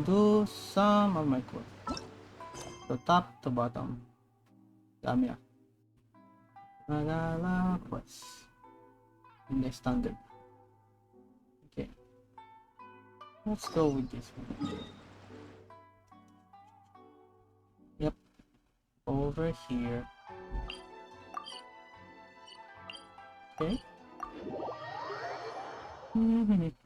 gonna do some of my quest. So top to bottom. Dami ah. Quest. And the standard. Okay. Let's go with this one. Yep. Over here. Okay. Hmm?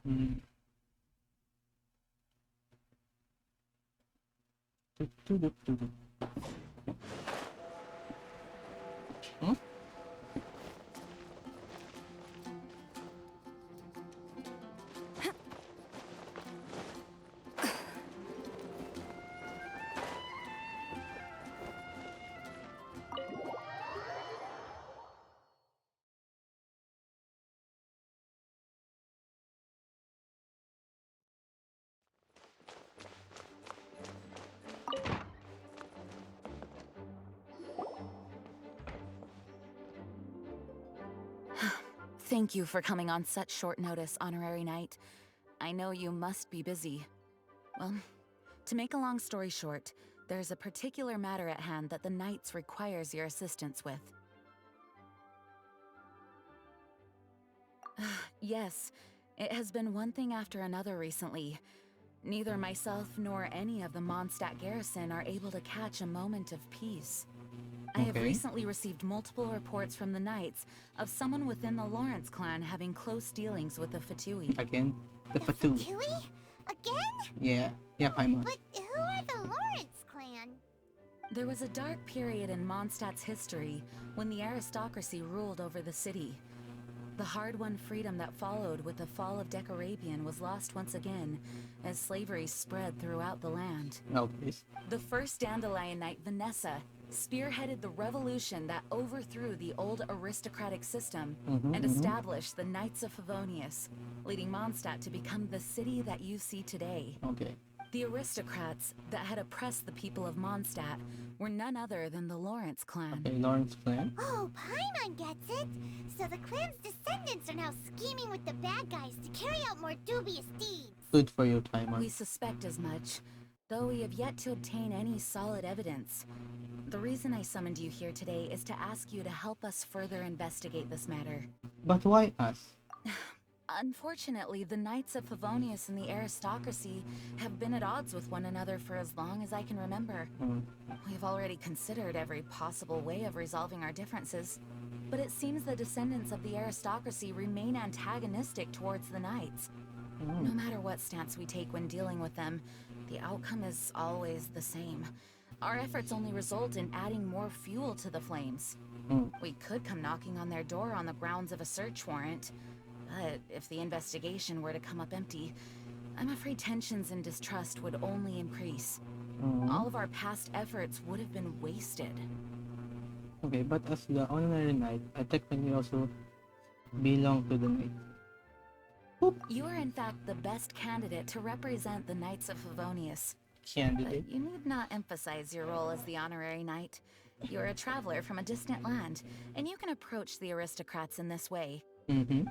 Thank you for coming on such short notice, Honorary Knight. I know you must be busy. Well, to make a long story short, there's a particular matter at hand that the Knights requires your assistance with. Yes, it has been one thing after another recently. Neither myself nor any of the Mondstadt garrison are able to catch a moment of peace. I have recently received multiple reports from the Knights of someone within the Lawrence clan having close dealings with the Fatui. Again? The Fatui? Again? Yeah, Paimon. But who are the Lawrence clan? There was a dark period in Mondstadt's history when the aristocracy ruled over the city. The hard-won freedom that followed with the fall of Decarabian was lost once again, as slavery spread throughout the land. No, please. The first Dandelion Knight, Vanessa, spearheaded the revolution that overthrew the old aristocratic system and established the Knights of Favonius, leading Mondstadt to become the city that you see today. Okay. The aristocrats that had oppressed the people of Mondstadt were none other than the Lawrence clan. Okay, Lawrence clan. Oh, Paimon gets it! So the clan's descendants are now scheming with the bad guys to carry out more dubious deeds. Good for you, Paimon. We suspect as much, though we have yet to obtain any solid evidence. The reason I summoned you here today is to ask you to help us further investigate this matter. But why us? Unfortunately, the Knights of Favonius and the aristocracy have been at odds with one another for as long as I can remember. We've already considered every possible way of resolving our differences, but it seems the descendants of the aristocracy remain antagonistic towards the Knights. No matter what stance we take when dealing with them, the outcome is always the same. Our efforts only result in adding more fuel to the flames. We could come knocking on their door on the grounds of a search warrant, but if the investigation were to come up empty, I'm afraid tensions and distrust would only increase. All of our past efforts would have been wasted. Okay, but as the honorary knight, I technically also belong to the knight. You are in fact the best candidate to represent the Knights of Favonius. Candidate? But you need not emphasize your role as the honorary knight. You're a traveler from a distant land, and you can approach the aristocrats in this way.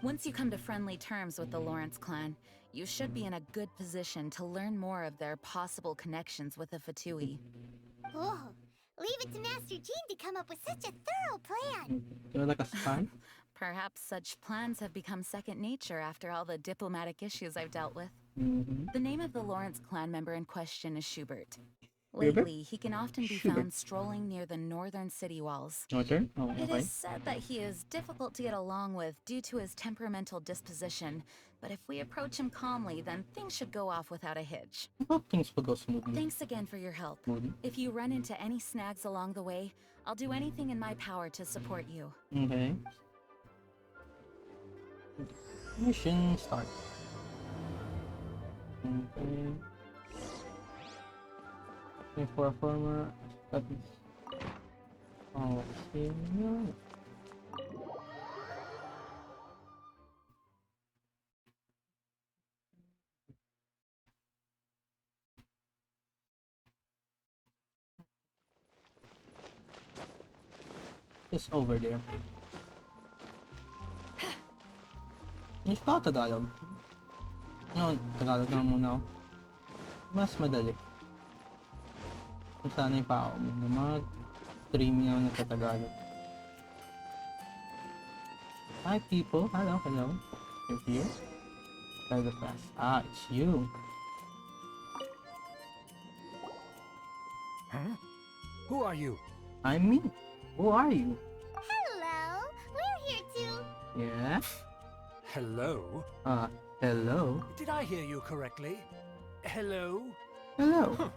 Once you come to friendly terms with the Lawrence clan, you should be in a good position to learn more of their possible connections with the Fatui. Oh, leave it to Master Jean to come up with such a thorough plan. You're like a spy? Perhaps such plans have become second nature after all the diplomatic issues I've dealt with. The name of the Lawrence clan member in question is Schubert. Lately, he can often be found strolling near the northern city walls. Northern? Oh, It okay. is said that he is difficult to get along with due to his temperamental disposition, but if we approach him calmly, then things should go off without a hitch. I hope things will go smoothly. Thanks again for your help. Smoothly. If you run into any snags along the way, I'll do anything in my power to support you. Okay. Mission start. Okay. For a former, that is. Oh, okay. It's over there. It's not Tagalog. No, Tagalog na muna ako. Mas madali. Kung sanay pa ako ng mga streaming ako ng Tagalog. Hi people, hello, hello. You're here? Try the class. Ah, it's you. Huh? Who are you? I'm me. Who are you? Hello, we're here too. Yeah? Hello? Hello? Did I hear you correctly? Hello? Hello. Huh.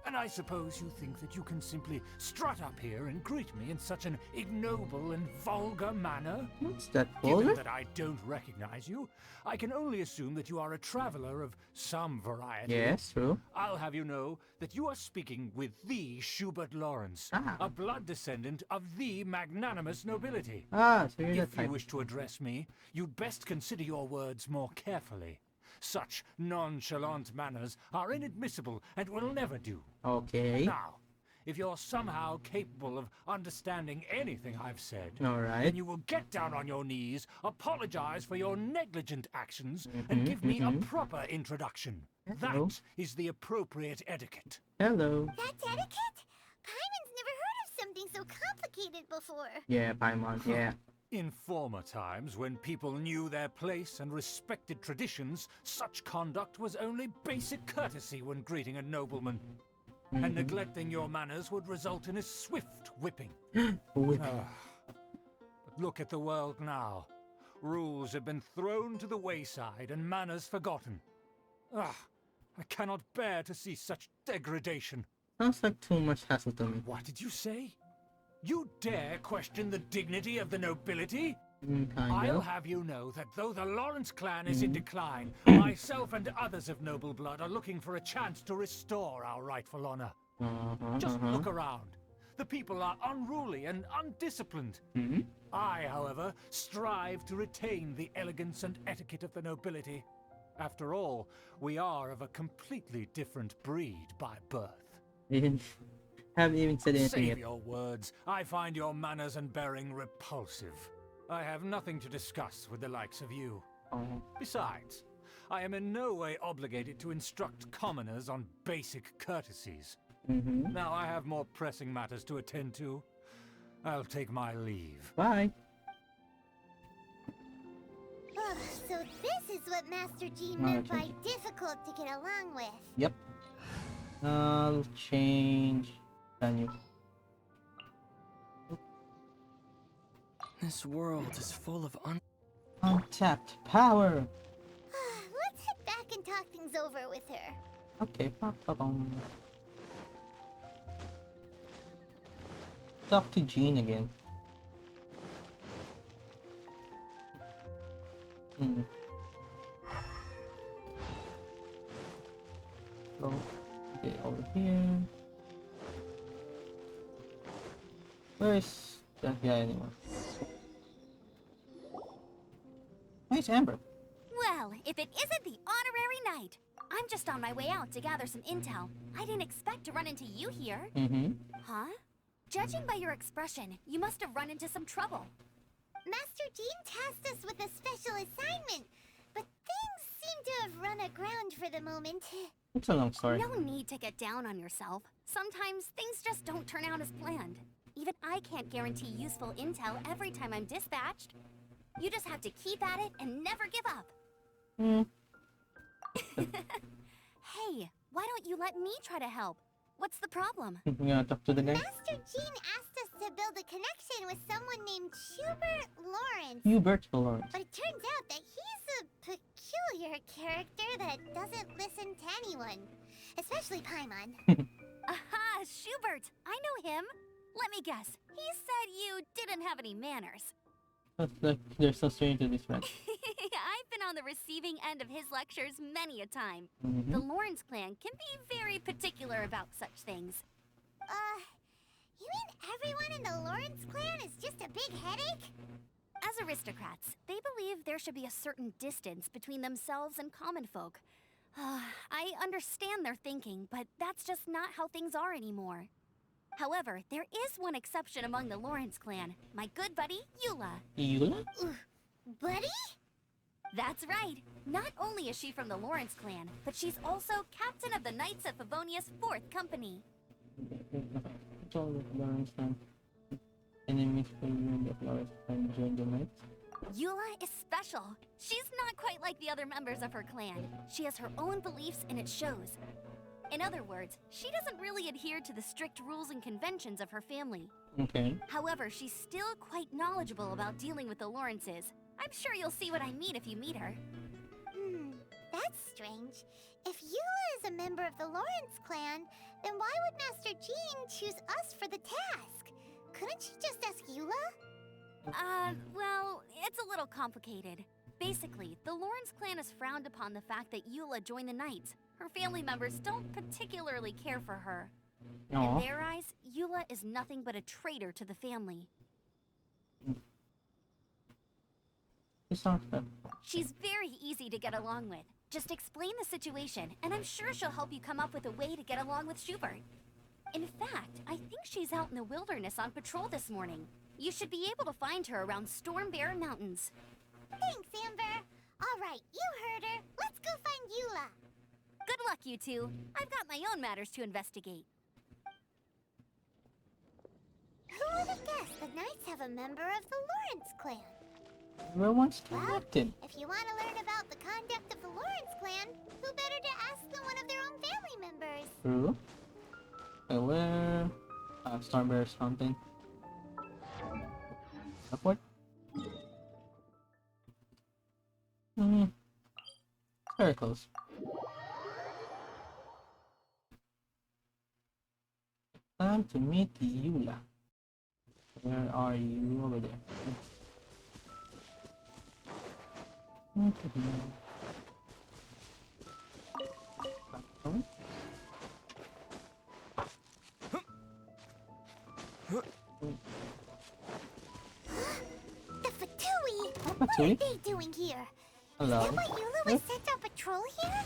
And I suppose you think that you can simply strut up here and greet me in such an ignoble and vulgar manner? What's that, Given Boulder? that I don't recognize you, I can only assume that you are a traveler of some variety. Yes, true. I'll have you know that you are speaking with the Schubert Lawrence, Ah. a blood descendant of the magnanimous nobility. Ah, so you're If that you type. wish to address me, you'd best consider your words more carefully. Such nonchalant manners are inadmissible and will never do. Okay. Now, if you're somehow capable of understanding anything I've said, Alright. then you will get down on your knees, apologize for your negligent actions, and give me a proper introduction. Hello. That is the appropriate etiquette. Hello. That's etiquette? Paimon's never heard of something so complicated before. Yeah, Paimon, yeah. In former times, when people knew their place and respected traditions, such conduct was only basic courtesy when greeting a nobleman. And neglecting your manners would result in a swift whipping. Whip. But look at the world now. Rules have been thrown to the wayside and manners forgotten. I cannot bear to see such degradation. Sounds like too much hassle to me. What did you say? You dare question the dignity of the nobility? Kind I'll of. have you know that though the Lawrence clan is in decline, myself and others of noble blood are looking for a chance to restore our rightful honor. Just look around. The people are unruly and undisciplined. I, however, strive to retain the elegance and etiquette of the nobility. After all, we are of a completely different breed by birth. Haven't even said anything Save yet. your words. I find your manners and bearing repulsive. I have nothing to discuss with the likes of you. Oh. Besides, I am in no way obligated to instruct commoners on basic courtesies. Now I have more pressing matters to attend to. I'll take my leave. Bye. So this is what Master Jean meant by difficult to get along with. Yep. I'll change menu. This world is full of Untapped power. Let's head back and talk things over with her. Okay. Talk to Jean again. So, okay, over here. Where is that guy anymore? Nice Amber. Well, if it isn't the honorary knight. I'm just on my way out to gather some intel. I didn't expect to run into you here. Huh? Judging by your expression, you must have run into some trouble. Master Jean tasked us with a special assignment, but things seem to have run aground for the moment. It's a long story. No need to get down on yourself. Sometimes things just don't turn out as planned. Even I can't guarantee useful intel every time I'm dispatched. You just have to keep at it and never give up. Hey, why don't you let me try to help? What's the problem? You gonna talk to the guy? Master Jean asked us to build a connection with someone named Schubert Lawrence. Hubert Lawrence. But it turns out that he's a peculiar character that doesn't listen to anyone. Especially Paimon. Aha, Schubert! I know him. Let me guess. He said you didn't have any manners. That's like they're so strange to this man. I've been on the receiving end of his lectures many a time. The Lawrence clan can be very particular about such things. You mean everyone in the Lawrence clan is just a big headache? As aristocrats, they believe there should be a certain distance between themselves and common folk. I understand their thinking, but that's just not how things are anymore. However, there is one exception among the Lawrence clan, my good buddy, Eula. Eula? Buddy? That's right. Not only is she from the Lawrence clan, but she's also captain of the Knights of Favonia's 4th company. Control the Florence and enemies favoring the Florence and join the knights. Eula is special. She's not quite like the other members of her clan. She has her own beliefs and it shows. In other words, she doesn't really adhere to the strict rules and conventions of her family. Okay. However, she's still quite knowledgeable about dealing with the Lawrences. I'm sure you'll see what I mean if you meet her. That's strange. If Eula is a member of the Lawrence clan, then why would Master Jean choose us for the task? Couldn't she just ask Eula? Well, it's a little complicated. Basically, the Lawrence clan has frowned upon the fact that Eula joined the Knights. Her family members don't particularly care for her. Aw. In their eyes, Eula is nothing but a traitor to the family. This sounds good. She's very easy to get along with. Just explain the situation, and I'm sure she'll help you come up with a way to get along with Schubert. In fact, I think she's out in the wilderness on patrol this morning. You should be able to find her around Storm Bear Mountains. Thanks, Amber. All right, you heard her. Let's go find Eula. Good luck, you two. I've got my own matters to investigate. Who would have guessed the Knights have a member of the Lawrence clan? Everyone's Well, connected. if you want to learn about the conduct of the Lawrence clan, who better to ask than one of their own family members? True. Okay, where? Starbear something. Upward? Very close. Time to meet Eula. Where are you? Over there. Platform. The Fatui! What are Fatui? they doing here? Hello. Is that why Eula was sent on patrol here?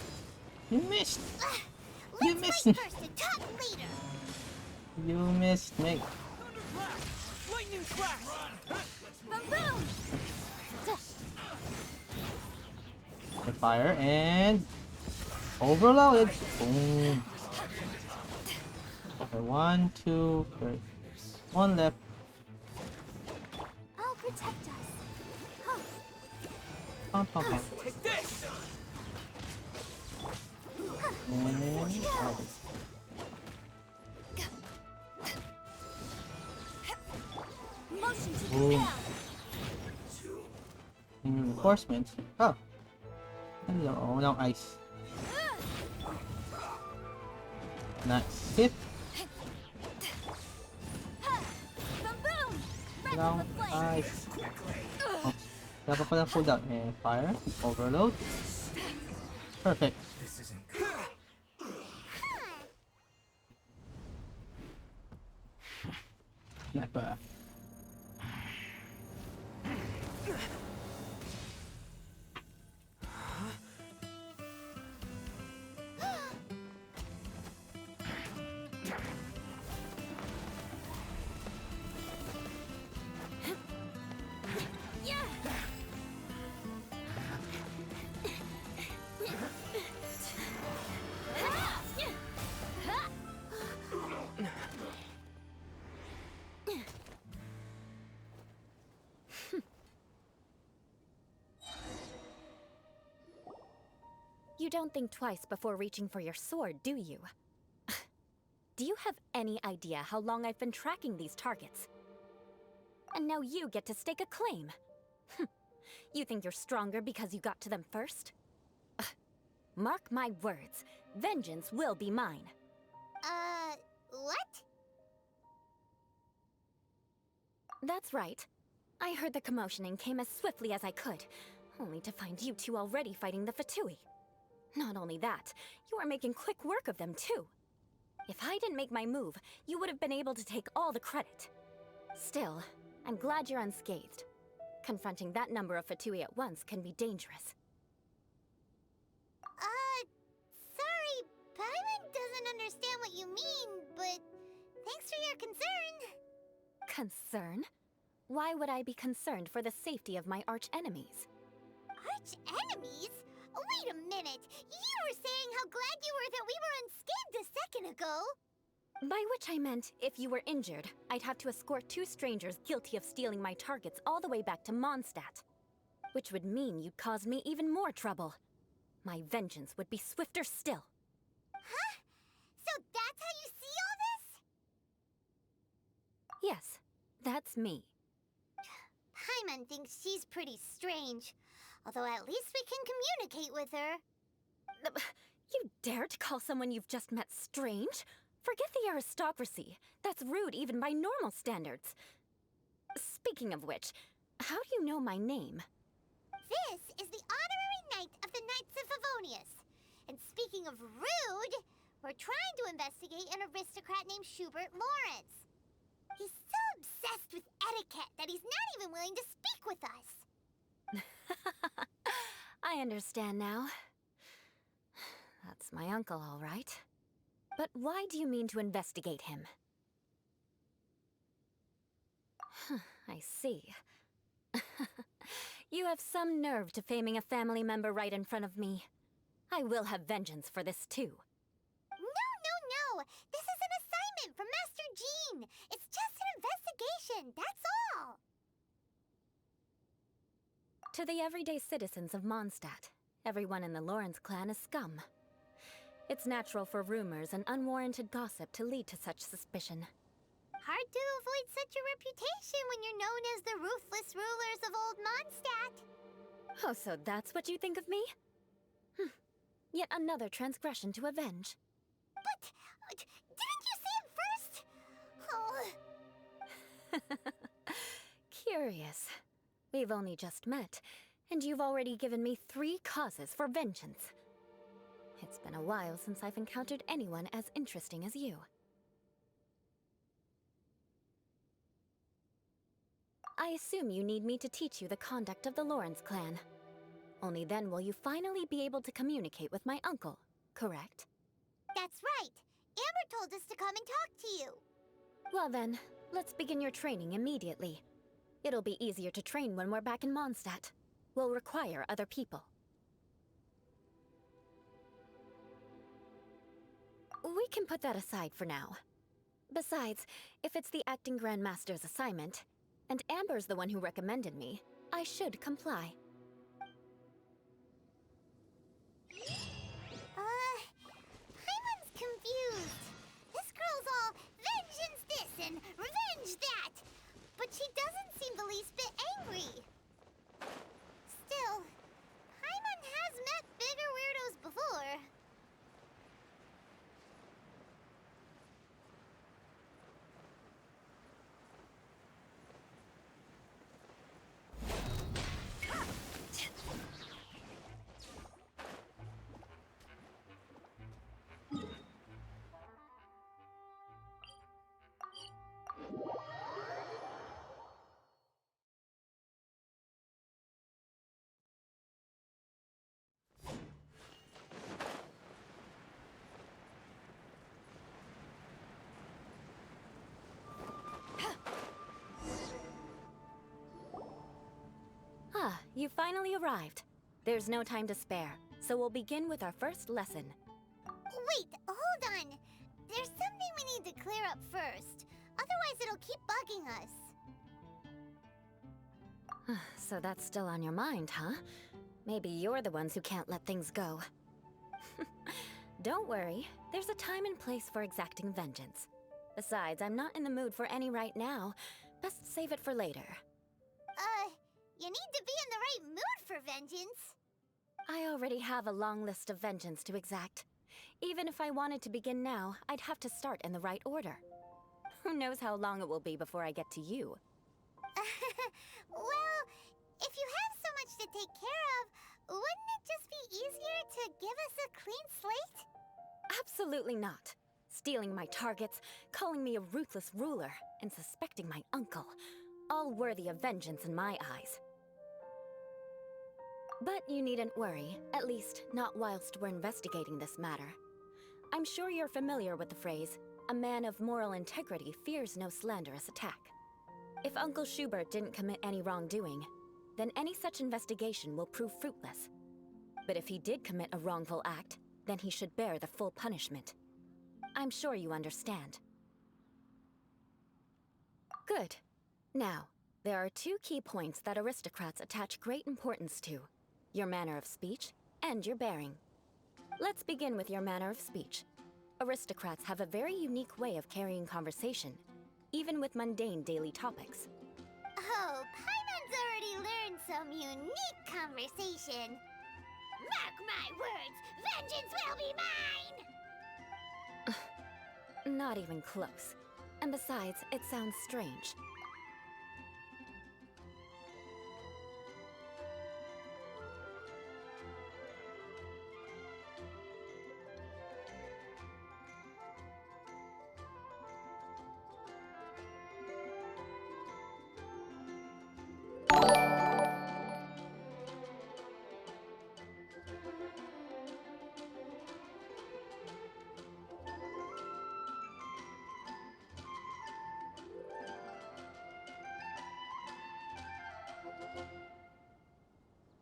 You missed. Ugh, You let's missed fight me. first and talk later. You missed me. Lightning crash! Boom boom! The fire and overloaded. Boom. Okay, 1, 2, 3. One left. I'll protect us. Huh. Pom, pom, pom. Take this! And out. Motion to Boom. down. Reinforcements. Oh. Hello. Oh, no ice. Nice. Hit. Boom boom! Right Down. to the flame. Ice. Oh. Dapat palang cooldown. And fire. Overload. Perfect. This isn't good. Not bad. You don't think twice before reaching for your sword, do you? Do you have any idea how long I've been tracking these targets? And now you get to stake a claim. You think you're stronger because you got to them first? Mark my words, vengeance will be mine. What? That's right. I heard the commotion and came as swiftly as I could, only to find you two already fighting the Fatui. Not only that, you are making quick work of them too. If I didn't make my move, you would have been able to take all the credit. Still, I'm glad you're unscathed. Confronting that number of Fatui at once can be dangerous. Sorry, Paimon doesn't understand what you mean, but thanks for your concern. Concern? Why would I be concerned for the safety of my arch-enemies? I Such enemies? Wait a minute. You were saying how glad you were that we were unscathed a second ago. By which I meant, if you were injured, I'd have to escort 2 strangers guilty of stealing my targets all the way back to Mondstadt. Which would mean you'd cause me even more trouble. My vengeance would be swifter still. Huh? So that's how you see all this? Yes, that's me. Paimon thinks she's pretty strange. Although at least we can communicate with her. You dare to call someone you've just met strange? Forget the aristocracy. That's rude even by normal standards. Speaking of which, how do you know my name? This is the honorary knight of the Knights of Favonius. And speaking of rude, we're trying to investigate an aristocrat named Schubert Lawrence. He's so obsessed with etiquette that he's not even willing to speak with us. I understand now. That's my uncle, all right. But why do you mean to investigate him? I see. You have some nerve to faming a family member right in front of me. I will have vengeance for this too. No. This is an assignment from Master Jean. It's just an investigation, that's all. To the everyday citizens of Mondstadt, everyone in the Lawrence clan is scum. It's natural for rumors and unwarranted gossip to lead to such suspicion. Hard to avoid such a reputation when you're known as the ruthless rulers of old Mondstadt. Oh, so that's what you think of me? Yet another transgression to avenge. But, didn't you say it first? Oh. Curious. We've only just met, and you've already given me 3 causes for vengeance. It's been a while since I've encountered anyone as interesting as you. I assume you need me to teach you the conduct of the Lawrence clan. Only then will you finally be able to communicate with my uncle, correct? That's right. Amber told us to come and talk to you. Well then, let's begin your training immediately. It'll be easier to train when we're back in Mondstadt. We'll require other people. We can put that aside for now. Besides, if it's the acting Grandmaster's assignment, and Amber's the one who recommended me, I should comply. Paimon's confused. This girl's all vengeance this and revenge that. But she doesn't seem the least bit angry. Still, Paimon has met bigger weirdos before. Ah, you finally arrived. There's no time to spare, so we'll begin with our first lesson. Wait, hold on. There's something we need to clear up first. Otherwise it'll keep bugging us. So that's still on your mind, huh? Maybe you're the ones who can't let things go. Don't worry, there's a time and place for exacting vengeance. Besides, I'm not in the mood for any right now. Best save it for later. You need to be in the right mood for vengeance. I already have a long list of vengeance to exact. Even if I wanted to begin now, I'd have to start in the right order. Who knows how long it will be before I get to you? Well, if you have so much to take care of, wouldn't it just be easier to give us a clean slate? Absolutely not. Stealing my targets, calling me a ruthless ruler, and suspecting my uncle. All worthy of vengeance in my eyes. But you needn't worry, at least not whilst we're investigating this matter. I'm sure you're familiar with the phrase, a man of moral integrity fears no slanderous attack. If Uncle Schubert didn't commit any wrongdoing, then any such investigation will prove fruitless. But if he did commit a wrongful act, then he should bear the full punishment. I'm sure you understand. Good. Now, there are two key points that aristocrats attach great importance to: your manner of speech and your bearing. Let's begin with your manner of speech. Aristocrats have a very unique way of carrying conversation, even with mundane daily topics. Oh, Paimon's already learned some unique conversation. Mark my words, vengeance will be mine! Not even close. And besides, it sounds strange.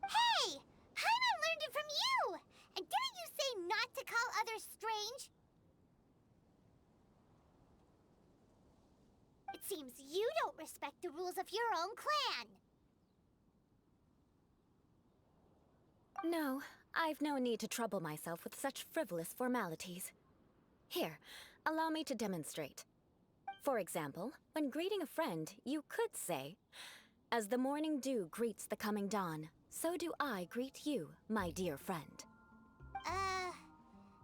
Hey! Paimon learned it from you! And didn't you say not to call others strange? It seems you don't respect the rules of your own clan. No, I've no need to trouble myself with such frivolous formalities. Here, allow me to demonstrate. For example, when greeting a friend, you could say, "As the morning dew greets the coming dawn, so do I greet you, my dear friend."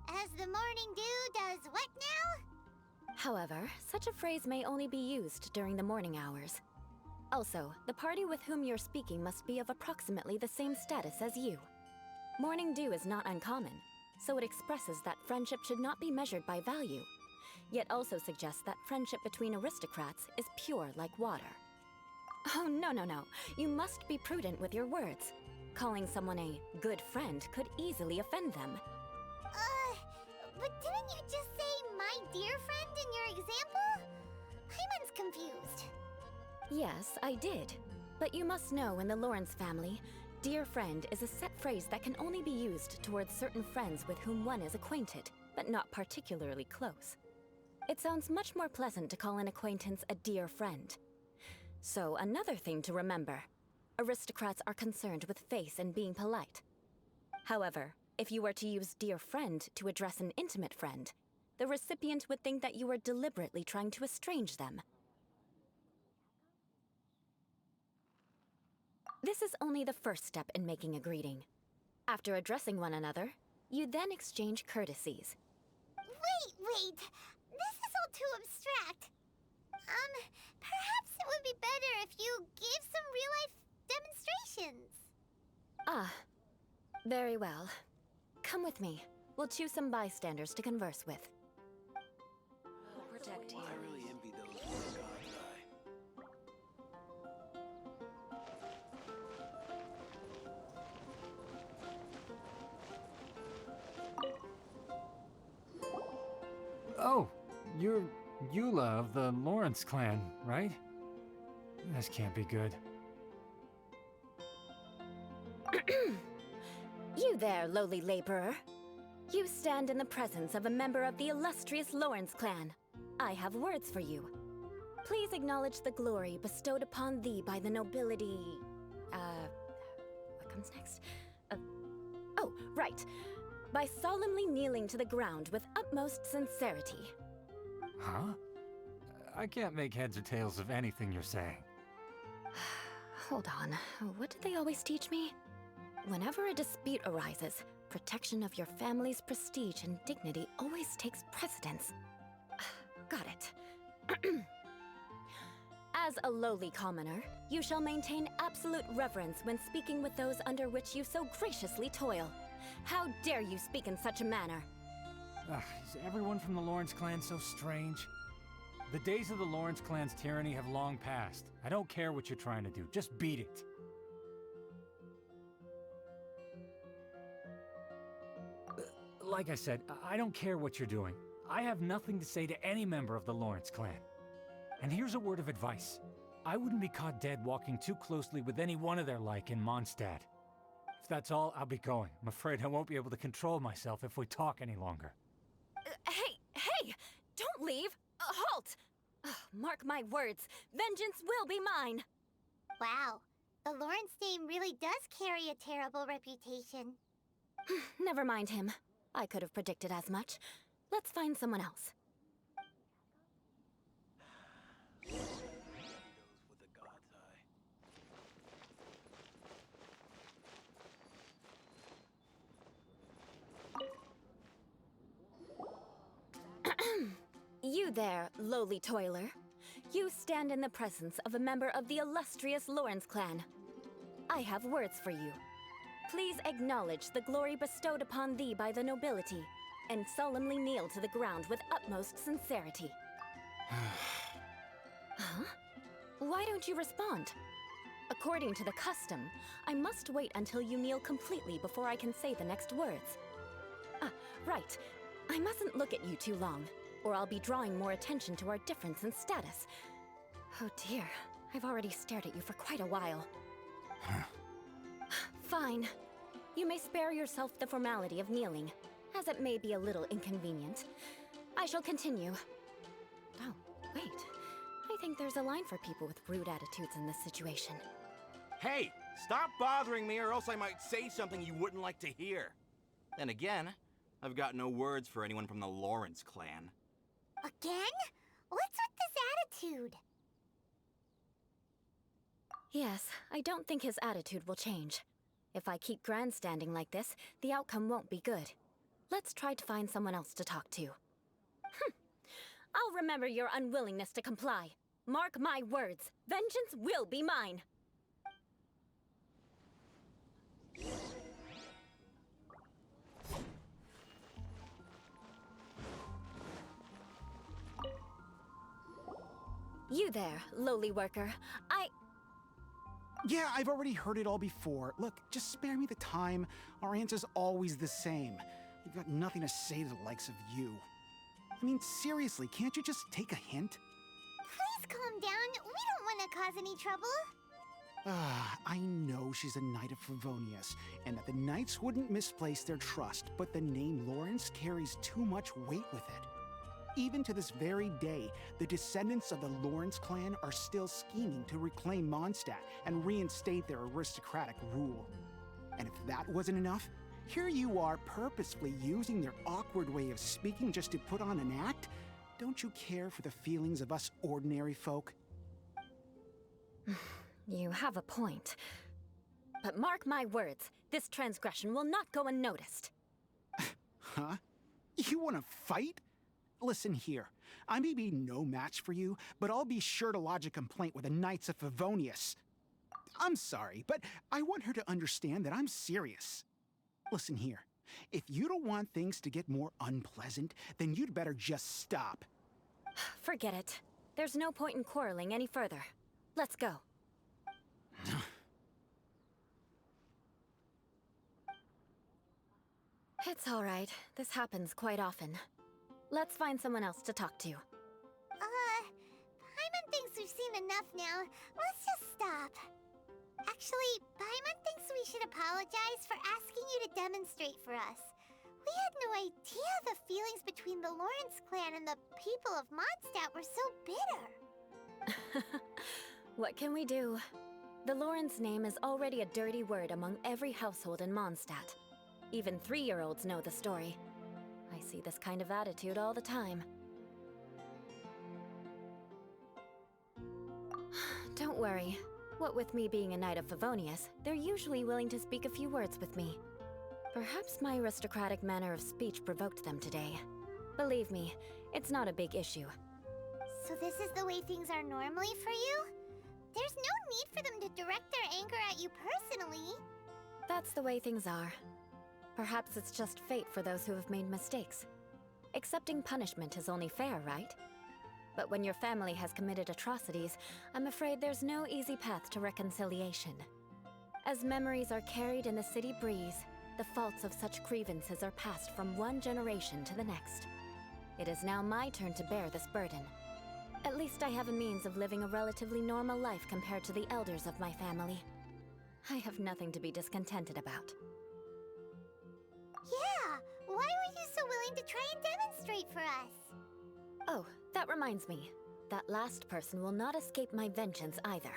As the morning dew does what now? However, such a phrase may only be used during the morning hours. Also, the party with whom you're speaking must be of approximately the same status as you. Morning dew is not uncommon, so it expresses that friendship should not be measured by value, yet also suggests that friendship between aristocrats is pure like water. Oh, no, no, no. You must be prudent with your words. Calling someone a good friend could easily offend them. But didn't you just say my dear friend in your example? Paimon's confused. Yes, I did. But you must know in the Lawrence family, dear friend is a set phrase that can only be used towards certain friends with whom one is acquainted, but not particularly close. It sounds much more pleasant to call an acquaintance a dear friend. So, another thing to remember. Aristocrats are concerned with face and being polite. However, if you were to use dear friend to address an intimate friend, the recipient would think that you were deliberately trying to estrange them. This is only the first step in making a greeting. After addressing one another, you then exchange courtesies. Wait! This is all too abstract. Perhaps it would be better if you gave some real-life demonstrations. Ah, very well. Come with me. We'll choose some bystanders to converse with. Protect you. I really envy those who are God's eye. Oh, you're Eula of the Lawrence clan, right? This can't be good. You there, lowly laborer. You stand in the presence of a member of the illustrious Lawrence clan. I have words for you. Please acknowledge the glory bestowed upon thee by the nobility... what comes next? Oh, right. By solemnly kneeling to the ground with utmost sincerity. Huh? I can't make heads or tails of anything you're saying. Hold on. What did they always teach me? Whenever a dispute arises, protection of your family's prestige and dignity always takes precedence. Got it. As a lowly commoner, you shall maintain absolute reverence when speaking with those under which you so graciously toil. How dare you speak in such a manner? Is everyone from the Lawrence clan so strange? The days of the Lawrence clan's tyranny have long passed. I don't care what you're trying to do, just beat it. Like I said, I don't care what you're doing. I have nothing to say to any member of the Lawrence clan. And here's a word of advice. I wouldn't be caught dead walking too closely with any one of their like in Mondstadt. If that's all, I'll be going. I'm afraid I won't be able to control myself if we talk any longer. Hey! Don't leave! Halt! Ugh, mark my words, vengeance will be mine! Wow, the Lawrence name really does carry a terrible reputation. Never mind him. I could have predicted as much. Let's find someone else. Those with the god's eye. You there, lowly toiler. You stand in the presence of a member of the illustrious Lawrence clan. I have words for you. Please acknowledge the glory bestowed upon thee by the nobility, and solemnly kneel to the ground with utmost sincerity. Huh? Why don't you respond? According to the custom, I must wait until you kneel completely before I can say the next words. Ah, right. I mustn't look at you too long, or I'll be drawing more attention to our difference in status. Oh dear, I've already stared at you for quite a while. Fine. You may spare yourself the formality of kneeling, as it may be a little inconvenient. I shall continue. Oh, wait. I think there's a line for people with rude attitudes in this situation. Hey, stop bothering me or else I might say something you wouldn't like to hear. Then again, I've got no words for anyone from the Lawrence clan. Again? What's with this attitude? Yes, I don't think his attitude will change. If I keep grandstanding like this, the outcome won't be good. Let's try to find someone else to talk to. I'll remember your unwillingness to comply. Mark my words, vengeance will be mine. You there, lowly worker. Yeah, I've already heard it all before. Look, just spare me the time. Our answer's always the same. We've got nothing to say to the likes of you. I mean, seriously, can't you just take a hint? Please calm down. We don't want to cause any trouble. I know she's a Knight of Favonius, and that the Knights wouldn't misplace their trust, but the name Lawrence carries too much weight with it. Even to this very day, the descendants of the Lawrence clan are still scheming to reclaim Mondstadt and reinstate their aristocratic rule. And if that wasn't enough, here you are purposefully using their awkward way of speaking just to put on an act? Don't you care for the feelings of us ordinary folk? You have a point. But mark my words, this transgression will not go unnoticed. Huh? You want to fight? Listen here, I may be no match for you, but I'll be sure to lodge a complaint with the Knights of Favonius. I'm sorry, but I want her to understand that I'm serious. Listen here, if you don't want things to get more unpleasant, then you'd better just stop. Forget it. There's no point in quarreling any further. Let's go. It's all right. This happens quite often. Let's find someone else to talk to. Paimon thinks we've seen enough now. Let's just stop. Actually, Paimon thinks we should apologize for asking you to demonstrate for us. We had no idea the feelings between the Lawrence clan and the people of Mondstadt were so bitter. What can we do? The Lawrence name is already a dirty word among every household in Mondstadt. Even 3-year-olds know the story. I see this kind of attitude all the time. Don't worry. What with me being a Knight of Favonius, they're usually willing to speak a few words with me. Perhaps my aristocratic manner of speech provoked them today. Believe me, it's not a big issue. So this is the way things are normally for you? There's no need for them to direct their anger at you personally. That's the way things are. Perhaps it's just fate for those who have made mistakes. Accepting punishment is only fair, right? But when your family has committed atrocities, I'm afraid there's no easy path to reconciliation. As memories are carried in the city breeze, the faults of such grievances are passed from one generation to the next. It is now my turn to bear this burden. At least I have a means of living a relatively normal life compared to the elders of my family. I have nothing to be discontented about. Yeah, why were you so willing to try and demonstrate for us? Oh, that reminds me. That last person will not escape my vengeance either.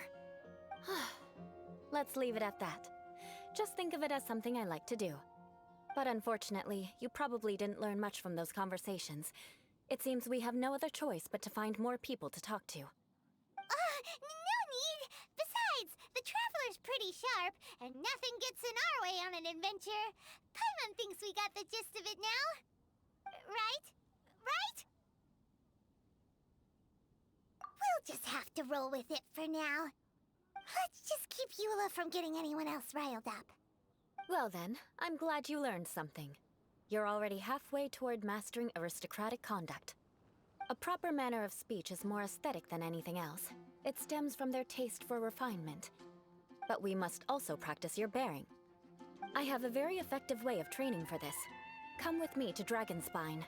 Let's leave it at that. Just think of it as something I like to do. But unfortunately, you probably didn't learn much from those conversations. It seems we have no other choice but to find more people to talk to. No need! Besides, the Traveler's pretty sharp, and nothing gets in our way on an adventure. Paimon thinks we got the gist of it now. Right? Right? We'll just have to roll with it for now. Let's just keep Eula from getting anyone else riled up. Well then, I'm glad you learned something. You're already halfway toward mastering aristocratic conduct. A proper manner of speech is more aesthetic than anything else. It stems from their taste for refinement. But we must also practice your bearing. I have a very effective way of training for this. Come with me to Dragonspine.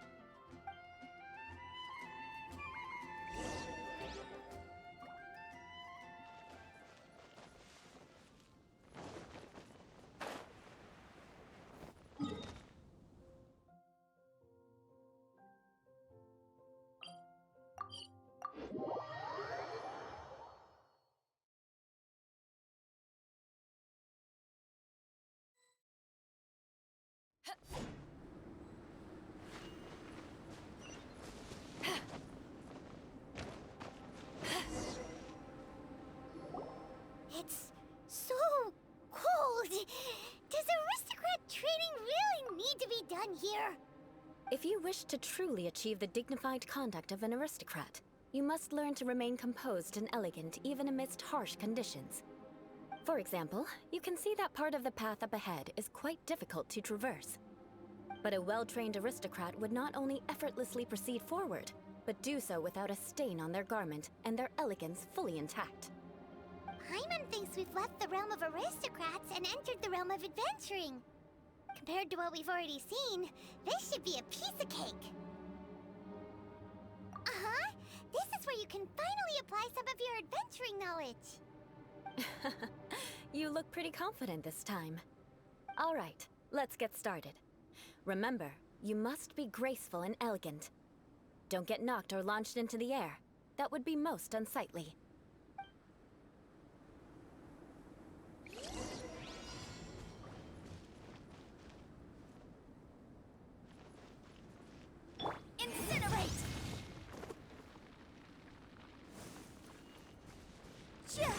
It's so cold. Does aristocrat training really need to be done here? If you wish to truly achieve the dignified conduct of an aristocrat, you must learn to remain composed and elegant even amidst harsh conditions. For example, you can see that part of the path up ahead is quite difficult to traverse. But a well-trained aristocrat would not only effortlessly proceed forward, but do so without a stain on their garment and their elegance fully intact. Paimon thinks we've left the realm of aristocrats and entered the realm of adventuring. Compared to what we've already seen, this should be a piece of cake. Uh-huh. This is where you can finally apply some of your adventuring knowledge. You look pretty confident this time. All right, let's get started. Remember, you must be graceful and elegant. Don't get knocked or launched into the air. That would be most unsightly. Incinerate! Yeah.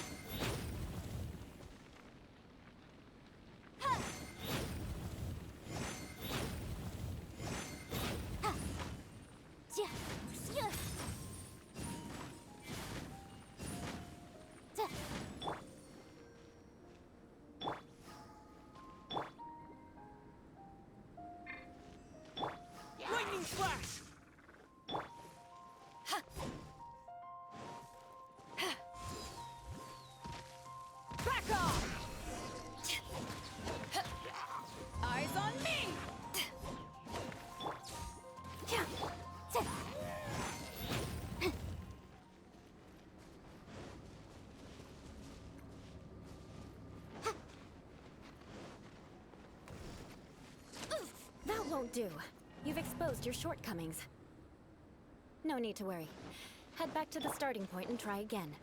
Ha. Ha. Yeah. Yeah. Duh. Lightning flash! Back off! Eyes on me! That won't do. You've exposed your shortcomings. No need to worry. Head back to the starting point and try again.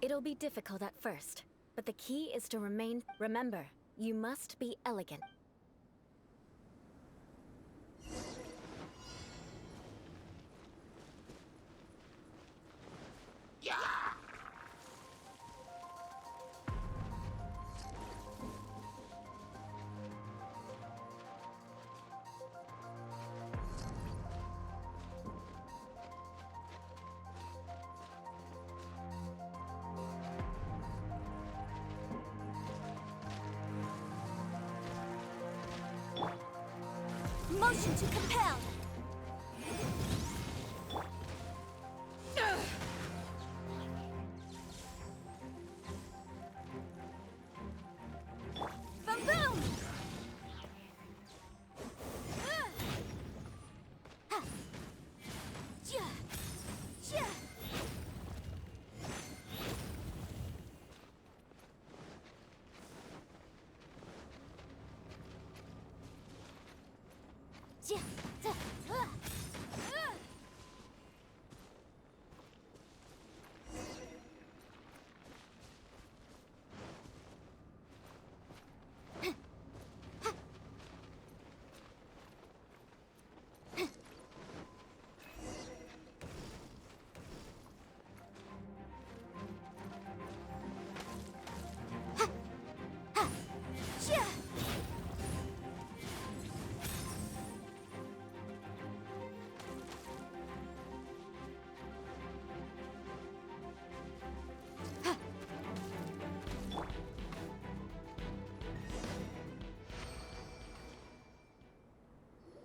It'll be difficult at first, but the key is to remember, you must be elegant. Motion to compel! Boom boom! Ha.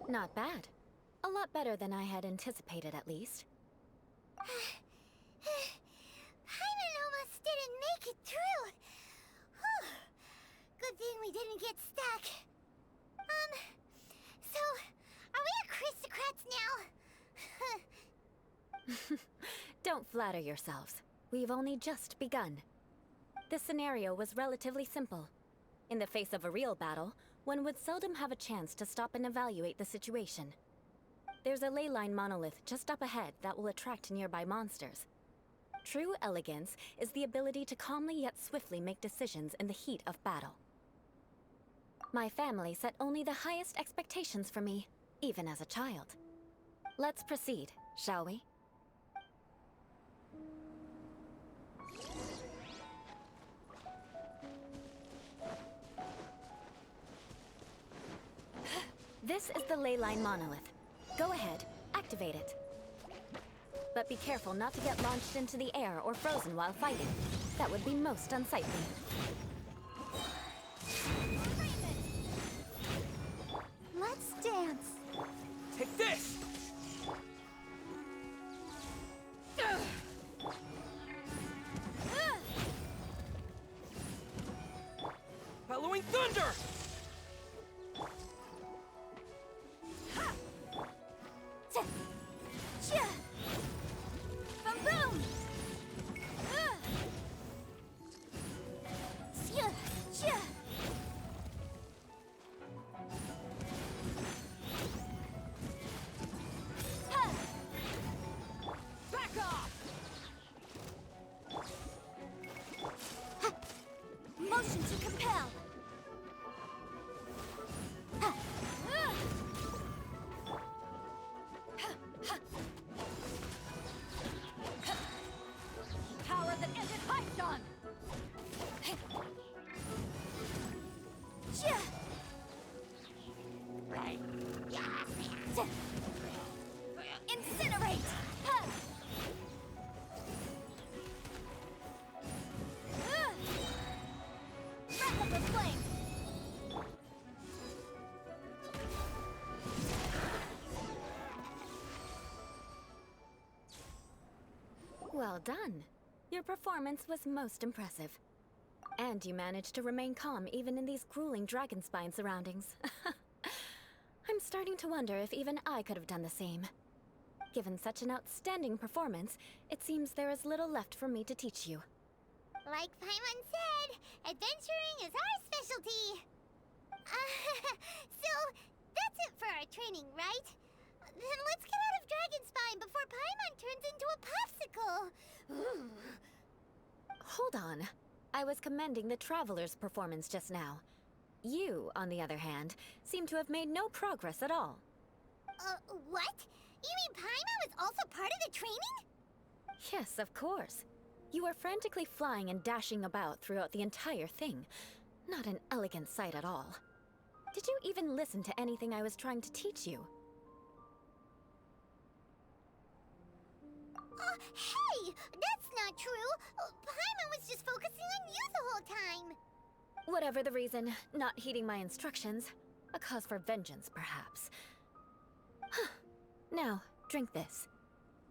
Not bad. A lot better than I had anticipated, at least. Paimon almost didn't make it through. Whew. Good thing we didn't get stuck. So, are we aristocrats now? Don't flatter yourselves. We've only just begun. This scenario was relatively simple. In the face of a real battle, one would seldom have a chance to stop and evaluate the situation. There's a ley line monolith just up ahead that will attract nearby monsters. True elegance is the ability to calmly yet swiftly make decisions in the heat of battle. My family set only the highest expectations for me, even as a child. Let's proceed, shall we? This is the ley line monolith. Go ahead, activate it. But be careful not to get launched into the air or frozen while fighting. That would be most unsightly. Let's dance. Take this! Bellowing thunder! Motion to compel. Power that ended Python. Incinerate. Breath of the flame. Well done. Your performance was most impressive. And you managed to remain calm even in these grueling dragonspine surroundings. I'm starting to wonder if even I could have done the same. Given such an outstanding performance, it seems there is little left for me to teach you. Like Paimon said, adventuring is our specialty. So, that's it for our training, right? Then let's get out of Dragonspine before Paimon turns into a popsicle. Hold on. I was commending the Traveler's performance just now. You, on the other hand, seem to have made no progress at all. What? You mean Paimon was also part of the training? Yes, of course. You were frantically flying and dashing about throughout the entire thing. Not an elegant sight at all. Did you even listen to anything I was trying to teach you? Hey! That's not true! Paimon was just focusing on you the whole time! Whatever the reason, not heeding my instructions. A cause for vengeance, perhaps. Now, drink this.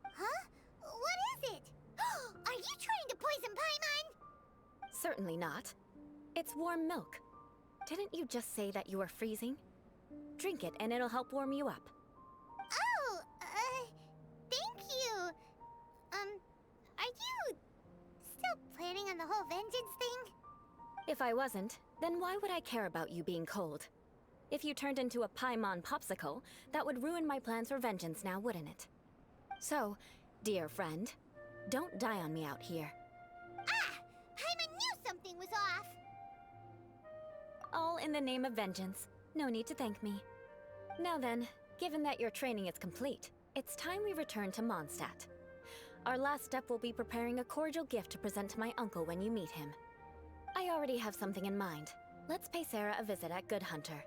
Huh? What is it? Are you trying to poison Paimon? Certainly not. It's warm milk. Didn't you just say that you were freezing? Drink it and it'll help warm you up. Oh, thank you. Are you still planning on the whole vengeance thing? If I wasn't, then why would I care about you being cold? If you turned into a Paimon popsicle, that would ruin my plans for vengeance now, wouldn't it? So, dear friend, don't die on me out here. Ah! Paimon knew something was off! All in the name of vengeance. No need to thank me. Now then, given that your training is complete, it's time we return to Mondstadt. Our last step will be preparing a cordial gift to present to my uncle when you meet him. I already have something in mind. Let's pay Sarah a visit at Good Hunter.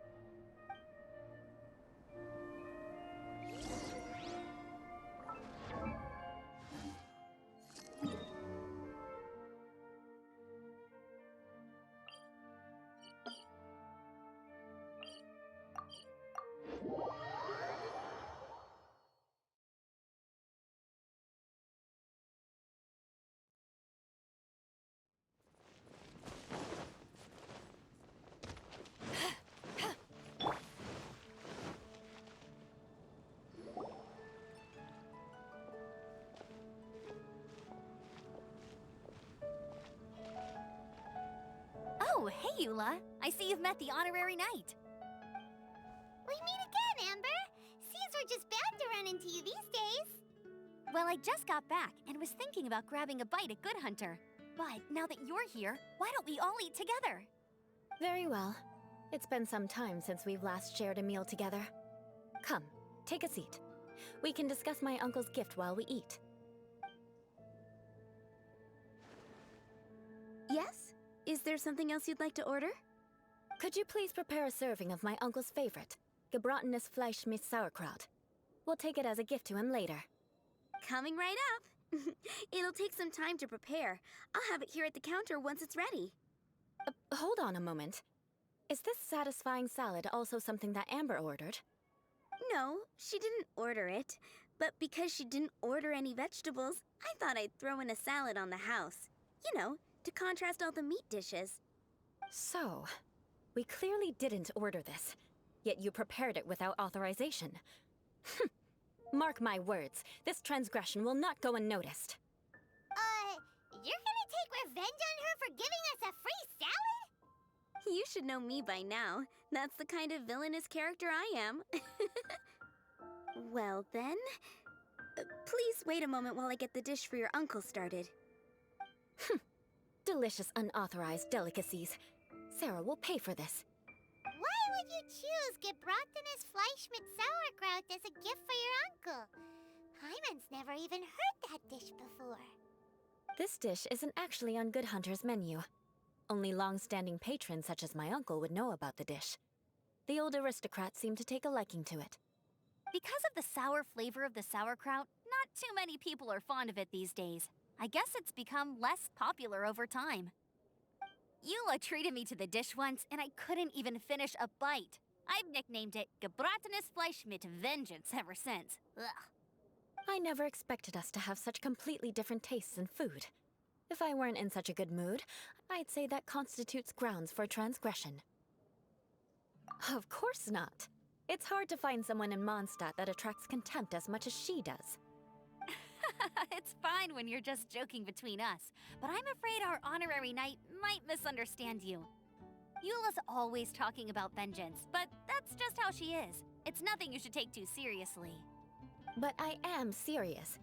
Eula. I see you've met the honorary knight. We meet again, Amber. Seems we're just bound to run into you these days. Well, I just got back and was thinking about grabbing a bite at Good Hunter. But now that you're here, why don't we all eat together? Very well. It's been some time since we've last shared a meal together. Come, take a seat. We can discuss my uncle's gift while we eat. Yes? Is there something else you'd like to order? Could you please prepare a serving of my uncle's favorite, gebratenes Fleisch mit Sauerkraut? We'll take it as a gift to him later. Coming right up. It'll take some time to prepare. I'll have it here at the counter once it's ready. Hold on a moment. Is this satisfying salad also something that Amber ordered? No, she didn't order it. But because she didn't order any vegetables, I thought I'd throw in a salad on the house. You know, to contrast all the meat dishes. So, we clearly didn't order this, yet you prepared it without authorization. Mark my words, this transgression will not go unnoticed. You're gonna take revenge on her for giving us a free salad? You should know me by now. That's the kind of villainous character I am. Well then, please wait a moment while I get the dish for your uncle started. Delicious unauthorized delicacies. Sarah will pay for this. Why would you choose gebratenes Fleisch mit Sauerkraut as a gift for your uncle? Hyman's never even heard that dish before. This dish isn't actually on Good Hunter's menu. Only long-standing patrons such as my uncle would know about the dish. The old aristocrats seem to take a liking to it. Because of the sour flavor of the sauerkraut, not too many people are fond of it these days. I guess it's become less popular over time. Eula treated me to the dish once, and I couldn't even finish a bite. I've nicknamed it gebratenes Fleisch mit Vengeance ever since. Ugh. I never expected us to have such completely different tastes in food. If I weren't in such a good mood, I'd say that constitutes grounds for transgression. Of course not. It's hard to find someone in Mondstadt that attracts contempt as much as she does. It's fine when you're just joking between us, but I'm afraid our honorary knight might misunderstand you. Eula's always talking about vengeance, but that's just how she is. It's nothing you should take too seriously. But I am serious,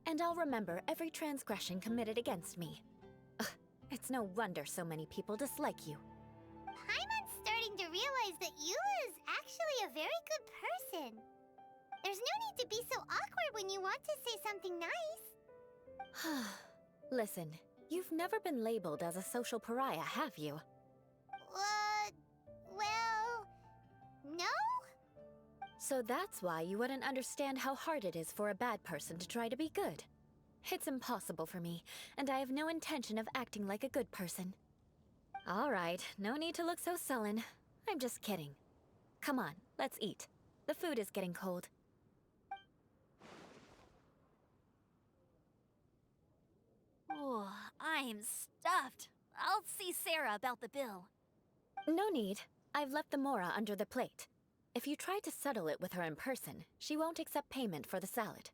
and I'll remember every transgression committed against me. Ugh, it's no wonder so many people dislike you. Hyman's starting to realize that Eula is actually a very good person. There's no need to be so awkward when you want to say something nice. Listen, you've never been labeled as a social pariah, have you? Well, no? So that's why you wouldn't understand how hard it is for a bad person to try to be good. It's impossible for me, and I have no intention of acting like a good person. All right, no need to look so sullen. I'm just kidding. Come on, let's eat. The food is getting cold. Oh, I'm stuffed. I'll see Sarah about the bill. No need. I've left the mora under the plate. If you try to settle it with her in person, she won't accept payment for the salad.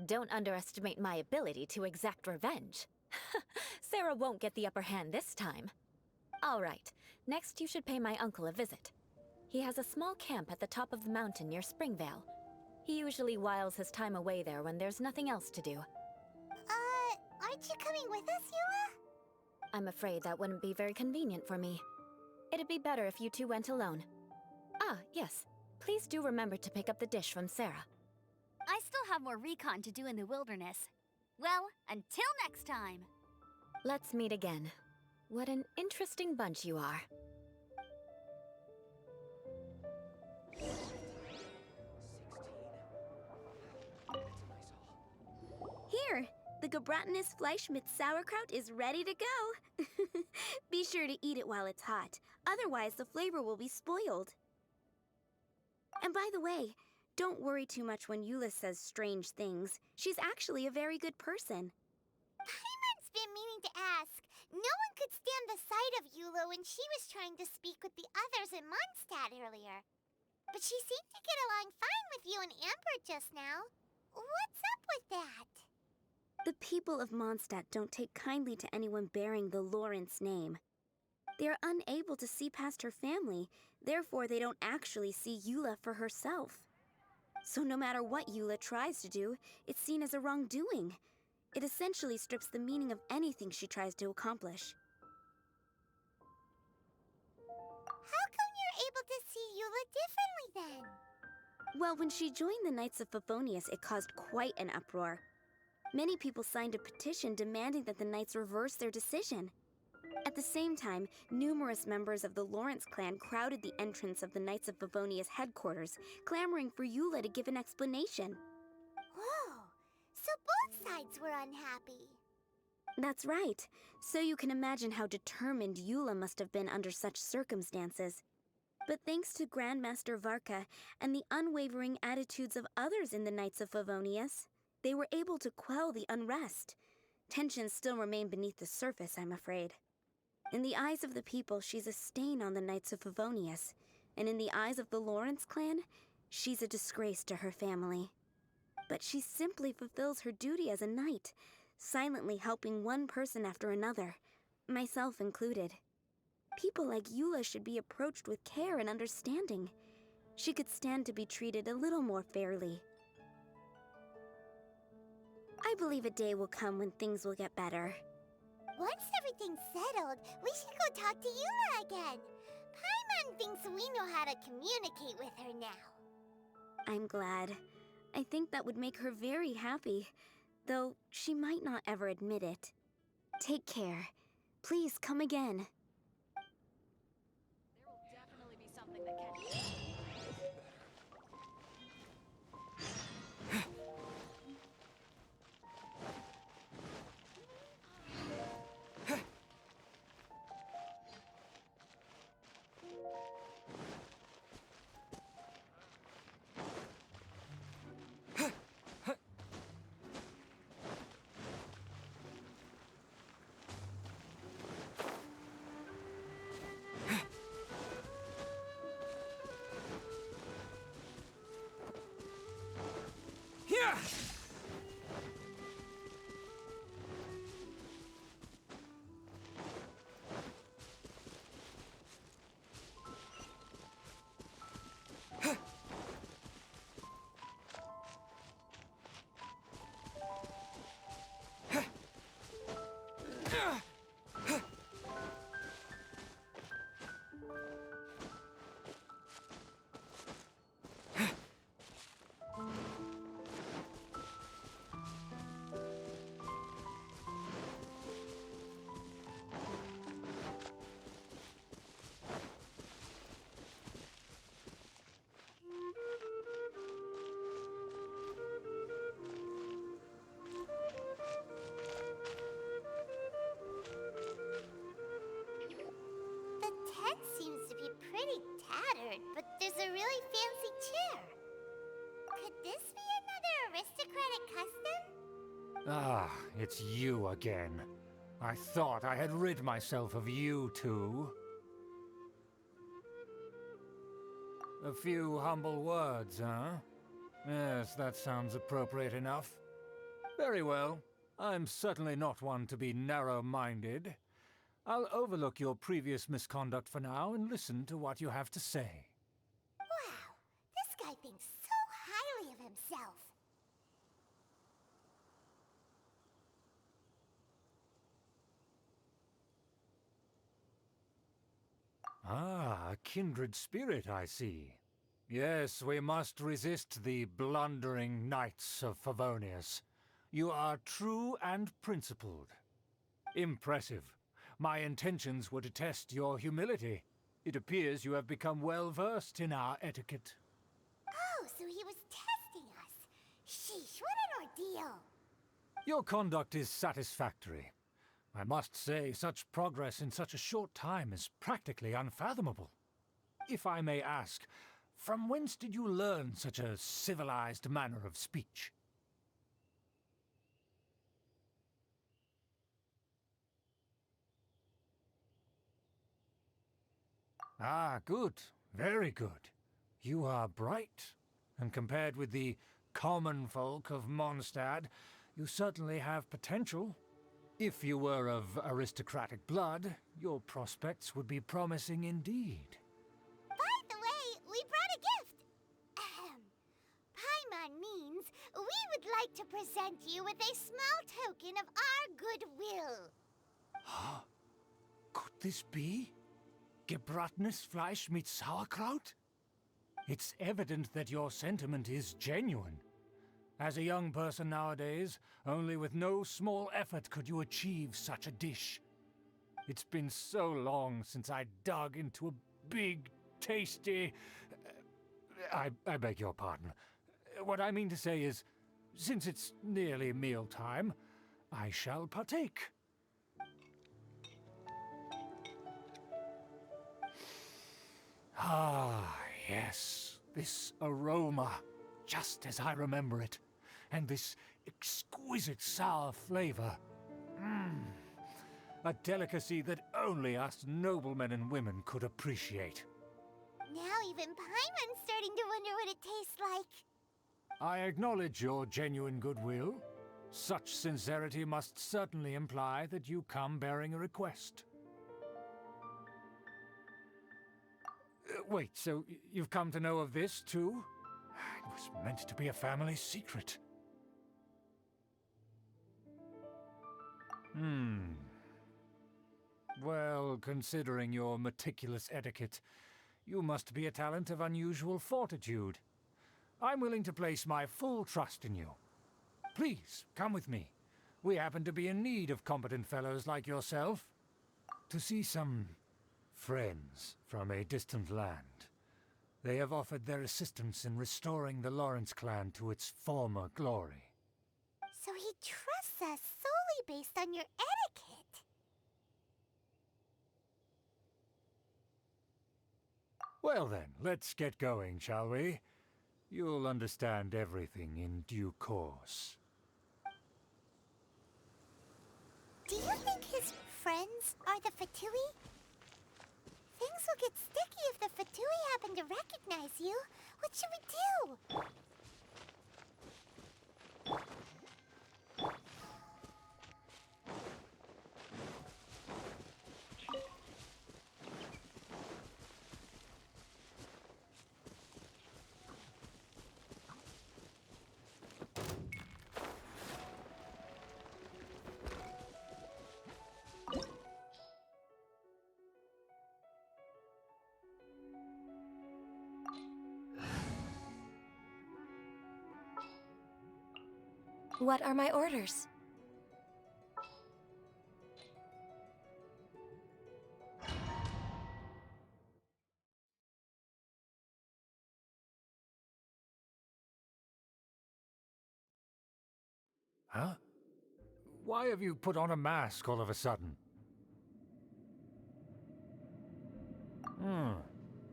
Don't underestimate my ability to exact revenge. Sarah won't get the upper hand this time. All right, next you should pay my uncle a visit. He has a small camp at the top of the mountain near Springvale. He usually whiles his time away there when there's nothing else to do. Aren't you coming with us, Eula? I'm afraid that wouldn't be very convenient for me. It'd be better if you two went alone. Ah, yes. Please do remember to pick up the dish from Sarah. I still have more recon to do in the wilderness. Well, until next time. Let's meet again. What an interesting bunch you are. Here, the gebratenes Fleisch mit Sauerkraut is ready to go. Be sure to eat it while it's hot, otherwise the flavor will be spoiled. And by the way, don't worry too much when Eula says strange things. She's actually a very good person. Hyman's been meaning to ask. No one could stand the sight of Eula when she was trying to speak with the others in Mondstadt earlier. But she seemed to get along fine with you and Amber just now. What's up with that? The people of Mondstadt don't take kindly to anyone bearing the Lawrence name. They are unable to see past her family, therefore they don't actually see Eula for herself. So no matter what Eula tries to do, it's seen as a wrongdoing. It essentially strips the meaning of anything she tries to accomplish. How come you're able to see Eula differently then? Well, when she joined the Knights of Favonius, it caused quite an uproar. Many people signed a petition demanding that the Knights reverse their decision. At the same time, numerous members of the Lawrence clan crowded the entrance of the Knights of Favonius headquarters, clamoring for Eula to give an explanation. Whoa, so both sides were unhappy. That's right. So you can imagine how determined Eula must have been under such circumstances. But thanks to Grandmaster Varka and the unwavering attitudes of others in the Knights of Favonius, they were able to quell the unrest. Tensions still remain beneath the surface, I'm afraid. In the eyes of the people, she's a stain on the Knights of Favonius, and in the eyes of the Lawrence clan, she's a disgrace to her family. But she simply fulfills her duty as a knight, silently helping one person after another, myself included. People like Eula should be approached with care and understanding. She could stand to be treated a little more fairly. I believe a day will come when things will get better. Once everything's settled, we should go talk to Eula again. Paimon thinks we know how to communicate with her now. I'm glad. I think that would make her very happy, though she might not ever admit it. Take care. Please come again. There will definitely be something that catches. but there's a really fancy chair. Could this be another aristocratic custom? Ah, it's you again. I thought I had rid myself of you two. A few humble words, huh? Yes, that sounds appropriate enough. Very well. I'm certainly not one to be narrow-minded. I'll overlook your previous misconduct for now and listen to what you have to say. Wow, this guy thinks so highly of himself. Ah, a kindred spirit, I see. Yes, we must resist the blundering knights of Favonius. You are true and principled. Impressive. My intentions were to test your humility. It appears you have become well-versed in our etiquette. Oh, so he was testing us. Sheesh, what an ordeal. Your conduct is satisfactory. I must say, such progress in such a short time is practically unfathomable. If I may ask, from whence did you learn such a civilized manner of speech? Ah, good. Very good. You are bright, and compared with the common folk of Mondstadt, you certainly have potential. If you were of aristocratic blood, your prospects would be promising indeed. By the way, we brought a gift. Ahem. Paimon means we would like to present you with a small token of our goodwill. Huh? Could this be? Gebratenes Fleisch mit Sauerkraut? It's evident that your sentiment is genuine. As a young person nowadays, only with no small effort could you achieve such a dish. It's been so long since I dug into a big, tasty... I beg your pardon. What I mean to say is, since it's nearly mealtime, I shall partake. Ah, yes, this aroma, just as I remember it, and this exquisite sour flavor. A delicacy that only us noblemen and women could appreciate. Now even Paimon's starting to wonder what it tastes like. I acknowledge your genuine goodwill. Such sincerity must certainly imply that you come bearing a request. Wait, so you've come to know of this, too? It was meant to be a family secret. Well, considering your meticulous etiquette, you must be a talent of unusual fortitude. I'm willing to place my full trust in you. Please, come with me. We happen to be in need of competent fellows like yourself. To see some friends from a distant land. They have offered their assistance in restoring the Lawrence clan to its former glory. So he trusts us solely based on your etiquette. Well then, let's get going, shall we? You'll understand everything in due course. Do you think his friends are the Fatui? Things will get sticky if the Fatui happen to recognize you. What should we do? What are my orders? Huh? Why have you put on a mask all of a sudden?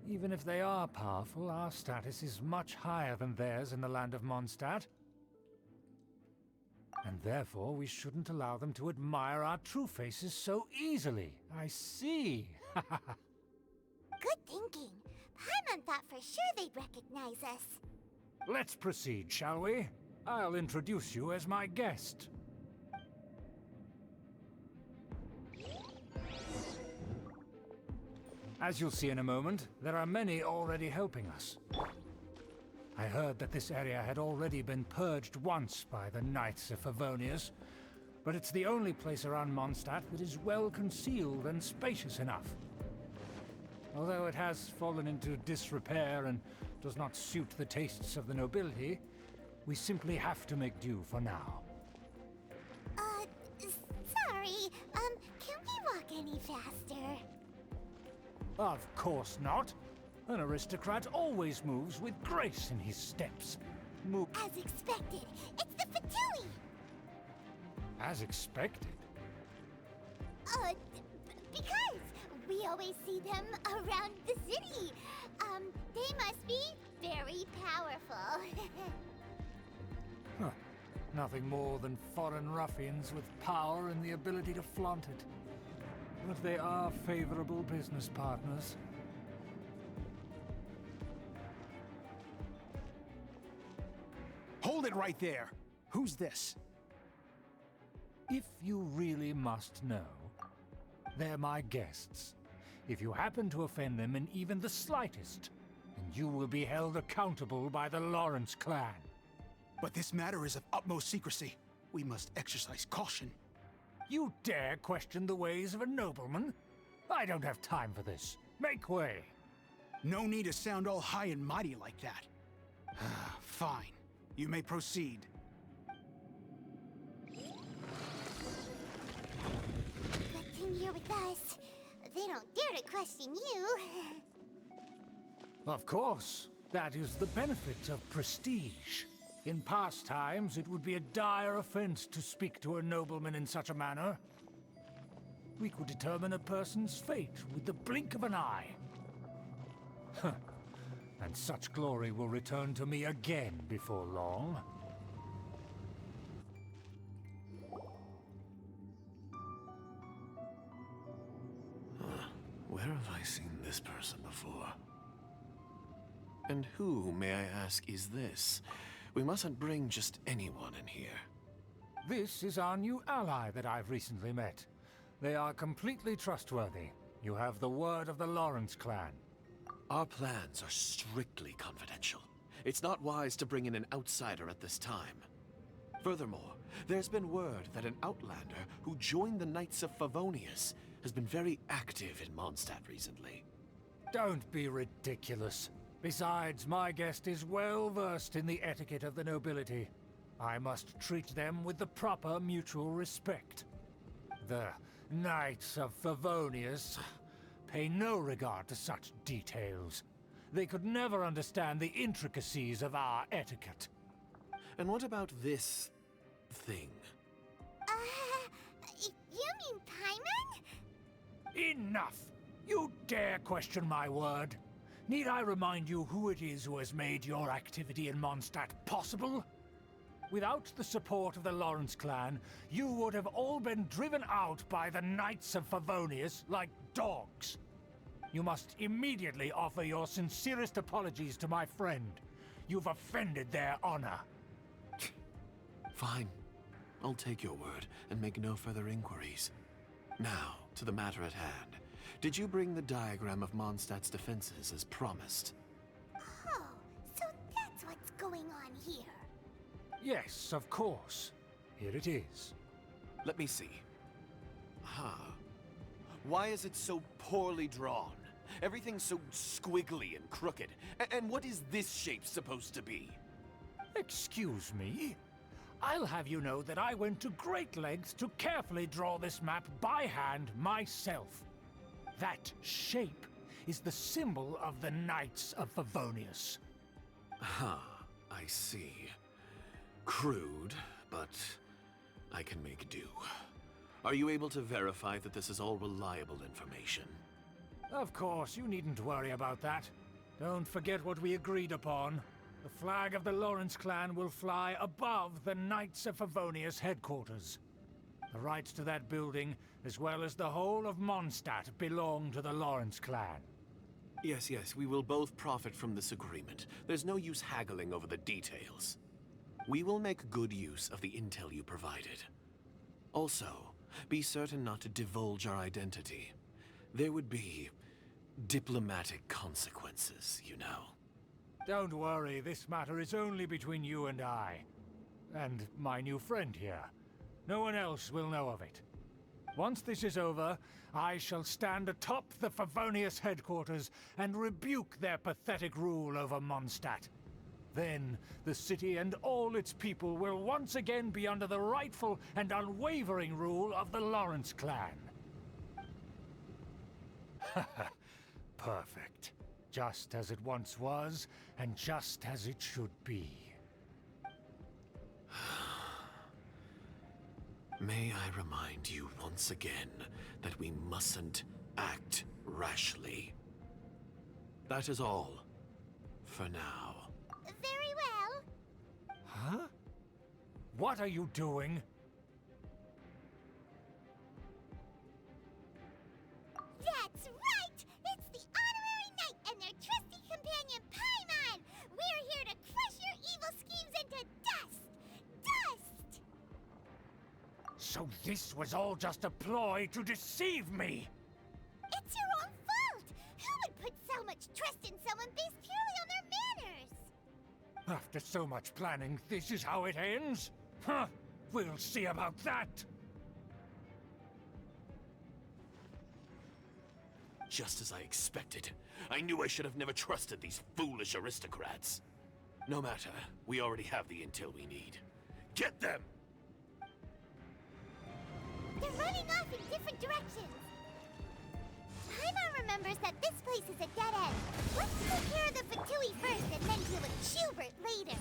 Even if they are powerful, our status is much higher than theirs in the land of Mondstadt. And therefore, we shouldn't allow them to admire our true faces so easily. I see. Good thinking. Paimon thought for sure they'd recognize us. Let's proceed, shall we? I'll introduce you as my guest. As you'll see in a moment, there are many already helping us. I heard that this area had already been purged once by the Knights of Favonius, but it's the only place around Mondstadt that is well concealed and spacious enough. Although it has fallen into disrepair and does not suit the tastes of the nobility, we simply have to make do for now. Sorry, can we walk any faster? Of course not. An aristocrat always moves with grace in his steps. As expected, it's the Fatui! As expected? Because we always see them around the city. They must be very powerful. Huh. Nothing more than foreign ruffians with power and the ability to flaunt it. But they are favorable business partners. Hold it right there. Who's this? If you really must know, they're my guests. If you happen to offend them in even the slightest, then you will be held accountable by the Lawrence clan. But this matter is of utmost secrecy. We must exercise caution. You dare question the ways of a nobleman? I don't have time for this. Make way. No need to sound all high and mighty like that. Fine. You may proceed. Good thing you're with us. They don't dare to question you. Of course. That is the benefit of prestige. In past times, it would be a dire offense to speak to a nobleman in such a manner. We could determine a person's fate with the blink of an eye. And such glory will return to me again before long. Where have I seen this person before? And who, may I ask, is this? We mustn't bring just anyone in here. This is our new ally that I've recently met. They are completely trustworthy. You have the word of the Lawrence clan. Our plans are strictly confidential. It's not wise to bring in an outsider at this time. Furthermore, there's been word that an outlander who joined the Knights of Favonius has been very active in Mondstadt recently. Don't be ridiculous. Besides, my guest is well versed in the etiquette of the nobility. I must treat them with the proper mutual respect. The Knights of Favonius pay no regard to such details. They could never understand the intricacies of our etiquette. And what about this thing? You mean Paimon? Enough! You dare question my word? Need I remind you who it is who has made your activity in Mondstadt possible? Without the support of the Lawrence clan, you would have all been driven out by the Knights of Favonius like dogs. You must immediately offer your sincerest apologies to my friend. You've offended their honor. Fine. I'll take your word and make no further inquiries. Now, to the matter at hand. Did you bring the diagram of Mondstadt's defenses as promised? Oh, so that's what's going on here. Yes, of course. Here it is. Let me see. Why is it so poorly drawn? Everything's so squiggly and crooked. And what is this shape supposed to be? Excuse me? I'll have you know that I went to great lengths to carefully draw this map by hand myself. That shape is the symbol of the Knights of Favonius. I see. Crude, but I can make do. Are you able to verify that this is all reliable information? Of course, you needn't worry about that. Don't forget what we agreed upon. The flag of the Lawrence clan will fly above the Knights of Favonius headquarters. The rights to that building, as well as the whole of Mondstadt, belong to the Lawrence clan. Yes, we will both profit from this agreement. There's no use haggling over the details. We will make good use of the intel you provided. Also, be certain not to divulge our identity. There would be diplomatic consequences, you know. Don't worry, this matter is only between you and I. And my new friend here. No one else will know of it. Once this is over, I shall stand atop the Favonius headquarters and rebuke their pathetic rule over Mondstadt. Then, the city and all its people will once again be under the rightful and unwavering rule of the Lawrence clan. Perfect. Just as it once was, and just as it should be. May I remind you once again that we mustn't act rashly. That is all. For now. Very well. Huh? What are you doing? That's right! It's the Honorary Knight and their trusty companion, Paimon! We're here to crush your evil schemes into dust! Dust! So this was all just a ploy to deceive me! It's your own fault! Who would put so much trust in someone based purely on their manners? After so much planning, this is how it ends? Huh! We'll see about that! Just as I expected. I knew I should have never trusted these foolish aristocrats. No matter, we already have the intel we need. Get them! They're running off in different directions. Paimon remembers that this place is a dead end. Let's take care of the Fatui first and then deal with Schubert later.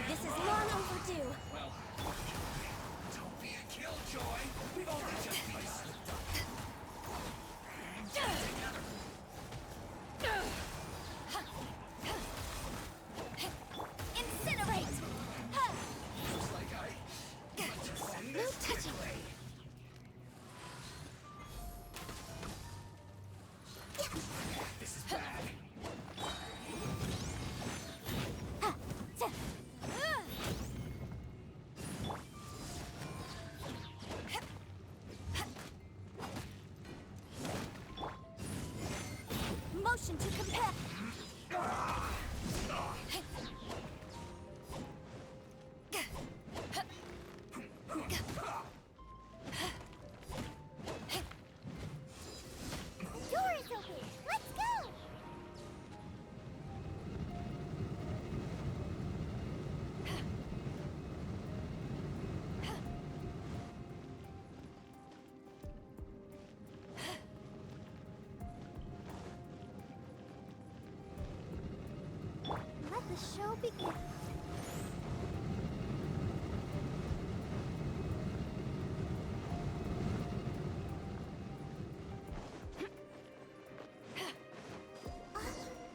This is long overdue. Don't be a killjoy. We've only just been slipped up. Incinerate! Looks like I just send No this touching. This is bad. Motion to compare. Door is open. Let's go. Let the show begin.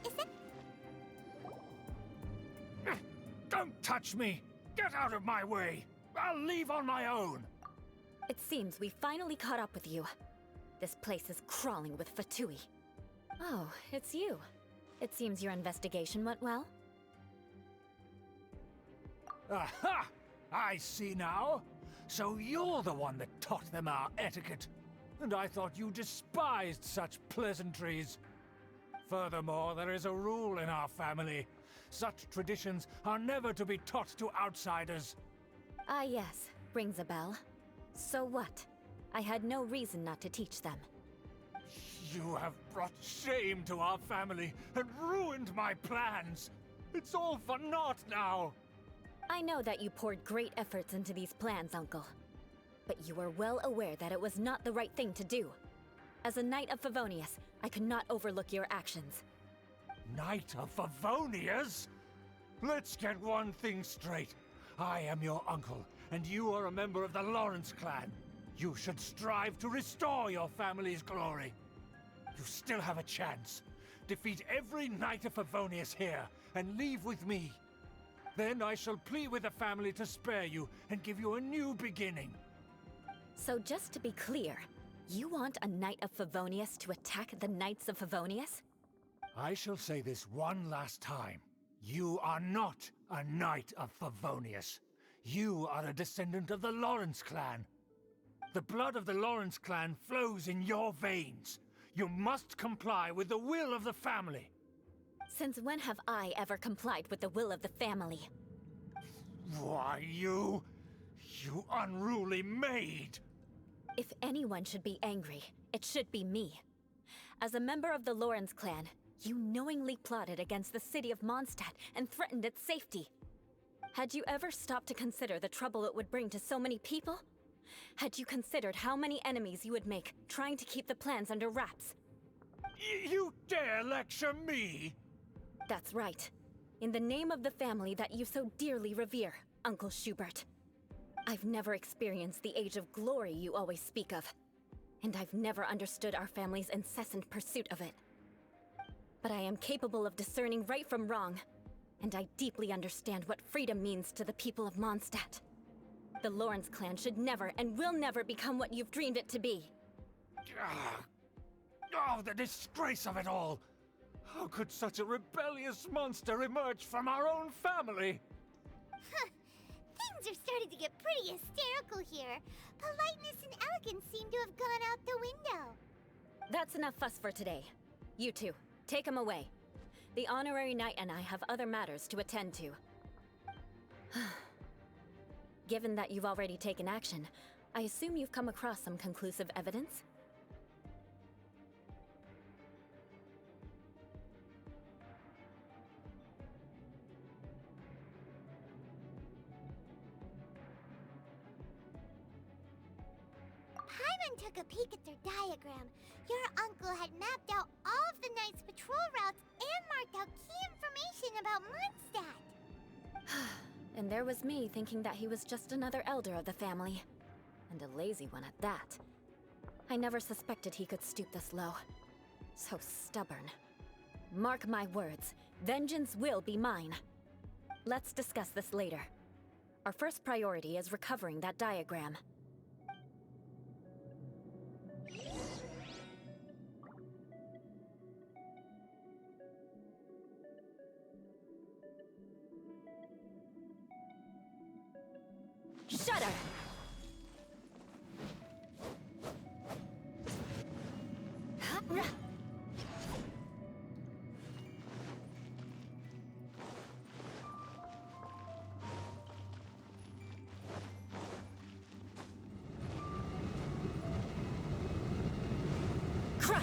Is that Don't touch me! Get out of my way! I'll leave on my own! It seems we finally caught up with you. This place is crawling with Fatui. Oh, it's you. It seems your investigation went well. Aha! I see now. So you're the one that taught them our etiquette. And I thought you despised such pleasantries. Furthermore, there is a rule in our family. Such traditions are never to be taught to outsiders. Ah yes, rings a bell. So what? I had no reason not to teach them. You have brought shame to our family and ruined my plans. It's all for naught now. I know that you poured great efforts into these plans, Uncle. But you were well aware that it was not the right thing to do. As a Knight of Favonius, I could not overlook your actions. Knight of Favonius? Let's get one thing straight. I am your uncle, and you are a member of the Lawrence clan. You should strive to restore your family's glory. You still have a chance. Defeat every Knight of Favonius here, and leave with me. Then I shall plead with the family to spare you and give you a new beginning. So just to be clear, you want a Knight of Favonius to attack the Knights of Favonius? I shall say this one last time. You are not a Knight of Favonius. You are a descendant of the Lawrence clan. The blood of the Lawrence clan flows in your veins. You must comply with the will of the family. Since when have I ever complied with the will of the family? Why, you unruly maid! If anyone should be angry, it should be me. As a member of the Lawrence clan, you knowingly plotted against the city of Mondstadt and threatened its safety. Had you ever stopped to consider the trouble it would bring to so many people? Had you considered how many enemies you would make trying to keep the plans under wraps? You dare lecture me? That's right. In the name of the family that you so dearly revere, Uncle Schubert. I've never experienced the age of glory you always speak of, and I've never understood our family's incessant pursuit of it. But I am capable of discerning right from wrong, and I deeply understand what freedom means to the people of Mondstadt. The Lawrence clan should never and will never become what you've dreamed it to be. Oh, the disgrace of it all! How could such a rebellious monster emerge from our own family? Things are starting to get pretty hysterical here. Politeness and elegance seem to have gone out the window. That's enough fuss for today. You two, take him away. The honorary knight and I have other matters to attend to. Given that you've already taken action, I assume you've come across some conclusive evidence? Paimon took a peek at their diagram. Your uncle had mapped out all of the Knight's patrol routes and marked out key information about Mondstadt. And there was me thinking that he was just another elder of the family. And a lazy one at that. I never suspected he could stoop this low. So stubborn. Mark my words, vengeance will be mine. Let's discuss this later. Our first priority is recovering that diagram. Shudder! Crush!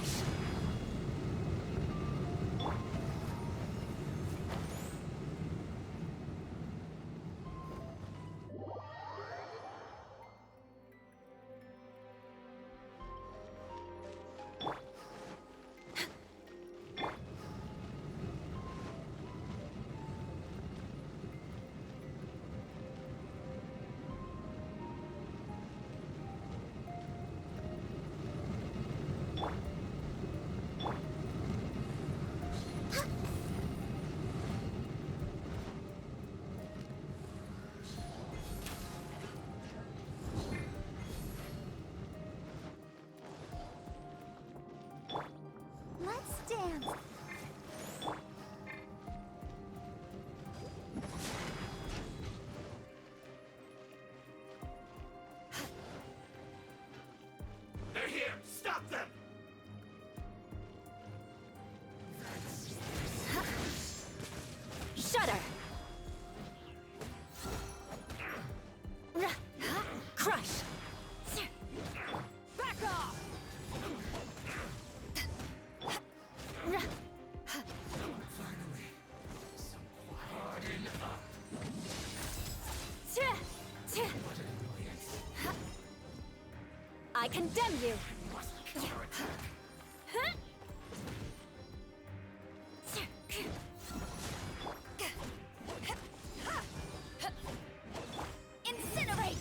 Let's dance. They're here! Stop them! Shudder! Crush! Back off! I condemn you! Incinerate!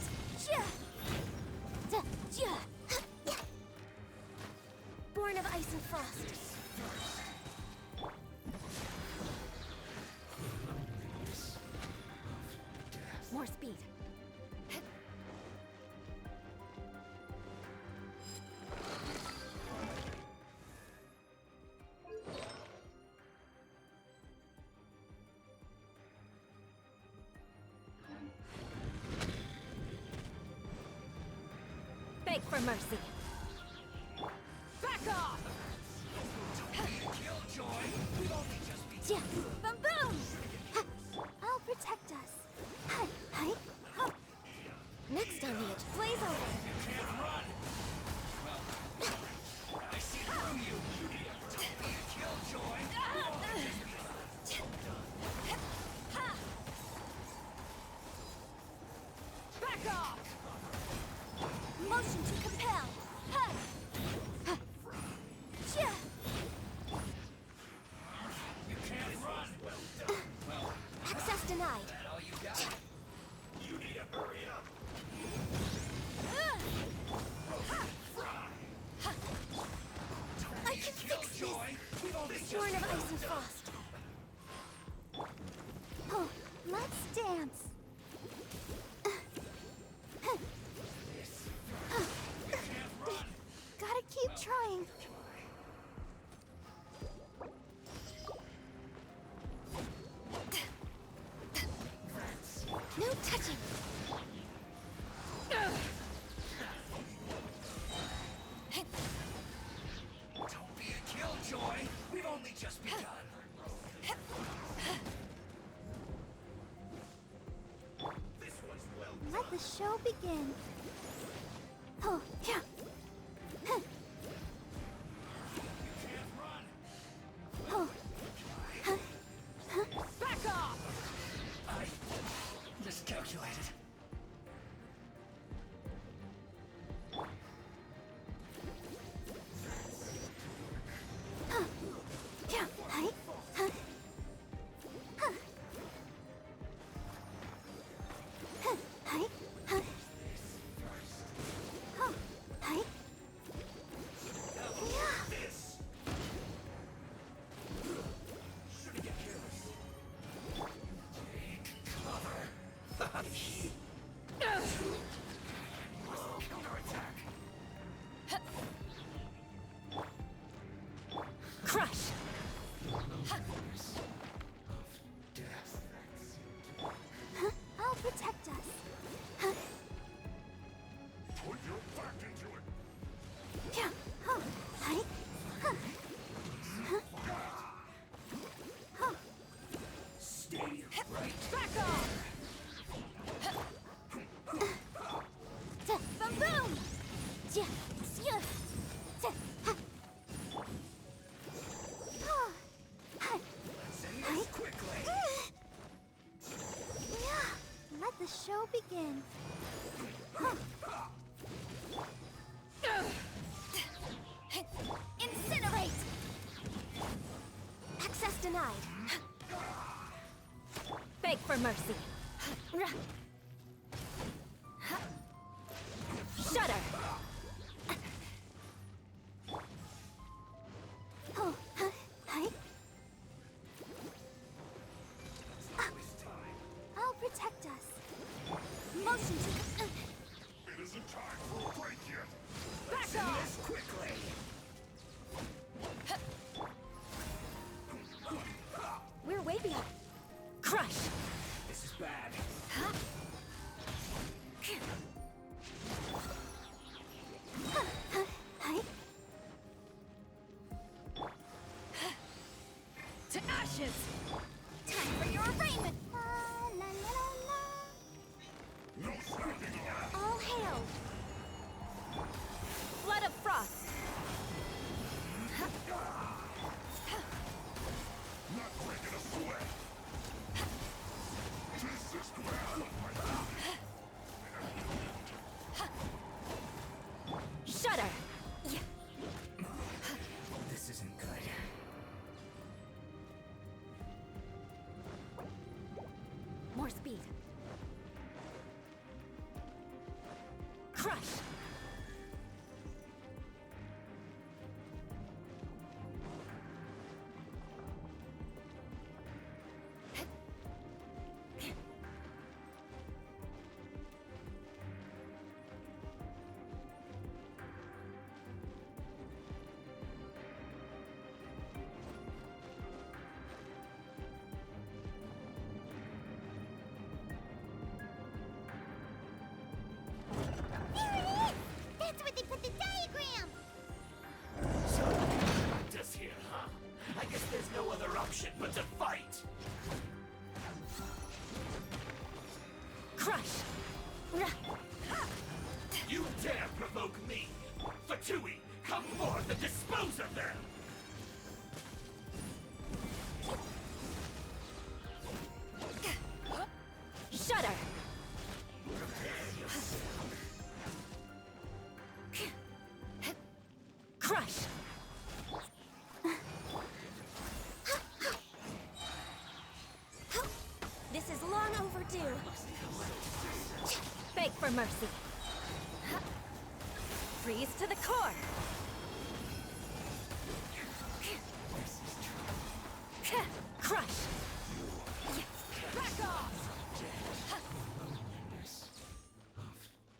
Born of ice and frost. More speed. Beg for mercy. Back off! Yeah. Boom boom! I'll protect us. Hi, hi, hop. Next on the edge, blaze over. Back off! Motion to compel. Ha! Ha! Yeah. Access denied. I can fix this. Born of ice and frost. Oh, let's dance. No touching! Don't be a killjoy. We've only just begun. This was well done. Let the show begin. Oh, yeah. You can't run. Oh. Back off! I miscalculated. Yeah. Hi. Huh. Huh. Huh. Hi. Huh. Oh. Hi. Yeah. This. Shouldn't get careless. Take cover. Counterattack. Crush! Death. Huh? I'll protect us. Huh? Put your back into it. Yeah. Oh. Hi. Huh. Huh. Oh. Stay right. Back off! Bam boom! Yeah. Yeah. Ha. Oh. Hi. Send this quickly. Yeah, let the show begin. Incinerate! Access denied. Beg for mercy. Shudder! Oh. Huh. Hi. I'll protect us. Motion to... It isn't time for a break yet. Back Send off! this quickly. We're way behind. Crush! This is bad. Hi. To ashes! Time for your arraignment. La la la la. No snapping around. All hail. Flood of frost! Not breaking a sweat. This is ground. Shudder! This isn't good. More speed. Crush! There it is! That's where they put the diagram! So, just here, huh? I guess there's no other option but to fight. Crush! You dare provoke me! Fatui, come forth and dispose of them! Shudder! Crush! This is long overdue. Beg for mercy. Freeze to the core. Crush. Back off!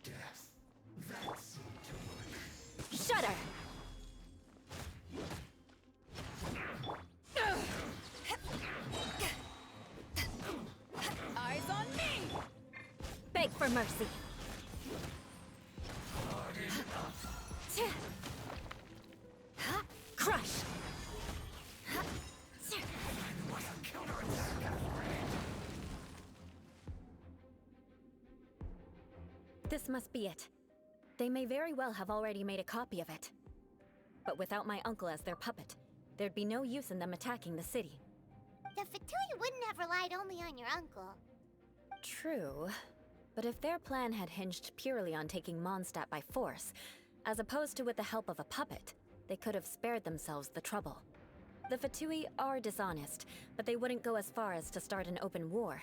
Death. That seemed to work. Shudder. Eyes on me! mercy. Crush! This must be it. They may very well have already made a copy of it. But without my uncle as their puppet, there'd be no use in them attacking the city. The Fatui wouldn't have relied only on your uncle. True. But if their plan had hinged purely on taking Mondstadt by force, as opposed to with the help of a puppet, they could have spared themselves the trouble. The Fatui are dishonest, but they wouldn't go as far as to start an open war.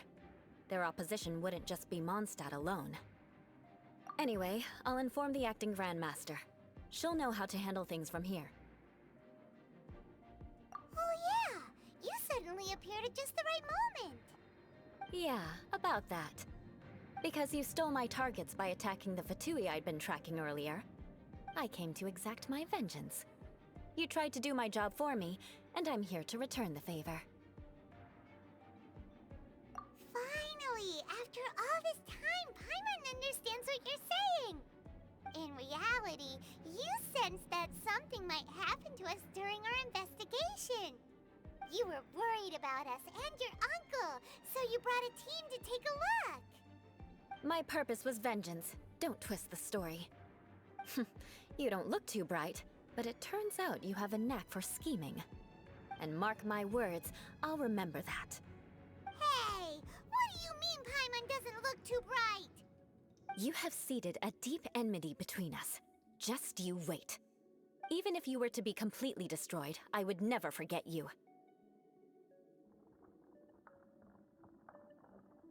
Their opposition wouldn't just be Mondstadt alone. Anyway, I'll inform the acting Grandmaster. She'll know how to handle things from here. Oh yeah! You suddenly appeared at just the right moment! Yeah, about that. Because you stole my targets by attacking the Fatui I'd been tracking earlier, I came to exact my vengeance. You tried to do my job for me, and I'm here to return the favor. Finally! After all this time, Paimon understands what you're saying! In reality, you sensed that something might happen to us during our investigation. You were worried about us and your uncle, so you brought a team to take a look. My purpose was vengeance. Don't twist the story. You don't look too bright, but it turns out you have a knack for scheming. And mark my words, I'll remember that. Hey! What do you mean Paimon doesn't look too bright? You have seeded a deep enmity between us. Just you wait. Even if you were to be completely destroyed, I would never forget you.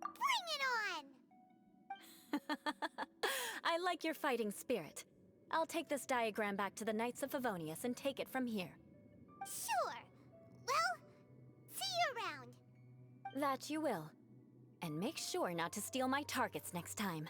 Bring it on! I like your fighting spirit. I'll take this diagram back to the Knights of Favonius and take it from here. Sure. Well, see you around. That you will. And make sure not to steal my targets next time.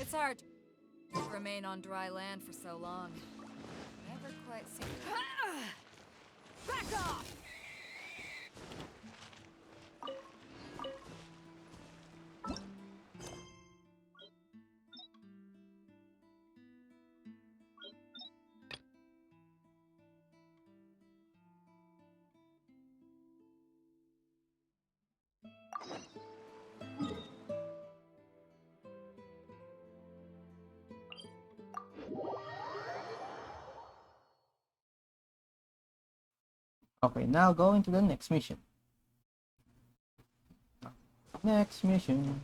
It's hard to remain on dry land for so long. Never quite seen. Back off! Okay, now going to the next mission. Next mission.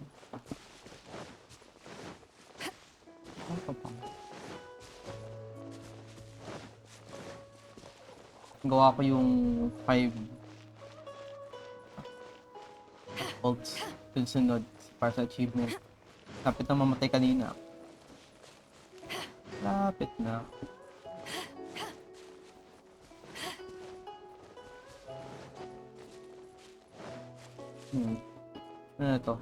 Gawa ko yung 5 bolts dun sunod para sa achievement. Lapit na mamatay kanina. Lapit na. Ano to?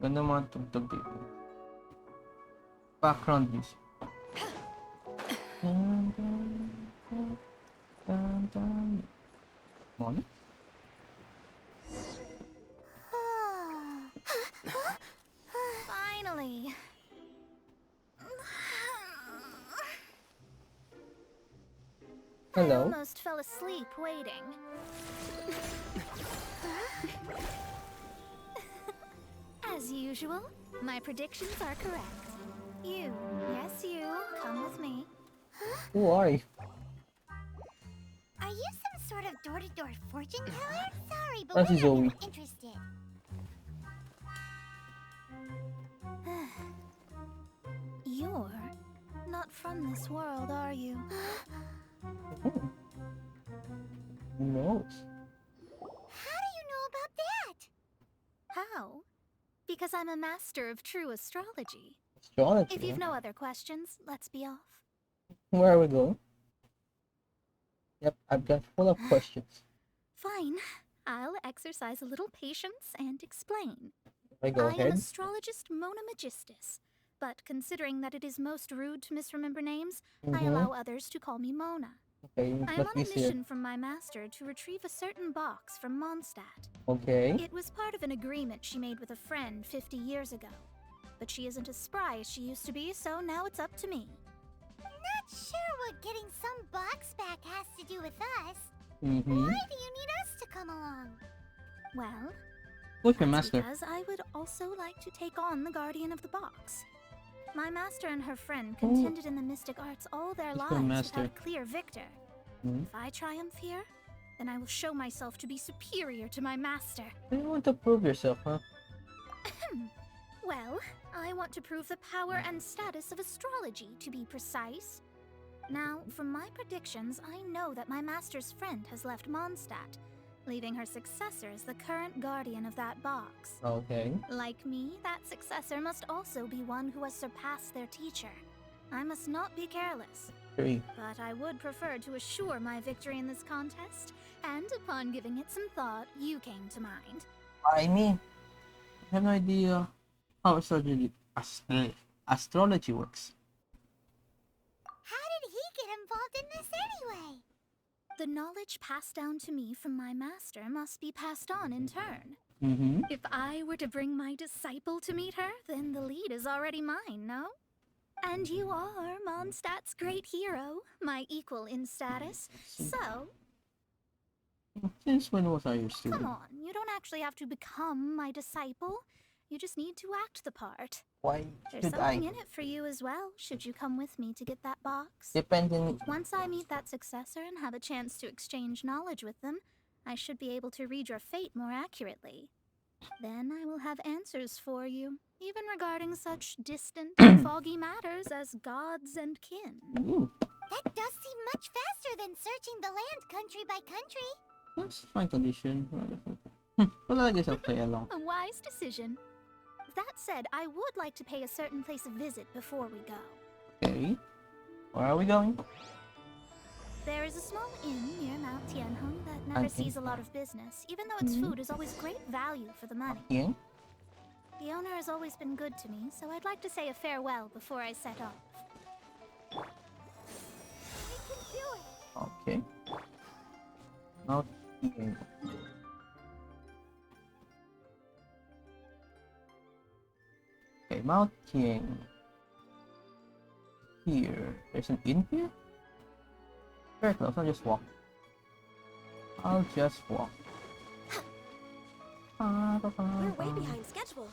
Ganda mga tugtog dito. Background music. Money? finally. I Hello. almost fell asleep waiting. As usual, my predictions are correct. You, yes you, come with me. Who are you? Are you some sort of door-to-door fortune teller? Sorry, but That's we're not Zoe. really interested. You're not from this world, are you? Who knows? How do you know about that? How? Because I'm a master of true astrology. Astrology. If you've huh? no other questions, let's be off. Where are we going? Yep, I've got full of questions. Fine. I'll exercise a little patience and explain. Go I am ahead. astrologist Mona Magistus, but considering that it is most rude to misremember names, I Mm-hmm. allow others to call me Mona. Okay, I'm much on a easier. mission from my master to retrieve a certain box from Mondstadt. Okay. It was part of an agreement she made with a friend 50 years ago. But she isn't as spry as she used to be, so now it's up to me. Not sure what getting some box back has to do with us. Mm-hmm. Why do you need us to come along? Well, Who's your that's master? because I would also like to take on the guardian of the box. My master and her friend contended in the mystic arts all their Who's your lives master? without a clear victor. Hmm? If I triumph here, then I will show myself to be superior to my master. You want to prove yourself, huh? Well, I want to prove the power and status of astrology, to be precise. Now, from my predictions, I know that my master's friend has left Mondstadt, leaving her successor as the current guardian of that box. Okay. Like me, that successor must also be one who has surpassed their teacher. I must not be careless. 3. But I would prefer to assure my victory in this contest, and upon giving it some thought, you came to mind. I mean, I have no idea how astrology works. How did he get involved in this anyway? The knowledge passed down to me from my master must be passed on in turn. Mm-hmm. If I were to bring my disciple to meet her, then the lead is already mine, no? And you are Mondstadt's great hero, my equal in status. So, Since when was I your student? come on, you don't actually have to become my disciple. You just need to act the part. Why There's should I? something in it for you as well, should you come with me to get that box. Depending. Once I meet that successor and have a chance to exchange knowledge with them, I should be able to read your fate more accurately. Then I will have answers for you, even regarding such distant and foggy matters as gods and kin. Ooh, That does seem much faster than searching the land country by country. that's fine condition. Well, I guess I'll play along. A wise decision. That said, I would like to pay a certain place a visit before we go. Okay. Where are we going? There is a small inn near Mount Tianheng that never sees a lot of business, even though its food is always great value for the money. Yeah. The owner has always been good to me, so I'd like to say a farewell before I set off. We can do it. Okay. Now, okay, Mount King. Here. There's an inn here? Very close, I'll just walk. I'll just walk. We're way behind schedule.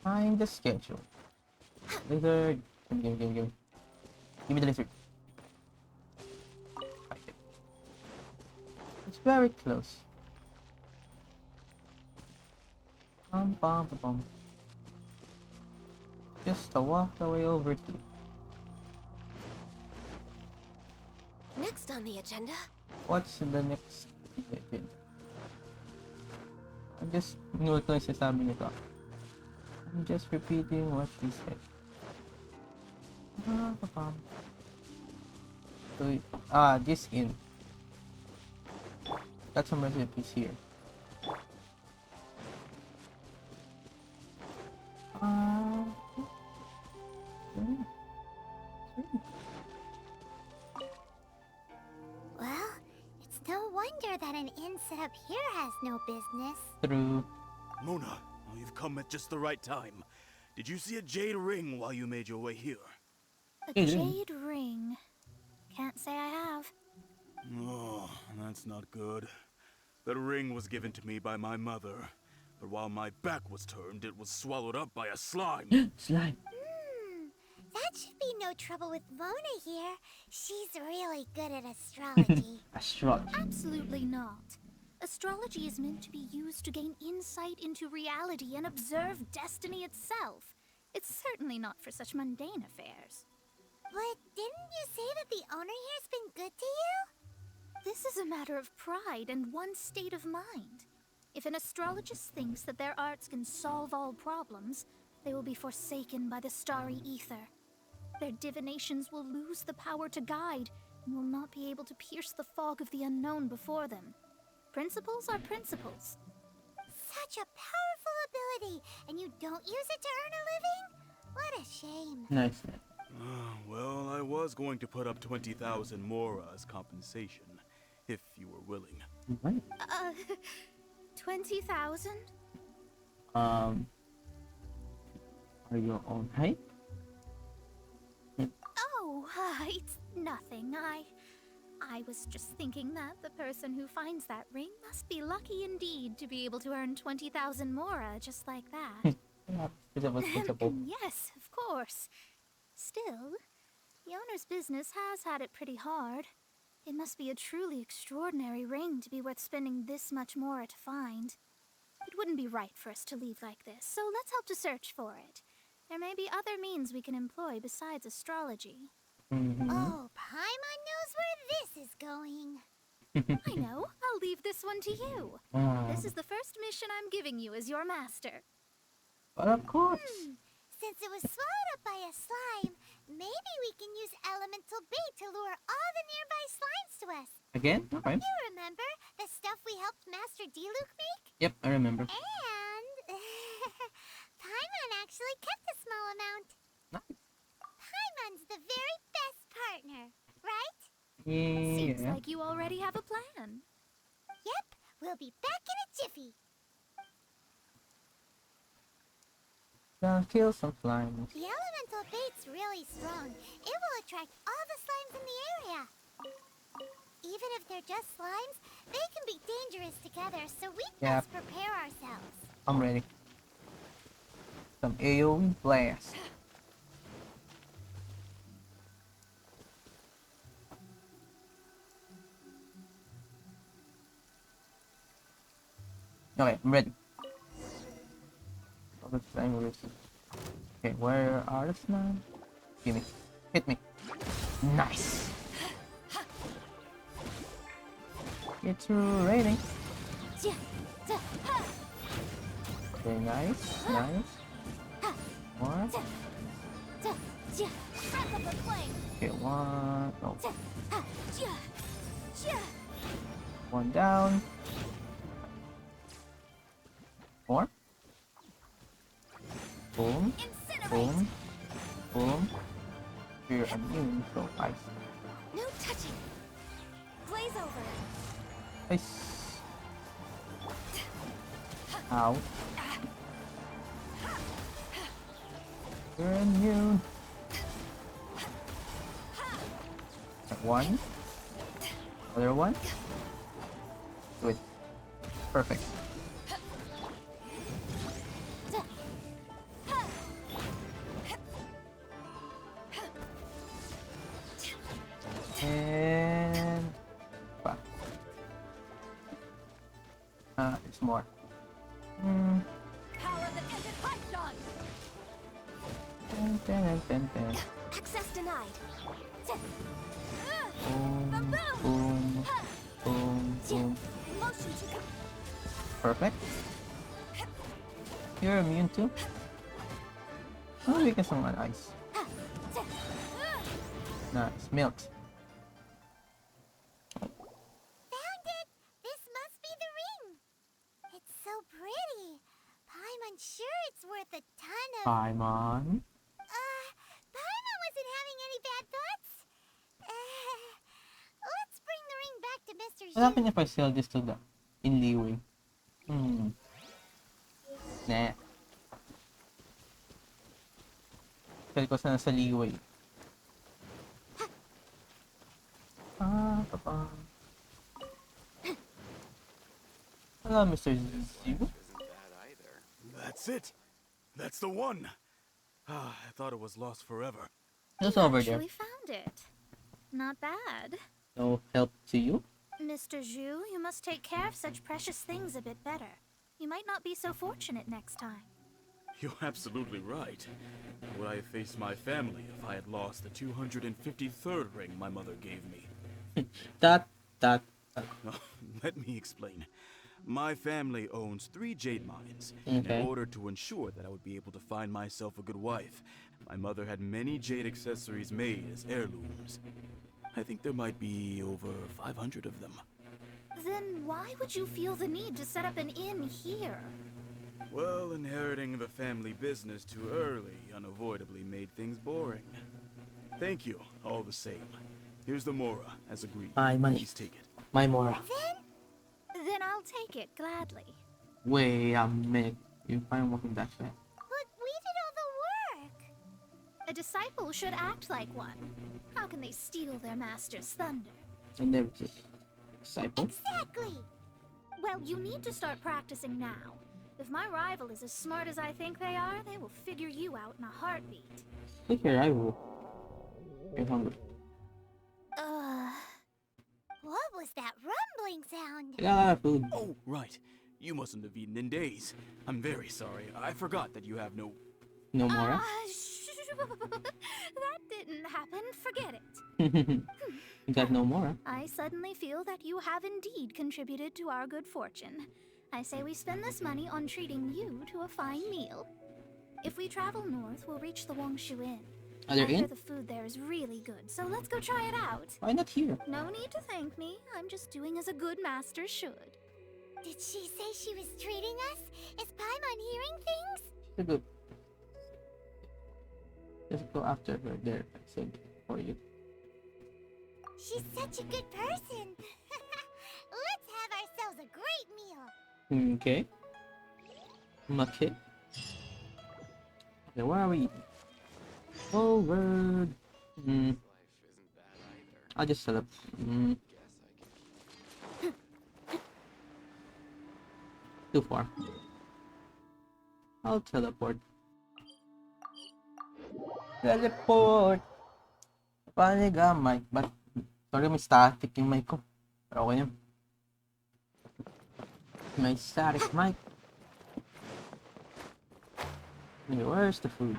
Behind the schedule. Lizard. Give me. Give me the lizard. Okay. It's very close. Bum. Just a walk away over to. Next on the agenda. What's the next bit? I'm just nito. I'm just repeating what she said. So, this inn. Got some recipes here. Well, it's no wonder that an inn set up here has no business. True. Mona, you've come at just the right time. Did you see a jade ring while you made your way here? A jade ring. Can't say I have. Oh, that's not good. That ring was given to me by my mother, but while my back was turned, it was swallowed up by a slime. Slime. That should be no trouble with Mona here. She's really good at astrology. Astrology. Absolutely not. Astrology is meant to be used to gain insight into reality and observe destiny itself. It's certainly not for such mundane affairs. But didn't you say that the owner here's been good to you? This is a matter of pride and one's state of mind. If an astrologist thinks that their arts can solve all problems, they will be forsaken by the starry ether. Their divinations will lose the power to guide and will not be able to pierce the fog of the unknown before them. Principles are principles. Such a powerful ability, and you don't use it to earn a living? What a shame. Nice. Well, I was going to put up 20,000 more as compensation, if you were willing. What? 20,000? Are you on height? Oh, it's nothing. I was just thinking that the person who finds that ring must be lucky indeed to be able to earn 20,000 mora just like that. Yes, of course. Still, the owner's business has had it pretty hard. It must be a truly extraordinary ring to be worth spending this much mora to find. It wouldn't be right for us to leave like this, so let's help to search for it. There may be other means we can employ besides astrology. Oh, Paimon knows where this is going. I know. I'll leave this one to you. This is the first mission I'm giving you as your master. But of course. Since it was swallowed up by a slime, maybe we can use elemental bait to lure all the nearby slimes to us. Again? Okay. You remember the stuff we helped Master Diluc make? Yep, I remember. And Paimon actually kept a small amount. Nice. Paimon's the very best partner, right? Yeah. Seems like you already have a plan. Yep, we'll be back in a jiffy. Gonna kill some slimes. The elemental bait's really strong. It will attract all the slimes in the area. Even if they're just slimes, they can be dangerous together, so we must prepare ourselves. I'm ready. Some AoE blast. Okay, I'm ready. Okay, where are the slimes? Gimme. Hit me. Nice. It's rating. Okay, nice. Nice. More. Okay, one. Oh. One down. More. Boom. Boom. Boom. You're immune, so ice. No touching. Blaze over. Ice. Ow. You're immune. One. Other one. Good. Perfect. And back. It's more. Power that ended Python. Access denied. Boom, boom, boom, boom. Motion to come. Perfect. You're immune too. Oh, we can summon ice. Nice. Milk. Found it! This must be the ring! It's so pretty. Paimon's sure it's worth a ton of... Paimon. Paimon wasn't having any bad thoughts. Let's bring the ring back to Mr. What happens if I sell this to the in Liwing? Nah. feel ko sa nasa liway. Hello, Mr. Zero. That's it. That's the one. I thought it was lost forever. Who's You over there? actually found it. Not bad. No help to you? Mr. Zhu, you must take care of such precious things a bit better. You might not be so fortunate next time. You're absolutely right. Would I have faced my family if I had lost the 253rd ring my mother gave me? That. Let me explain. My family owns 3 jade mines. Okay. In order to ensure that I would be able to find myself a good wife, my mother had many jade accessories made as heirlooms. I think there might be over 500 of them. Then why would you feel the need to set up an inn here? Well, inheriting the family business too early unavoidably made things boring. Thank you, all the same. Here's the Mora, as agreed. My money. Please take it. My Mora. Then I'll take it gladly. Wait a minute. You find walking that fast. But we did all the work. A disciple should act like one. How can they steal their master's thunder? And there is a disciple. Exactly! Well, you need to start practicing now. If my rival is as smart as I think they are, they will figure you out in a heartbeat. Look here, I will. You're hungry. What was that rumbling sound? I got a lot of food. Oh, right. You mustn't have eaten in days. I'm very sorry. I forgot that you have no... No Mora? That didn't happen. Forget it. You got no Mora? I suddenly feel that you have indeed contributed to our good fortune. I say we spend this money on treating you to a fine meal. If we travel north, we'll reach the Wongshu Inn. Are there I hear in? the food there is really good, so let's go try it out. Why not here? No need to thank me. I'm just doing as a good master should. Did she say she was treating us? Is Paimon hearing things? She's a good. Just go after her there. I said for you. She's such a good person. Let's have ourselves a great meal. Okay. Okay. Okay, where are we? Forward. I'll just set up. Too far. I'll teleport. Teleport! Paano gamay? But, sorry, may static yung mic ko. Pero okay yun. May static mic. Hey, where's the food?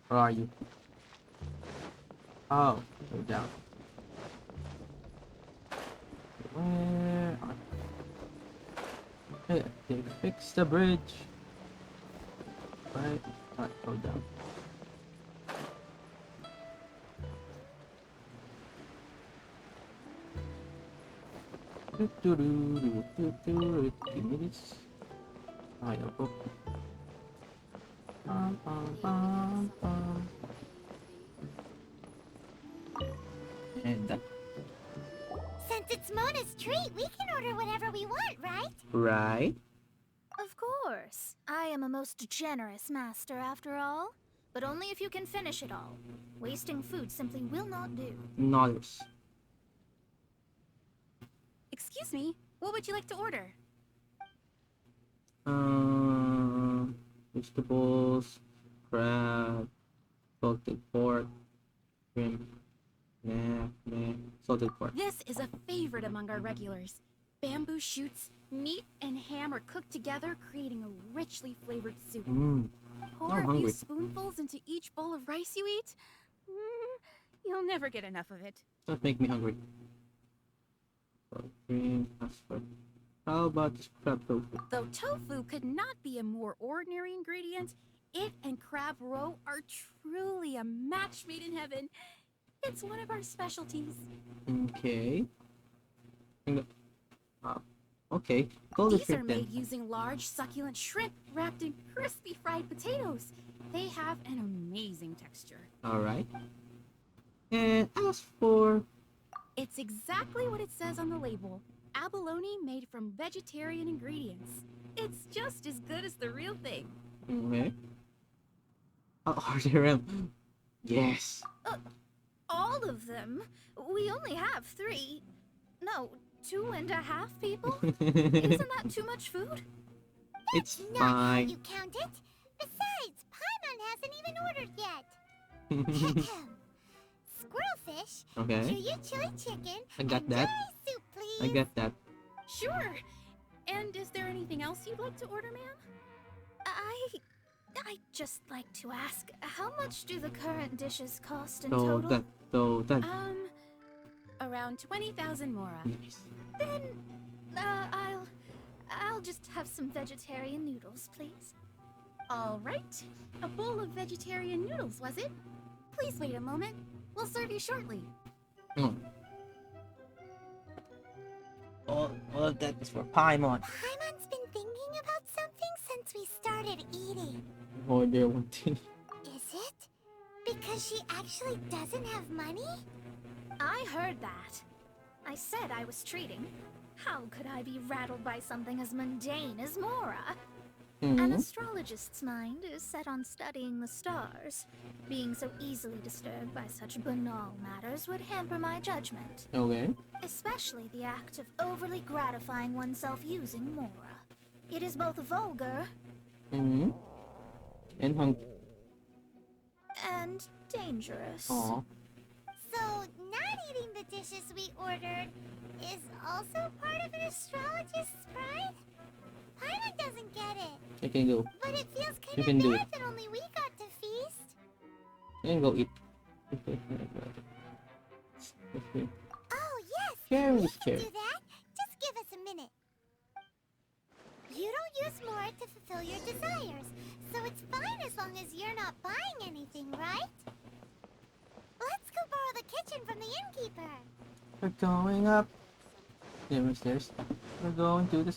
Where are you? Oh, go down. Where are you? Hey, they fixed the bridge. Right, go down. Give me this. I don't know. And that. Since it's Mona's treat, we can order whatever we want, right? Right. Of course. I am a most generous master, after all. But only if you can finish it all. Wasting food simply will not do. Nodders. Excuse me, what would you like to order? Vegetables, crab, salted pork, shrimp, salted pork. This is a favorite among our regulars. Bamboo shoots, meat, and ham are cooked together, creating a richly flavored soup. Pour I'm a few hungry. spoonfuls into each bowl of rice you eat. You'll never get enough of it. Don't make me hungry. Green, pasta. How about this crab tofu? Though tofu could not be a more ordinary ingredient, it and crab roe are truly a match made in heaven. It's one of our specialties. Okay. Okay. Go to These are shrimp then. made using large, succulent shrimp wrapped in crispy fried potatoes. They have an amazing texture. Alright. And as for... It's exactly what it says on the label. Abalone made from vegetarian ingredients. It's just as good as the real thing. Okay. I'll order them. Yes. All of them? We only have 3. No, 2.5 people? Isn't that too much food? It's Not how fine. you count it. Besides, Paimon hasn't even ordered yet. Squirrelfish, Okay. Chuyu chili chicken, I got and that. dry soup, please. I get that. Sure. And is there anything else you'd like to order, ma'am? I'd just like to ask, how much do the current dishes cost in So total? that. Around 20,000 mora. Yes. Then, I'll just have some vegetarian noodles, please. All right. A bowl of vegetarian noodles, was it? Please wait a moment. We'll serve you shortly. All of that is for Paimon. Paimon's been thinking about something since we started eating. Order one thing. Is it? Because she actually doesn't have money? I heard that. I said I was treating. How could I be rattled by something as mundane as Mora? An astrologist's mind is set on studying the stars. Being so easily disturbed by such banal matters would hamper my judgment. Okay. Especially the act of overly gratifying oneself using Mora. It is both vulgar And and dangerous. Aw. So, not eating the dishes we ordered is also part of an astrologist's pride? Paimon doesn't get it. I can go. But it feels You kind can of do bad it. that only we got to feast. You can go eat. Oh, yes! Share we with can care. do that. Just give us a minute. You don't use more to fulfill your desires, so it's fine as long as you're not buying anything, right? Let's go borrow the kitchen from the innkeeper. We're going up. There was stairs. We're going to the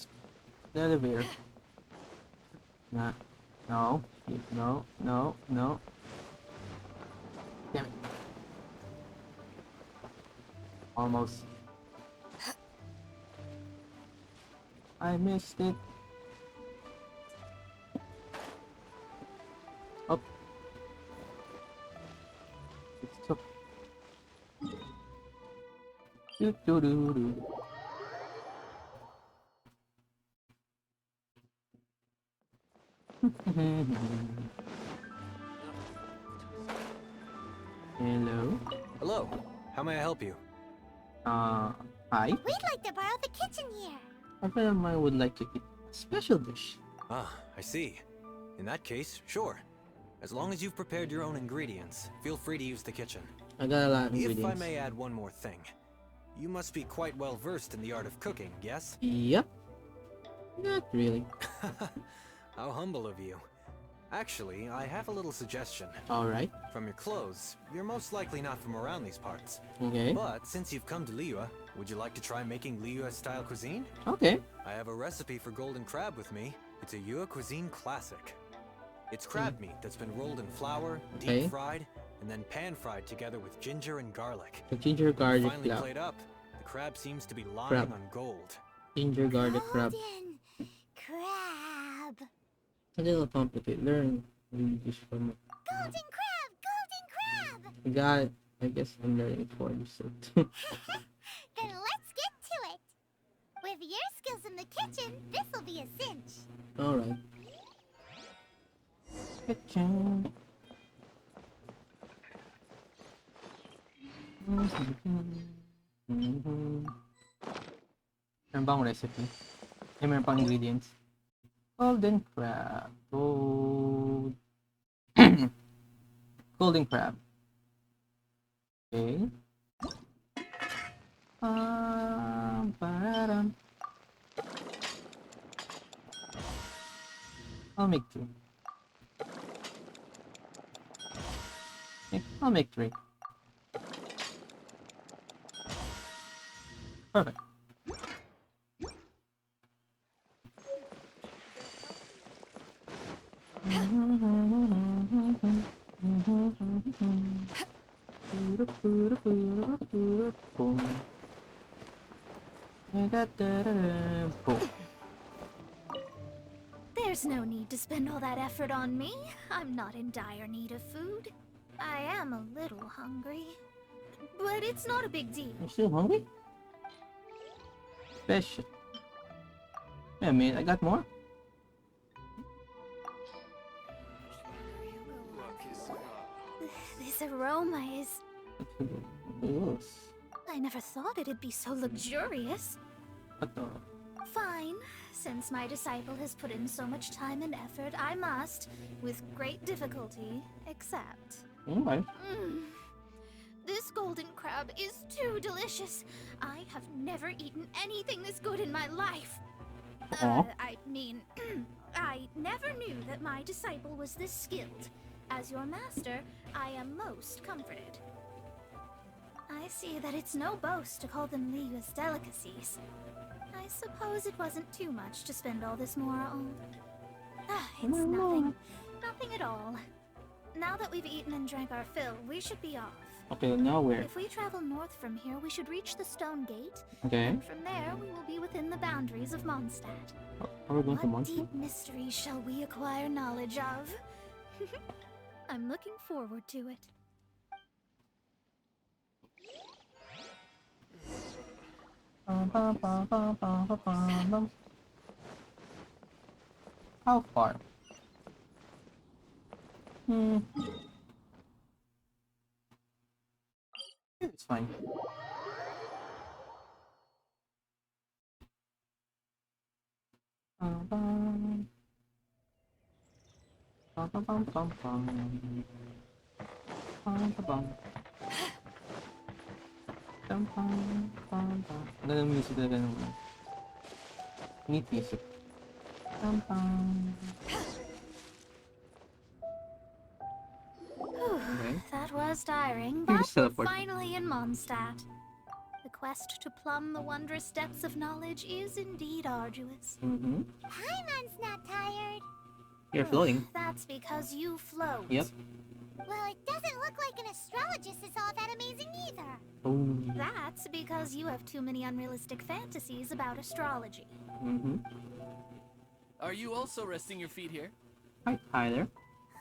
elevator. Nah. No. No. No. No. Damn it. Almost. I missed it. Up. It's took. Do do do do. Hello. Hello. How may I help you? Hi. We'd like to borrow the kitchen here. A friend of mine would like to eat a special dish. Ah, I see. In that case, sure. As long as you've prepared your own ingredients, feel free to use the kitchen. I got a lot of If ingredients. I may add one more thing. You must be quite well versed in the art of cooking, yes? Yep. Not really. How humble of you. Actually, I have a little suggestion. Alright. From your clothes, you're most likely not from around these parts. Okay. But since you've come to Liyue, would you like to try making Liyue-style cuisine? Okay. I have a recipe for golden crab with me. It's a Yue cuisine classic. It's crab meat that's been rolled in flour, Okay. deep fried, and then pan-fried together with ginger and garlic. The ginger garlic Finally crab. played up, the crab seems to be lying Crab. on gold. Ginger garlic crab. Golden crab. A little complicated. Learn English from it. Golden crab! Golden crab! I got it. I guess I'm learning it for you, so. Then let's get to it. With your skills in the kitchen, this'll be a cinch. Alright. Kitchen. Meron bang recipe? Meron pang ingredients. Golden crab. Gold. Golden crab. Okay. Ba-da-dum. I'll make 2. Okay, I'll make 3. Perfect. There's no need to spend all that effort on me. I'm not in dire need of food. I am a little hungry, but it's not a big deal. You're still hungry? Special. Yeah, man, I got more. This aroma is... Yes. I never thought it'd be so luxurious. What the? Fine. Since my disciple has put in so much time and effort, I must, with great difficulty, accept. Alright. This golden crab is too delicious. I have never eaten anything this good in my life. I mean, I never knew that my disciple was this skilled. As your master, I am most comforted. I see that it's no boast to call them Liyue's delicacies. I suppose it wasn't too much to spend all this mora on. It's nothing. Nothing at all. Now that we've eaten and drank our fill, we should be off. Okay, now where? If we travel north from here, we should reach the stone gate. Okay. And from there, we will be within the boundaries of Mondstadt. Are we going to What Mondstadt? deep mysteries shall we acquire knowledge of? I'm looking forward to it. How far? It's fine. Ang ganda ng music talaga ng neat music. That was tiring, You but just we're teleport. finally in Mondstadt. The quest to plumb the wondrous depths of knowledge is indeed arduous. Paimon's not tired. You're floating. That's because you float. Yep. Well, it doesn't look like an astrologist is all that amazing either. Oh. That's because you have too many unrealistic fantasies about astrology. Are you also resting your feet here? Hi, Tyler.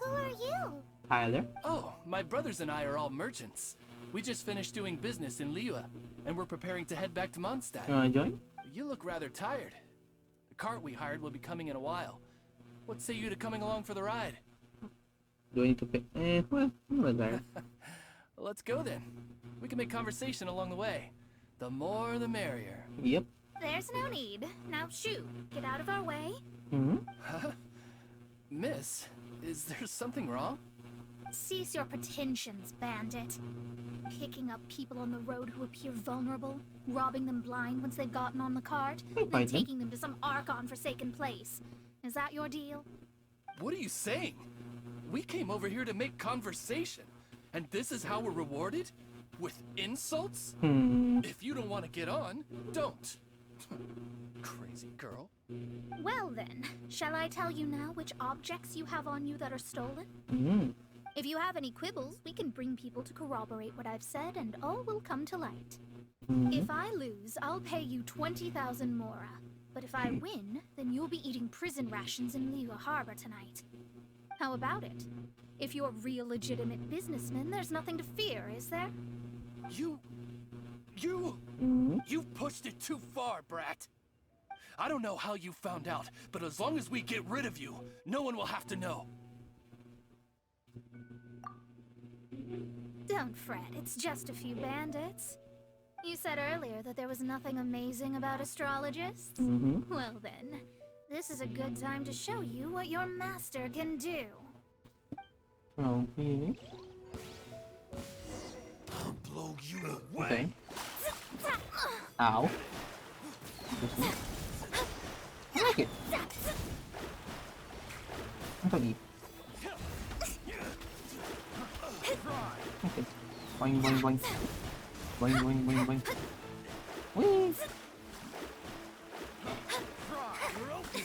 Who are you? Tyler. Oh, my brothers and I are all merchants. We just finished doing business in Liyue, and we're preparing to head back to Mondstadt. You wanna join? You look rather tired. The cart we hired will be coming in a while. What say you to coming along for the ride? Do I need to pay? Well, I'm not there. Let's go then. We can make conversation along the way. The more the merrier. Yep. There's no need. Now shoo, get out of our way. Huh? Miss, is there something wrong? Cease your pretensions, bandit. Picking up people on the road who appear vulnerable, robbing them blind once they've gotten on the cart, then fight them. taking them to some Archon-forsaken place. Is that your deal? What are you saying? We came over here to make conversation, and this is how we're rewarded? With insults? If you don't want to get on, don't. Crazy girl. Well then, shall I tell you now which objects you have on you that are stolen? If you have any quibbles, we can bring people to corroborate what I've said, and all will come to light. If I lose, I'll pay you 20,000 mora. But if I win, then you'll be eating prison rations in Liyue Harbor tonight. How about it? If you're real legitimate businessmen, there's nothing to fear, is there? You've pushed it too far, brat. I don't know how you found out, but as long as we get rid of you, no one will have to know. Don't fret, it's just a few bandits. You said earlier that there was nothing amazing about astrologists? Well then, this is a good time to show you what your master can do. Okay. I'll blow you away. Okay. Ow. I like it. I'm gonna eat. Okay. Boing, boing, boing. Boing, boing, boing, boing. Whee!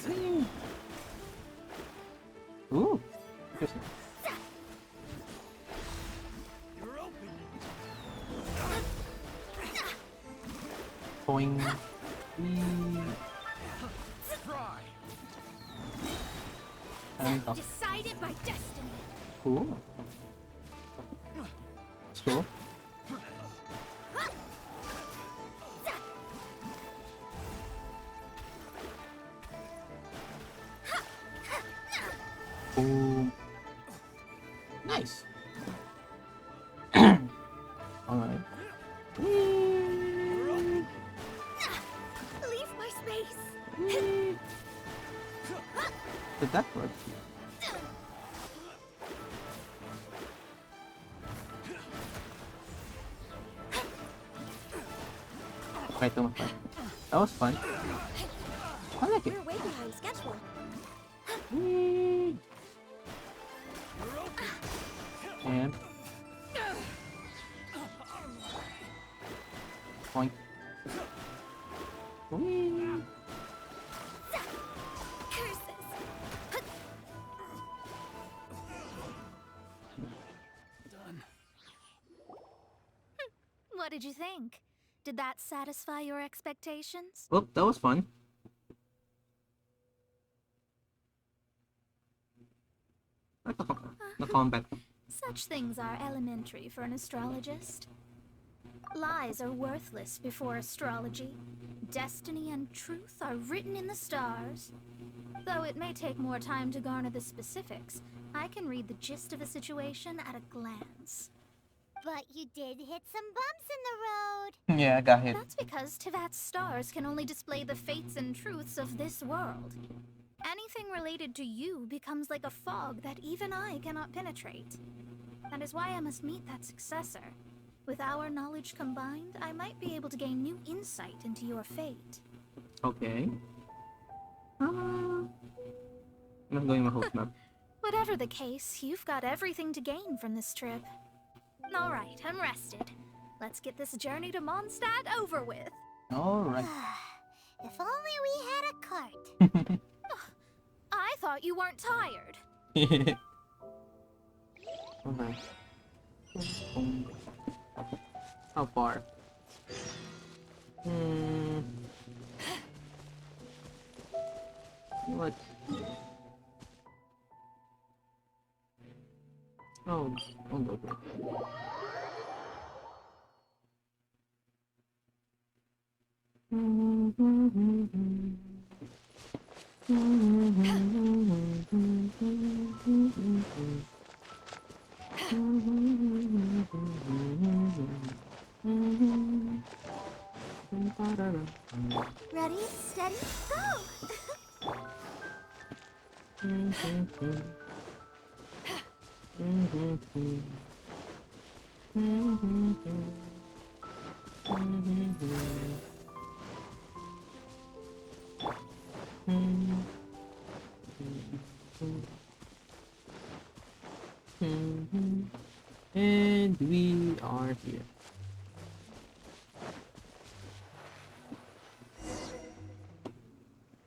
Whee! Ooh. Interesting. Boing. Whee! Decided by destiny. Cool. It's cool. Ooh. Nice. Alright. Leave my space. Did that work? Okay, too much fun. That was fun. I like it. We're way behind schedule. And point. Done. What did you think? Did that satisfy your expectations? Well, that was fun. Like the combat. Such things are elementary for an astrologist. Lies are worthless before astrology. Destiny and truth are written in the stars. Though it may take more time to garner the specifics, I can read the gist of a situation at a glance. But you did hit some bumps in the road. Yeah, I got hit. That's because Tevat's stars can only display the fates and truths of this world. Anything related to you becomes like a fog that even I cannot penetrate. That is why I must meet that successor. With our knowledge combined, I might be able to gain new insight into your fate. Okay. I'm not going my whole map. Whatever the case, you've got everything to gain from this trip. Alright, I'm rested. Let's get this journey to Mondstadt over with. Alright. If only we had a cart. I thought you weren't tired. Alright. How far? What? Oh, okay. Ready, steady, go! And we are here.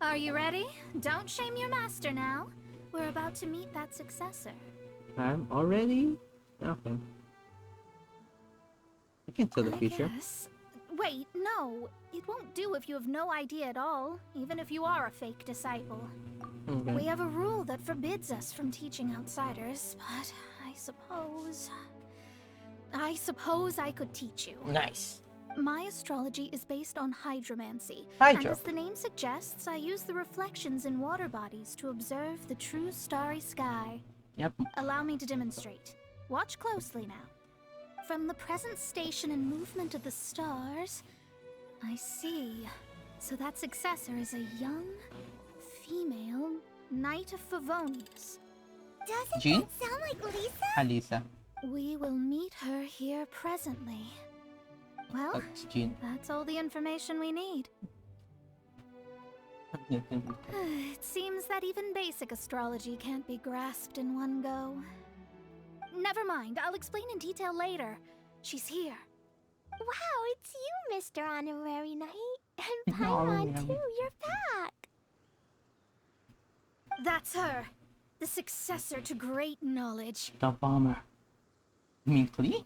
Are you ready? Don't shame your master now. We're about to meet that successor. I'm already? Okay. I can tell the future. Guess. Wait, no. It won't do if you have no idea at all, even if you are a fake disciple. Okay. We have a rule that forbids us from teaching outsiders, but I suppose I could teach you. Nice. My astrology is based on hydromancy. Hydro. And as the name suggests, I use the reflections in water bodies to observe the true starry sky. Yep. Allow me to demonstrate. Watch closely now. From the present station and movement of the stars, I see. So that successor is a young, female Knight of Favonius. Doesn't Jean? that sound like Lisa? Hi, Lisa. We will meet her here presently. Well, That's Jean. that's all the information we need. It seems that even basic astrology can't be grasped in one go. Never mind, I'll explain in detail later. She's here. Wow, it's you, Mr. Honorary Knight. And Paimon, too, you're back. That's her. The successor to great knowledge. The bomber. You mean Klee?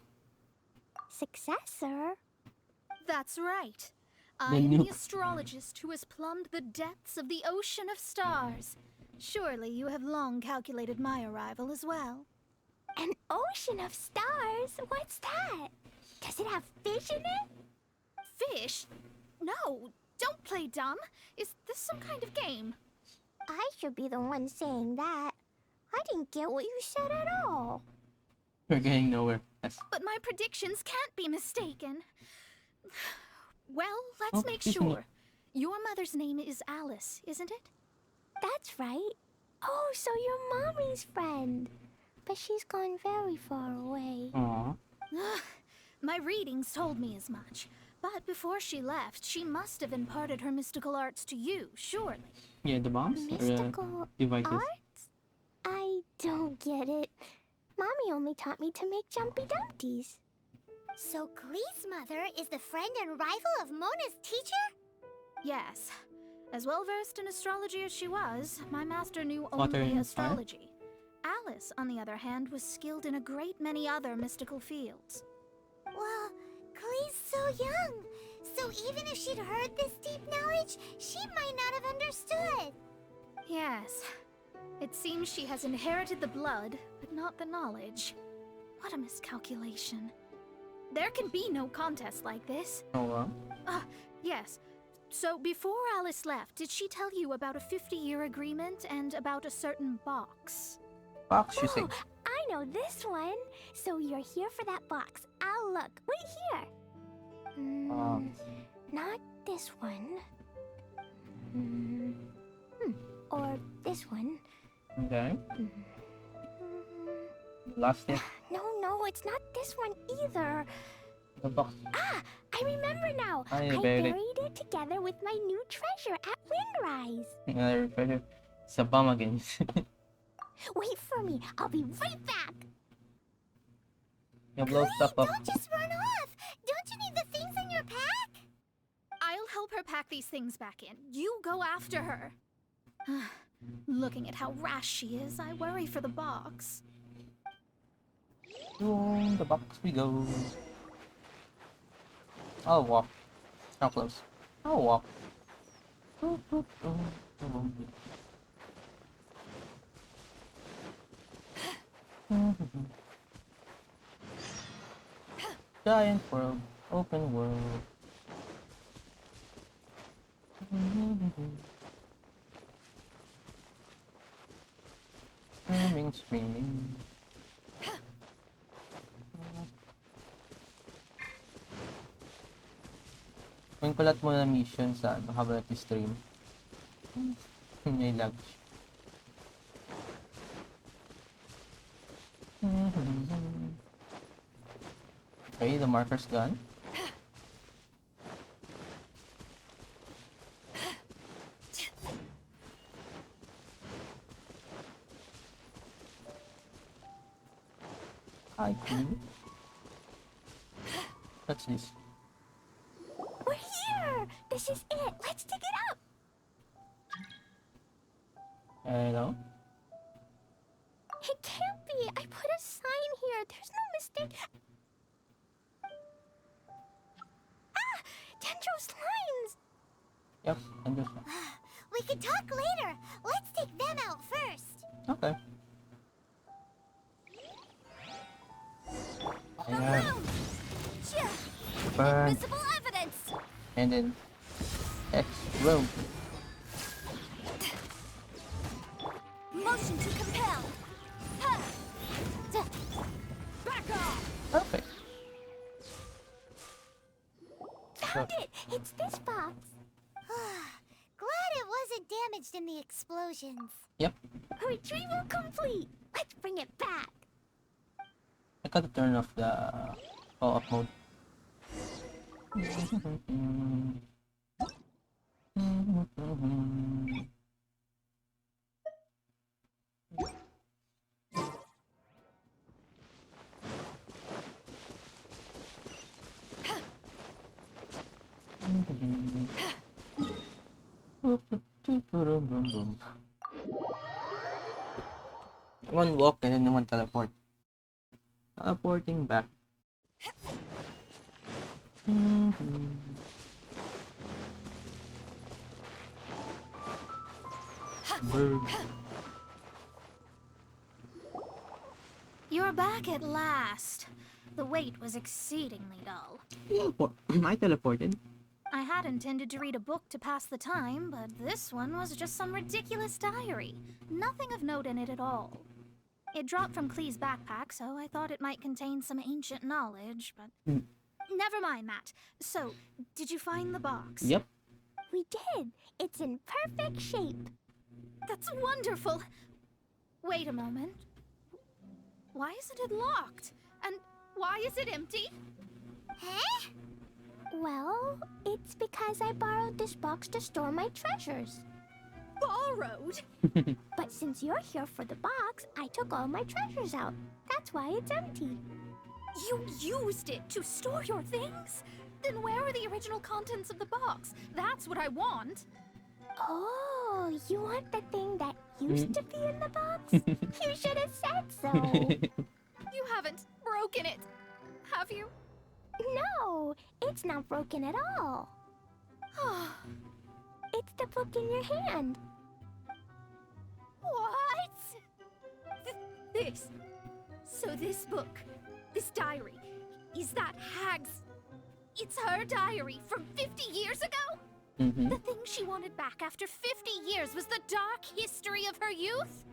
Successor? That's right. I am the astrologist who has plumbed the depths of the ocean of stars. Surely you have long calculated my arrival as well. An ocean of stars? What's that? Does it have fish in it? Fish? No, don't play dumb. Is this some kind of game? I should be the one saying that. I didn't get what you said at all. We're getting nowhere. Yes. But my predictions can't be mistaken. Well, let's Oh, make isn't it? sure. Your mother's name is Alice, isn't it? That's right. Oh, so you're Mommy's friend. But she's gone very far away. Aww. My readings told me as much. But before she left, she must have imparted her mystical arts to you, surely. Yeah, the bombs? Mystical devices. arts? I don't get it. Mommy only taught me to make Jumpy Dumpties. So Glee's mother is the friend and rival of Mona's teacher? Yes. As well versed in astrology as she was, my master knew Water only and fire? astrology. Alice, on the other hand, was skilled in a great many other mystical fields. Well, Glee's so young. So even if she'd heard this deep knowledge, she might not have understood. Yes. It seems she has inherited the blood, but not the knowledge. What a miscalculation. There can be no contest like this. Oh well. Yes. So before Alice left, did she tell you about a 50-year agreement and about a certain box? Box, you say? I know this one. So you're here for that box. I'll look. Wait here. Not this one. Or this one. Okay. Lost it. No, it's not this one either. The box. Ah, I remember now. I I buried buried it together with my new treasure at Windrise. Another treasure. It's a bomb again. Wait for me. I'll be right back. You blow stuff up. Don't just run off. Don't you need the things in your pack? I'll help her pack these things back in. You go after her. Looking at how rash she is, I worry for the box. To the box we go. I'll walk. How close? I'll walk. Giant world, open world. Screaming. Kung kulat mo na mission sa habang nag-stream. May lag. Okay, the marker's gone. Hi, Queen. What's this? We're here. This is it. Let's dig it up. Hello? It can't be. I put a sign here. There's no mistake. Ah! Dendro's lines! Yep, I'm just... We can talk later. Let's take them out first. Okay. Ayan. Burn. Visible evidence. And then... X row. Motion to compel. Huh. Back off. Perfect. Found it. It's this box. Glad it wasn't damaged in the explosions. Yep. Retrieval complete. Let's bring it back. I gotta turn off the co-op mode. One walk and then one teleport. Teleporting back. Bird. You're back at last. The wait was exceedingly dull. I teleported. I had intended to read a book to pass the time, but this one was just some ridiculous diary. Nothing of note in it at all. It dropped from Klee's backpack, so I thought it might contain some ancient knowledge, but... Never mind that. So, did you find the box? Yep. We did. It's in perfect shape. That's wonderful. Wait a moment. Why isn't it locked? And why is it empty? Huh? Well, it's because I borrowed this box to store my treasures. Borrowed? But since you're here for the box, I took all my treasures out. That's why it's empty. You used it to store your things? Then where are the original contents of the box? That's what I want. Oh, you want the thing that used to be in the box? You should have said so. You haven't broken it, have you? No, it's not broken at all. It's the book in your hand. What? This. So this book, this diary, is that Hag's... It's her diary from 50 years ago? The thing she wanted back after 50 years was the dark history of her youth?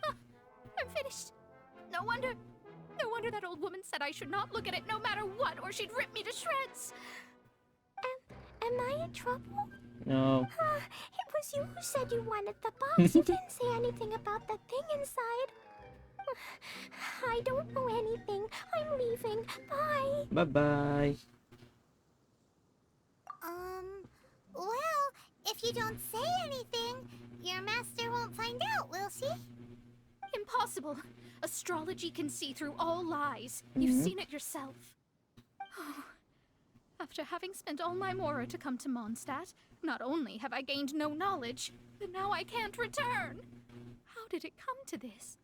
I'm finished. No wonder that old woman said I should not look at it no matter what, or she'd rip me to shreds. Am I in trouble? No. It was you who said you wanted the box. You didn't say anything about the thing inside. I don't know anything. I'm leaving. Bye. Bye-bye. Well, if you don't say anything, your master won't find out, will she? Impossible. Astrology can see through all lies. You've seen it yourself. Oh. After having spent all my mora to come to Mondstadt, not only have I gained no knowledge, but now I can't return. How did it come to this?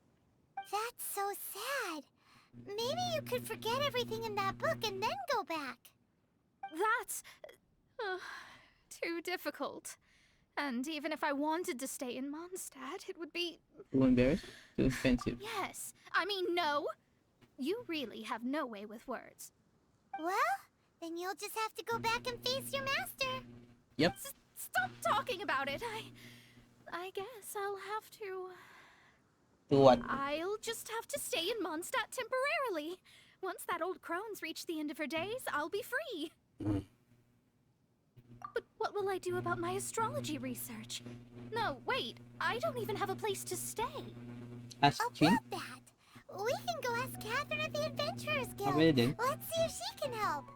That's so sad. Maybe you could forget everything in that book and then go back. That's... too difficult. And even if I wanted to stay in Mondstadt, it would be... Too embarrassed? Too expensive. Yes. I mean, no. You really have no way with words. Well, then you'll just have to go back and face your master. Yep. Stop talking about it. I guess I'll have to... Do what? I'll just have to stay in Mondstadt temporarily. Once that old crone's reached the end of her days, I'll be free. But what will I do about my astrology research? No, wait. I don't even have a place to stay. Ask Jean? About that, we can go ask Catherine at the Adventurers Guild. Okay, then. Let's see if she can help.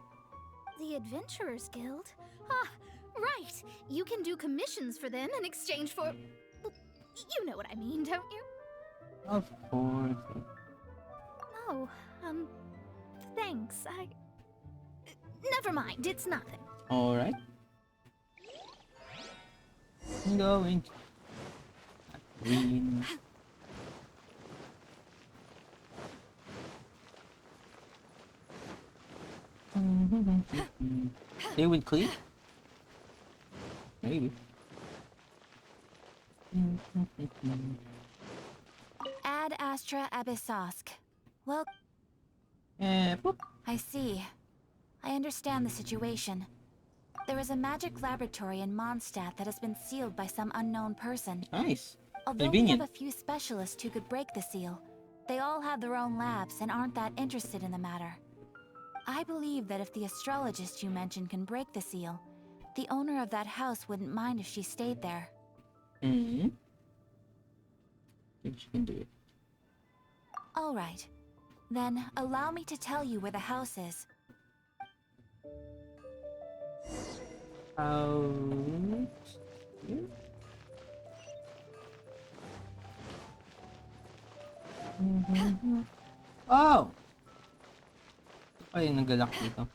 The Adventurers Guild? Ah, right. You can do commissions for them in exchange for... You know what I mean, don't you? Of course. Oh, thanks. Never mind, it's nothing. Alright. I'm going. Green. They will clear? Maybe. Ad Astra Abyssosk. Well... Boop. I see. I understand the situation. There is a magic laboratory in Mondstadt that has been sealed by some unknown person. Nice. Although Convenient. we have a few specialists who could break the seal, they all have their own labs and aren't that interested in the matter. I believe that if the astrologist you mentioned can break the seal, the owner of that house wouldn't mind if she stayed there. Think she can do it. All right. Then allow me to tell you where the house is. Oh! Ay, nagalak dito.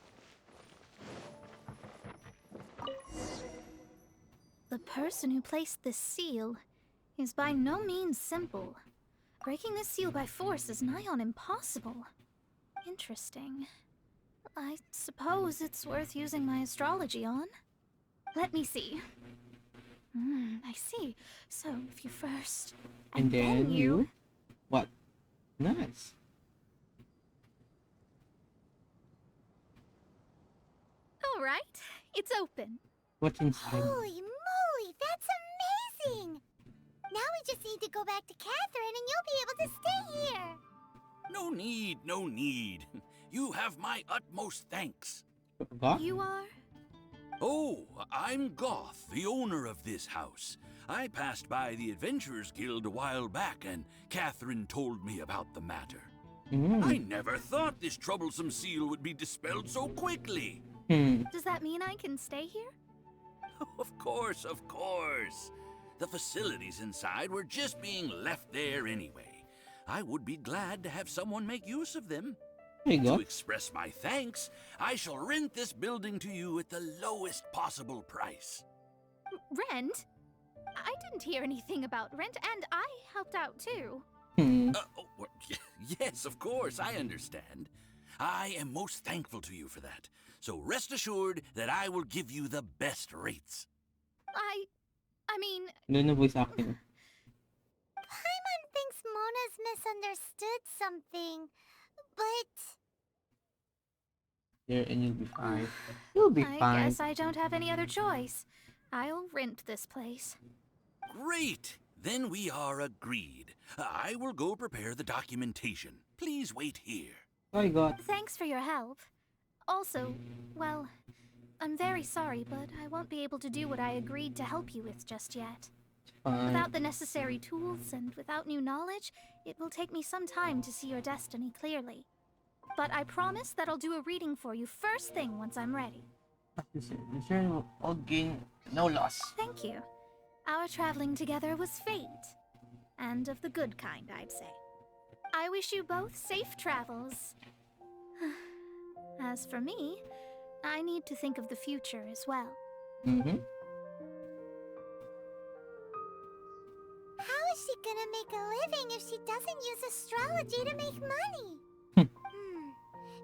The person who placed this seal is by no means simple. Breaking this seal by force is nigh on impossible. Interesting. I suppose it's worth using my astrology on. Let me see. I see. So, if you first... And then you... What? Nice. All right, it's open. What's inside? Holy moly, that's amazing! Now we just need to go back to Catherine and you'll be able to stay here. No need, no need. You have my utmost thanks. Goth? You are? Oh, I'm Goth, the owner of this house. I passed by the Adventurers Guild a while back, and Catherine told me about the matter. I never thought this troublesome seal would be dispelled so quickly. Does that mean I can stay here? Of course, of course. The facilities inside were just being left there anyway. I would be glad to have someone make use of them. There you go. To express my thanks, I shall rent this building to you at the lowest possible price. Rent? I didn't hear anything about rent, and I helped out too. Yes, of course, I understand. I am most thankful to you for that. So rest assured that I will give you the best rates. I mean... No voice acting. Paimon thinks Mona's misunderstood something, but... There, and you'll be fine. You'll be I fine. guess I don't have any other choice. I'll rent this place. Great! Then we are agreed. I will go prepare the documentation. Please wait here. I got. Thanks for your help. Also, well, I'm very sorry, but I won't be able to do what I agreed to help you with just yet. Fine. Without the necessary tools and without new knowledge, it will take me some time to see your destiny clearly. But I promise that I'll do a reading for you first thing once I'm ready. This journey will all gain no loss. Thank you. Our traveling together was fate. And of the good kind, I'd say. I wish you both safe travels. As for me, I need to think of the future as well. How is she gonna make a living if she doesn't use astrology to make money?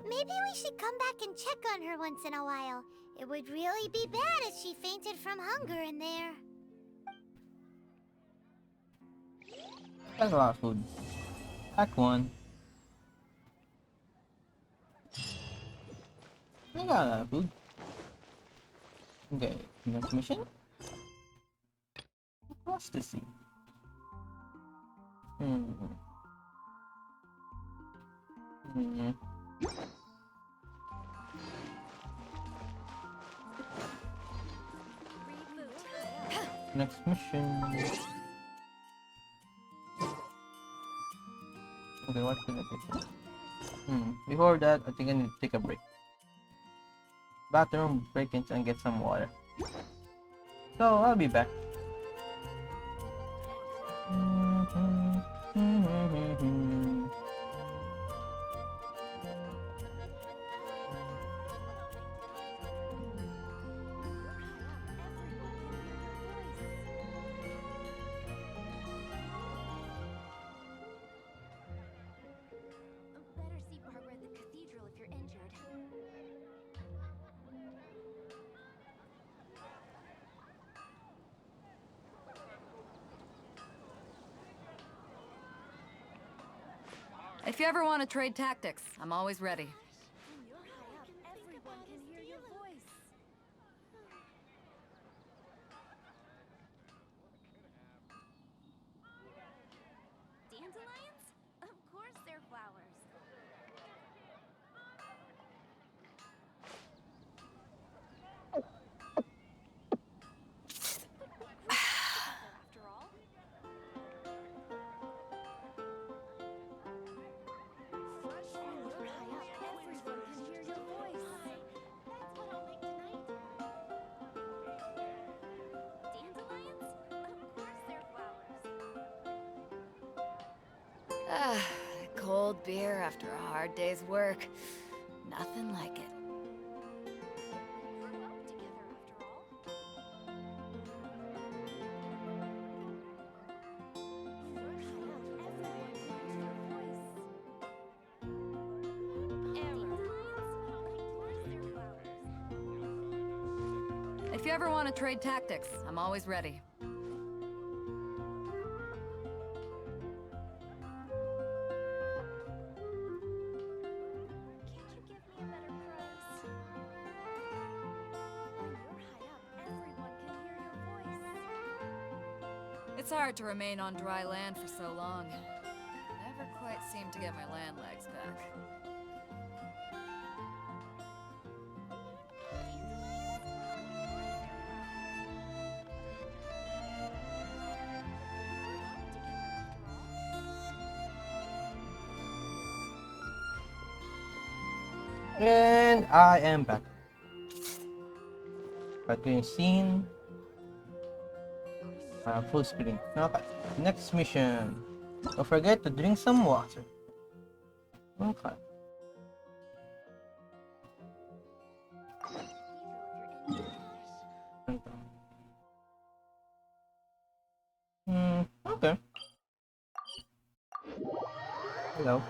Maybe we should come back and check on her once in a while. It would really be bad if she fainted from hunger in there. That's a lot of food. Pack one. I got a lot of food. Okay, next mission. Across the sea. Next mission. Okay, what's gonna take? Before that, I think I need to take a break. Bathroom, break-ins, and get some water. So, I'll be back. Better see Barbara at the cathedral if you're injured. If you ever want to trade tactics, I'm always ready. When you're high up, everyone can hear your voice. Dandelions? Of course they're flowers. After all. When you're high up, everyone can hear your voice. That's what I'll make tonight. Dandelions? Of course they're flowers. Cold beer after a hard day's work. Nothing like it. We grew up together after all. If you ever want to trade tactics, I'm always ready. It's hard to remain on dry land for so long. Never quite seem to get my land legs back. And I am back. Back in scene. Full screen. Okay. Next mission. Don't forget to drink some water. Okay. Okay. Hello.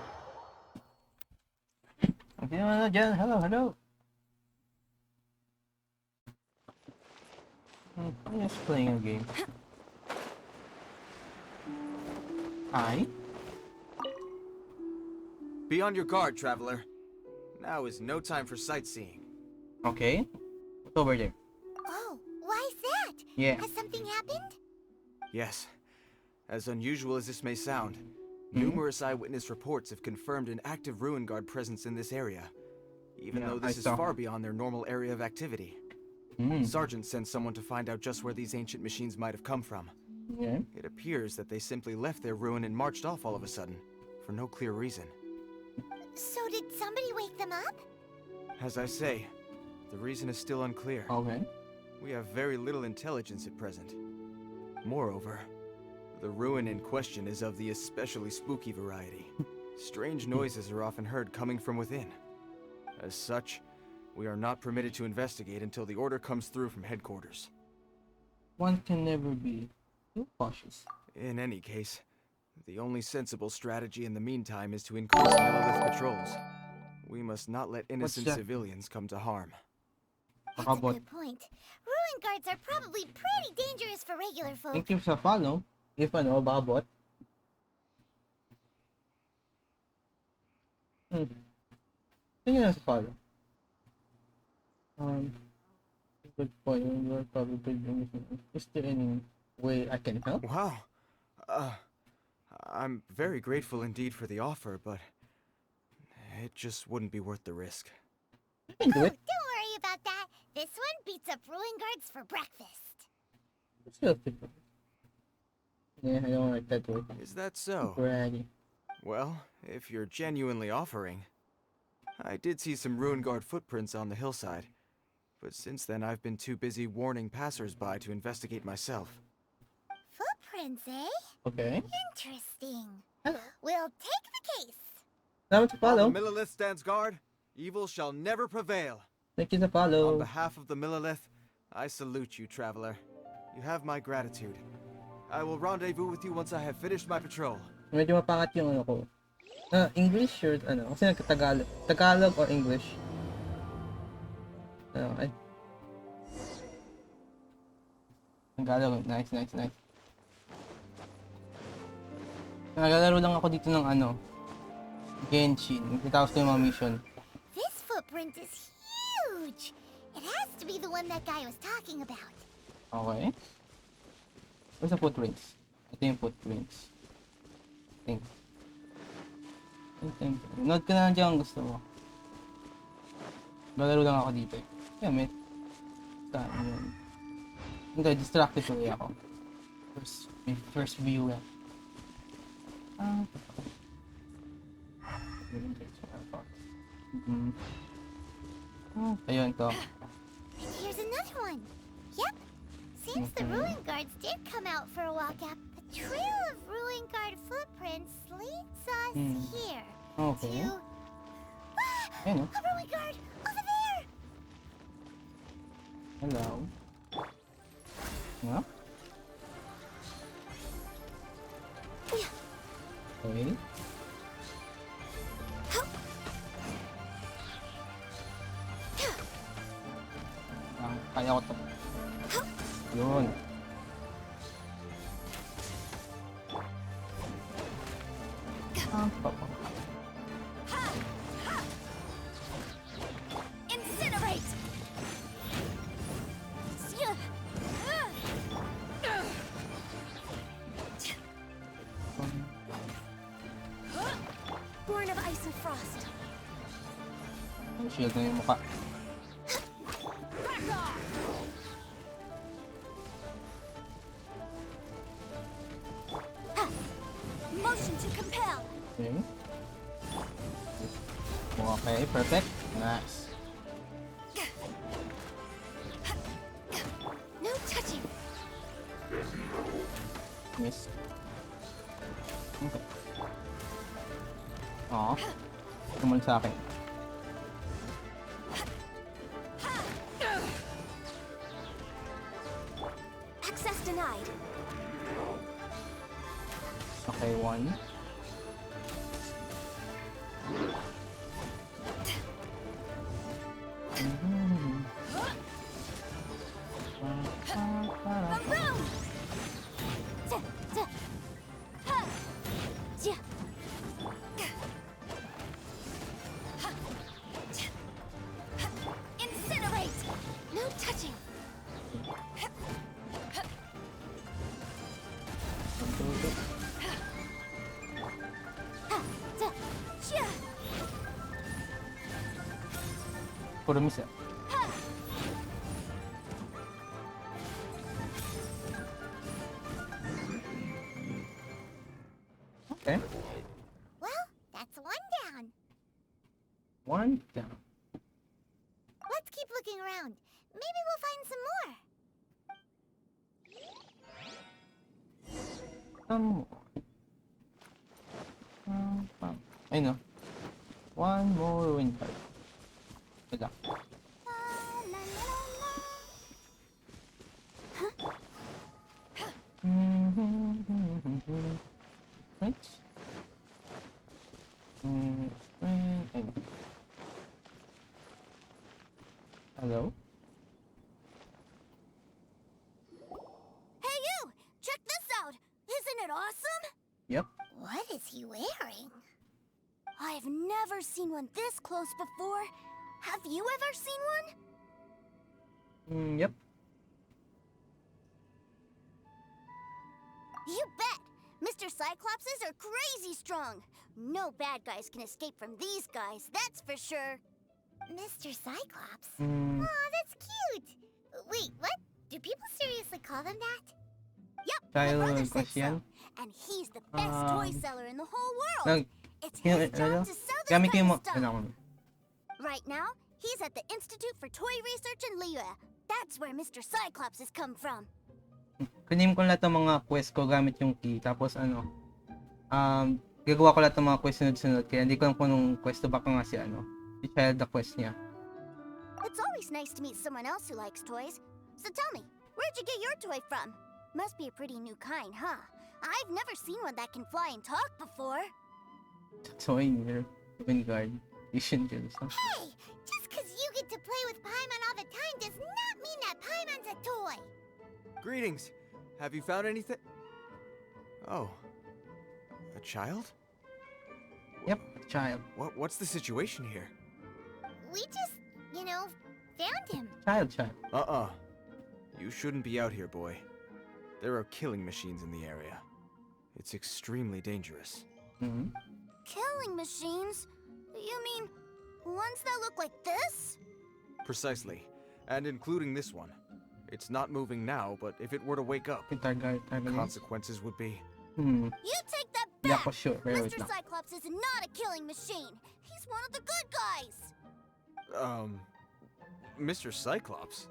Hello, hello. I'm just playing a game. Hi. Be on your guard, traveler. Now is no time for sightseeing. Okay. What's over there? Oh, why is that? Yeah. Has something happened? Yes. As unusual as this may sound, numerous eyewitness reports have confirmed an active Ruin Guard presence in this area, even though this is far beyond their normal area of activity. Sergeant sent someone to find out just where these ancient machines might have come from. Yeah. It appears that they simply left their ruin and marched off all of a sudden, for no clear reason. So did somebody wake them up? As I say, the reason is still unclear. Okay. We have very little intelligence at present. Moreover, the ruin in question is of the especially spooky variety. Strange noises are often heard coming from within. As such, we are not permitted to investigate until the order comes through from headquarters. One can never be too cautious. In any case, the only sensible strategy in the meantime is to increase Millilith patrols. We must not let innocent civilians come to harm. That's a good point. Ruin guards are probably pretty dangerous for regular folk. Thank you sa follow. If ano, babot. Tingnan na sa follow. Good point. You're probably doing it. Is there any way I can help? Wow. I'm very grateful indeed for the offer, but it just wouldn't be worth the risk. Oh, don't worry about that. This one beats up Ruin guards for breakfast. Yeah, I don't like that word. Is that so? Braggy. Well, if you're genuinely offering, I did see some Ruin Guard footprints on the hillside, but since then I've been too busy warning passers-by to investigate myself. Footprints, eh? Okay. Interesting. We'll take the case. Salamat sa follow. While the Millilith stands guard, evil shall never prevail. Thank you sa follow. On behalf of the Millilith, I salute you, traveler. You have my gratitude. I will rendezvous with you once I have finished my patrol. Medyo mapangat yung ano ko. English or ano? Kasi nagka-Tagalog. Tagalog or English? Okay. Tagalog. Nice, nice, nice. Naglalaro lang ako dito ng ano. Genshin. Nagtitapos ko yung mga mission. This footprint is huge. It has to be the one that guy was talking about. Okay. Where's the footprints? Ito yung footprints. Think. Note ka na lang dyan kung gusto mo. Lalaro lang ako dito eh. Yeah, may... Saan yun? Hindi, distracted tuloy ako. My first view eh. Ayun to. And here's another one. Yep. Seems the Ruin Guards did come out for a walkout. The trail of Ruin Guard footprints leads us here. Okay. To... Ah! Ayun, A Ruin Guard! Over there! Hello. Huh? Okay. Kaya ko to. Yun. Incinerate! of ice and frost. Shield na yung mukha. Back off! Motion to compel. Okay. Okay, perfect. Nice. No touching. Miss. Okay. Aw. Tumal sa akin. Access denied. Okay, one. Incinerate! No touching. Puro miss eh. Okay. Well, that's one down. One down. Let's keep looking around. Maybe we'll find some more. Some more. I know. One more ruin card. Good luck. Right. Hello? Hey you! Check this out! Isn't it awesome? Yep. What is he wearing? I've never seen one this close before. Have you ever seen one? Yep. You bet! Mr. Cyclopses are crazy strong. No bad guys can escape from these guys, that's for sure. Mr. Cyclops? Aw, that's cute! Wait, what? Do people seriously call them that? Yep, my brother said so. And he's the best toy seller in the whole world. It's his job to sell this kind of stuff. Right now, he's at the Institute for Toy Research in Liyue. That's where Mr. Cyclops has come from. Kunin ko lahat ng mga quest ko gamit yung key. Tapos gagawa ko lahat ng mga quest sunod-sunod. Kaya hindi ko alam kung anong quest to baka nga si si Child the quest niya. It's always nice to meet someone else who likes toys. So tell me, where'd you get your toy from? Must be a pretty new kind, huh? I've never seen one that can fly and talk before. Toy near Wingard. Vision kills. Hey! Just because you get to play with Paimon all the time does not mean that Paimon's a toy! Greetings. Have you found anything? Oh. A child? Yep, a child. What's the situation here? We just, found him. Child. You shouldn't be out here, boy. There are killing machines in the area. It's extremely dangerous. Killing machines? You mean ones that look like this? Precisely. And including this one. It's not moving now, but if it were to wake up, consequences would be... You take that back! Yeah, for sure. Mr. Cyclops is not a killing machine. He's one of the good guys. Mr. Cyclops?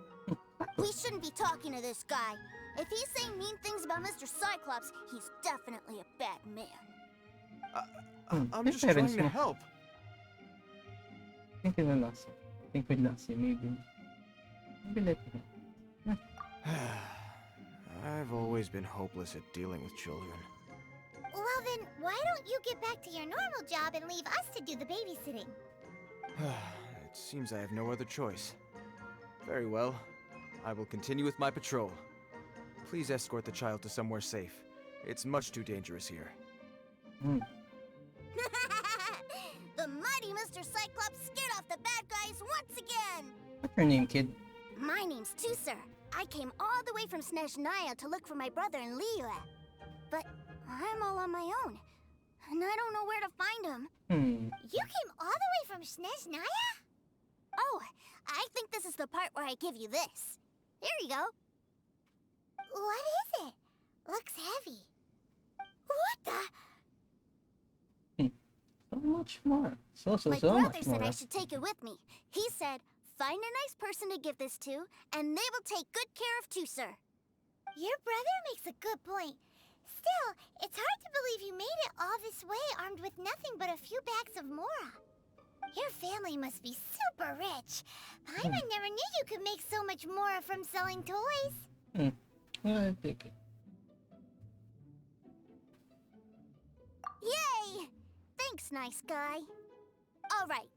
We shouldn't be talking to this guy. If he's saying mean things about Mr. Cyclops, he's definitely a bad man. I'm just trying to help. I think we lost him, maybe. Maybe let him. I've always been hopeless at dealing with children. Well then, why don't you get back to your normal job and leave us to do the babysitting? It seems I have no other choice. Very well. I will continue with my patrol. Please escort the child to somewhere safe. It's much too dangerous here. The mighty Mr. Cyclops scared off the bad guys once again! What's your name, kid? My name's Tusser. I came all the way from Snezhnaya to look for my brother in Liyue. But I'm all on my own, and I don't know where to find him. Hmm. You came all the way from Snezhnaya? Oh, I think this is the part where I give you this. Here you go. What is it? Looks heavy. What the? So much more. So My much brother said more. I should take it with me. He said, find a nice person to give this to, and they will take good care of Tusser. Your brother makes a good point. Still, it's hard to believe you made it all this way armed with nothing but a few bags of Mora. Your family must be super rich. Paimon never knew you could make so much Mora from selling toys. Yeah, I take it. Yay! Thanks, nice guy. All right,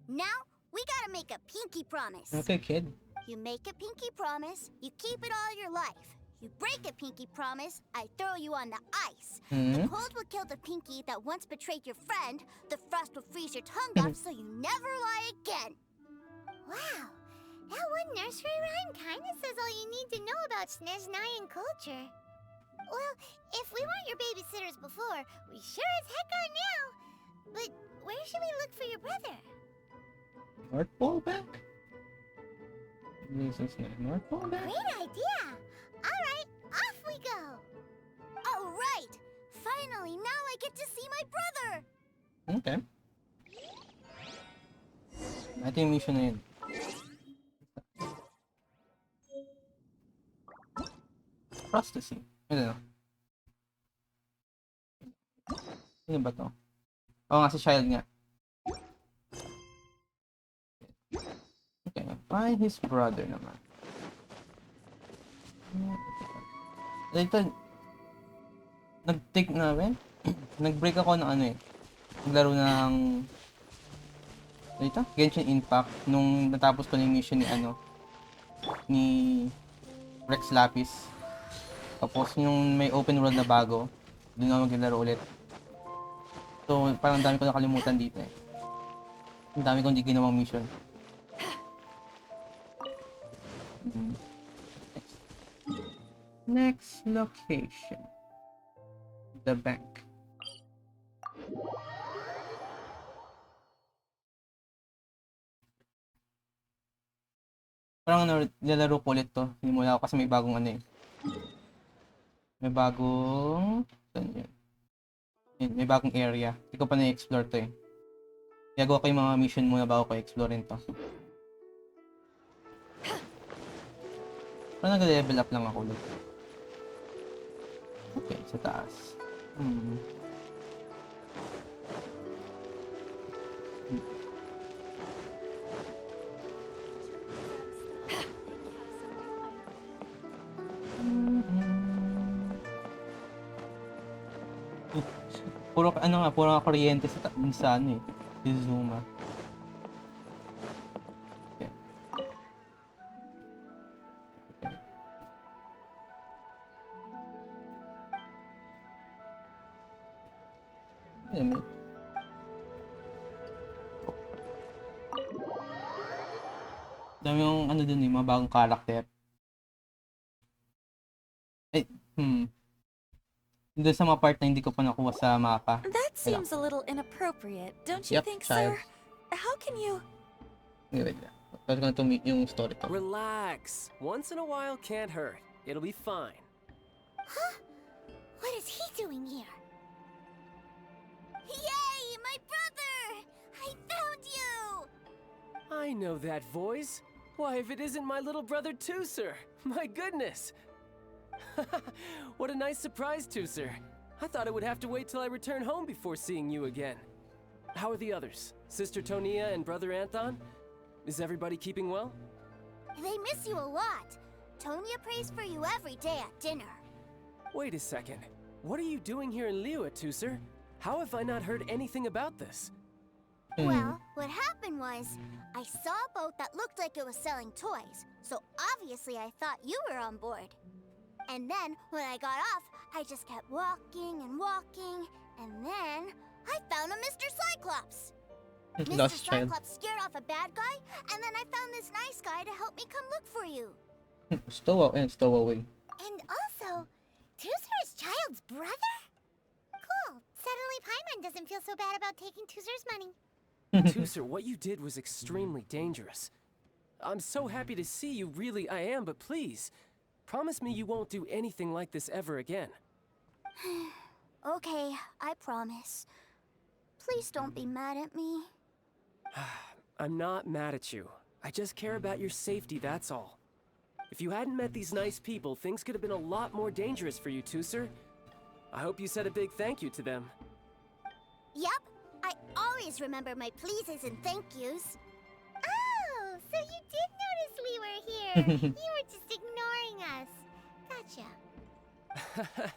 now we gotta make a pinky promise. Okay, kid. You make a pinky promise, you keep it all your life. You break a pinky promise, I throw you on the ice. The cold will kill the pinky that once betrayed your friend. The frost will freeze your tongue off so you never lie again. Wow, that one nursery rhyme kinda says all you need to know about Snezhnayan culture. Well, if we weren't your babysitters before, we sure as heck are now. But where should we look for your brother? North Pole back? This is North Pole back? Great idea! Alright, off we go! All right! Finally, now I get to see my brother! Okay. Ito yung mission na yun. Cross the sea. Ano? Ano ba to? Oo nga, si Child nga. Okay, find his brother naman. Dito, nag-take na, nag-break ako ng ano eh. Naglaro ng dito, Genshin Impact nung natapos ko na yung mission ni ano ni Rex Lapis. Tapos yung may open world na bago, doon ako maglaro ulit. So, parang dami ko nakalimutan dito eh. Ang dami kong hindi ginawang mission. Next location. The bank. Parang nilalaro ko ulit to. Sinimula ako kasi may bagong ano eh. May bagong... Saan yun? May bagong area. Hindi ko pa na-explore to eh. Kaya gawa ko yung mga mission muna bago ko explore to. Parang nag-level up lang ako ulit. Okay, sa taas. Puro ano nga, puro kuryente sa ano eh. Si Zuma. Okay. Ayan. Dami yung ano dun eh, mga bagong karakter. Eh, doon sa mga part na hindi ko pa nakuha sa mapa. That seems a little inappropriate, don't you think, child. sir? How can you... Wait lang. Pwede ko na ito yung story to. Relax. Once in a while can't hurt. It'll be fine. Huh? What is he doing here? Yay, my brother! I found you! I know that voice. Why, if it isn't my little brother Tusser. My goodness. What a nice surprise, Tusser. I thought I would have to wait till I return home before seeing you again. How are the others? Sister Tonia and Brother Anthon? Is everybody keeping well? They miss you a lot. Tonia prays for you every day at dinner. Wait a second. What are you doing here in Liyue, Tusser? How have I not heard anything about this? Well, what happened was, I saw a boat that looked like it was selling toys, so obviously I thought you were on board. And then, when I got off, I just kept walking and walking, and then I found a Mr. Cyclops. Mr. Cyclops scared off a bad guy, and then I found this nice guy to help me come look for you. Stowaway. And also, Tusser's Child's brother? Cool, Suddenly Paimon doesn't feel so bad about taking Tuzer's money. Tuser, what you did was extremely dangerous. I'm so happy to see you, really I am, but please, promise me you won't do anything like this ever again. Okay, I promise. Please don't be mad at me. I'm not mad at you. I just care about your safety, that's all. If you hadn't met these nice people, things could have been a lot more dangerous for you, Tuser. I hope you said a big thank you to them. Yep, I always remember my pleases and thank yous. Oh, so you did notice we were here. You were just ignoring us. Gotcha.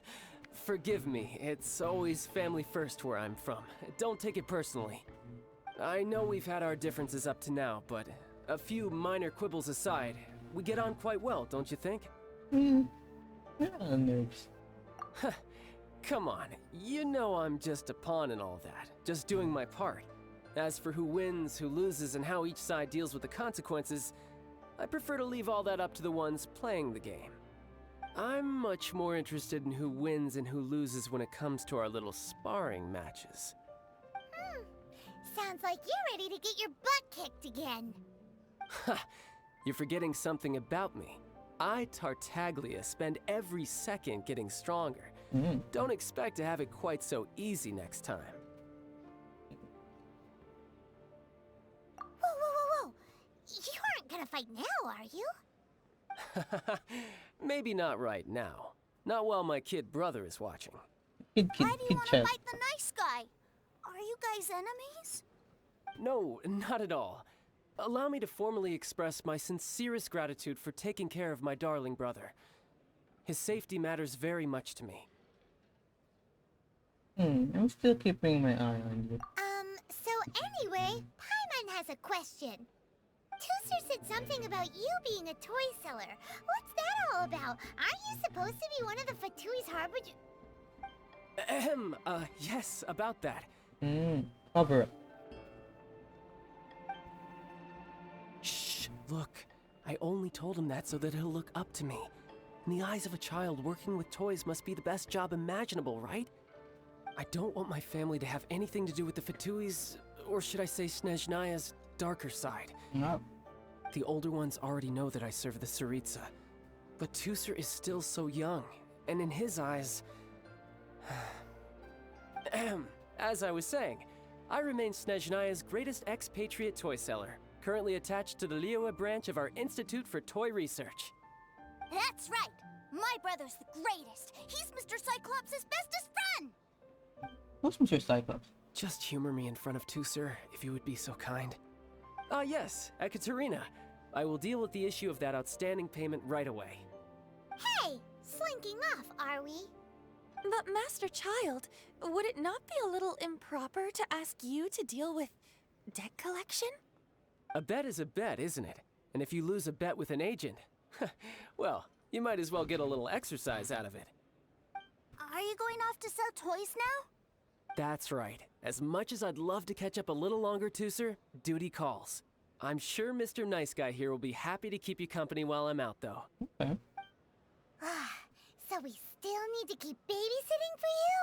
Forgive me, it's always family first where I'm from. Don't take it personally. I know we've had our differences up to now, but a few minor quibbles aside, we get on quite well, don't you think? Yeah, nerves. Come on, you know I'm just a pawn in all that, just doing my part. As for who wins, who loses, and how each side deals with the consequences, I prefer to leave all that up to the ones playing the game. I'm much more interested in who wins and who loses when it comes to our little sparring matches. Sounds like you're ready to get your butt kicked again. Ha! You're forgetting something about me. I, Tartaglia, spend every second getting stronger. Don't expect to have it quite so easy next time. Whoa. You aren't gonna fight now, are you? Maybe not right now. Not while my kid brother is watching. Why do you want to fight the nice guy? Are you guys enemies? No, not at all. Allow me to formally express my sincerest gratitude for taking care of my darling brother. His safety matters very much to me. I'm still keeping my eye on you. So anyway, Paimon has a question. Tuser said something about you being a toy seller. What's that all about? Aren't you supposed to be one of the Fatui's harbinger? Yes, about that. Cover up. Shh, look. I only told him that so that he'll look up to me. In the eyes of a child, working with toys must be the best job imaginable, right? I don't want my family to have anything to do with the Fatui's, or should I say Snezhnaya's, darker side. No. The older ones already know that I serve the Tsaritsa. But Tuser is still so young, and in his eyes... As I was saying, I remain Snezhnaya's greatest expatriate toy seller, currently attached to the Liyue branch of our Institute for Toy Research. That's right! My brother's the greatest! He's Mr. Cyclops' bestest friend! Who's Mr. Cyclops? Just humor me in front of Tuser, if you would be so kind. Ah yes, Ekaterina. I will deal with the issue of that outstanding payment right away. Hey! Slinking off, are we? But Master Child, would it not be a little improper to ask you to deal with debt collection? A bet is a bet, isn't it? And if you lose a bet with an agent, well, you might as well get a little exercise out of it. Are you going off to sell toys now? That's right. As much as I'd love to catch up a little longer, Tuser, duty calls. I'm sure Mr. Nice Guy here will be happy to keep you company while I'm out, though. Okay. So we still need to keep babysitting for you?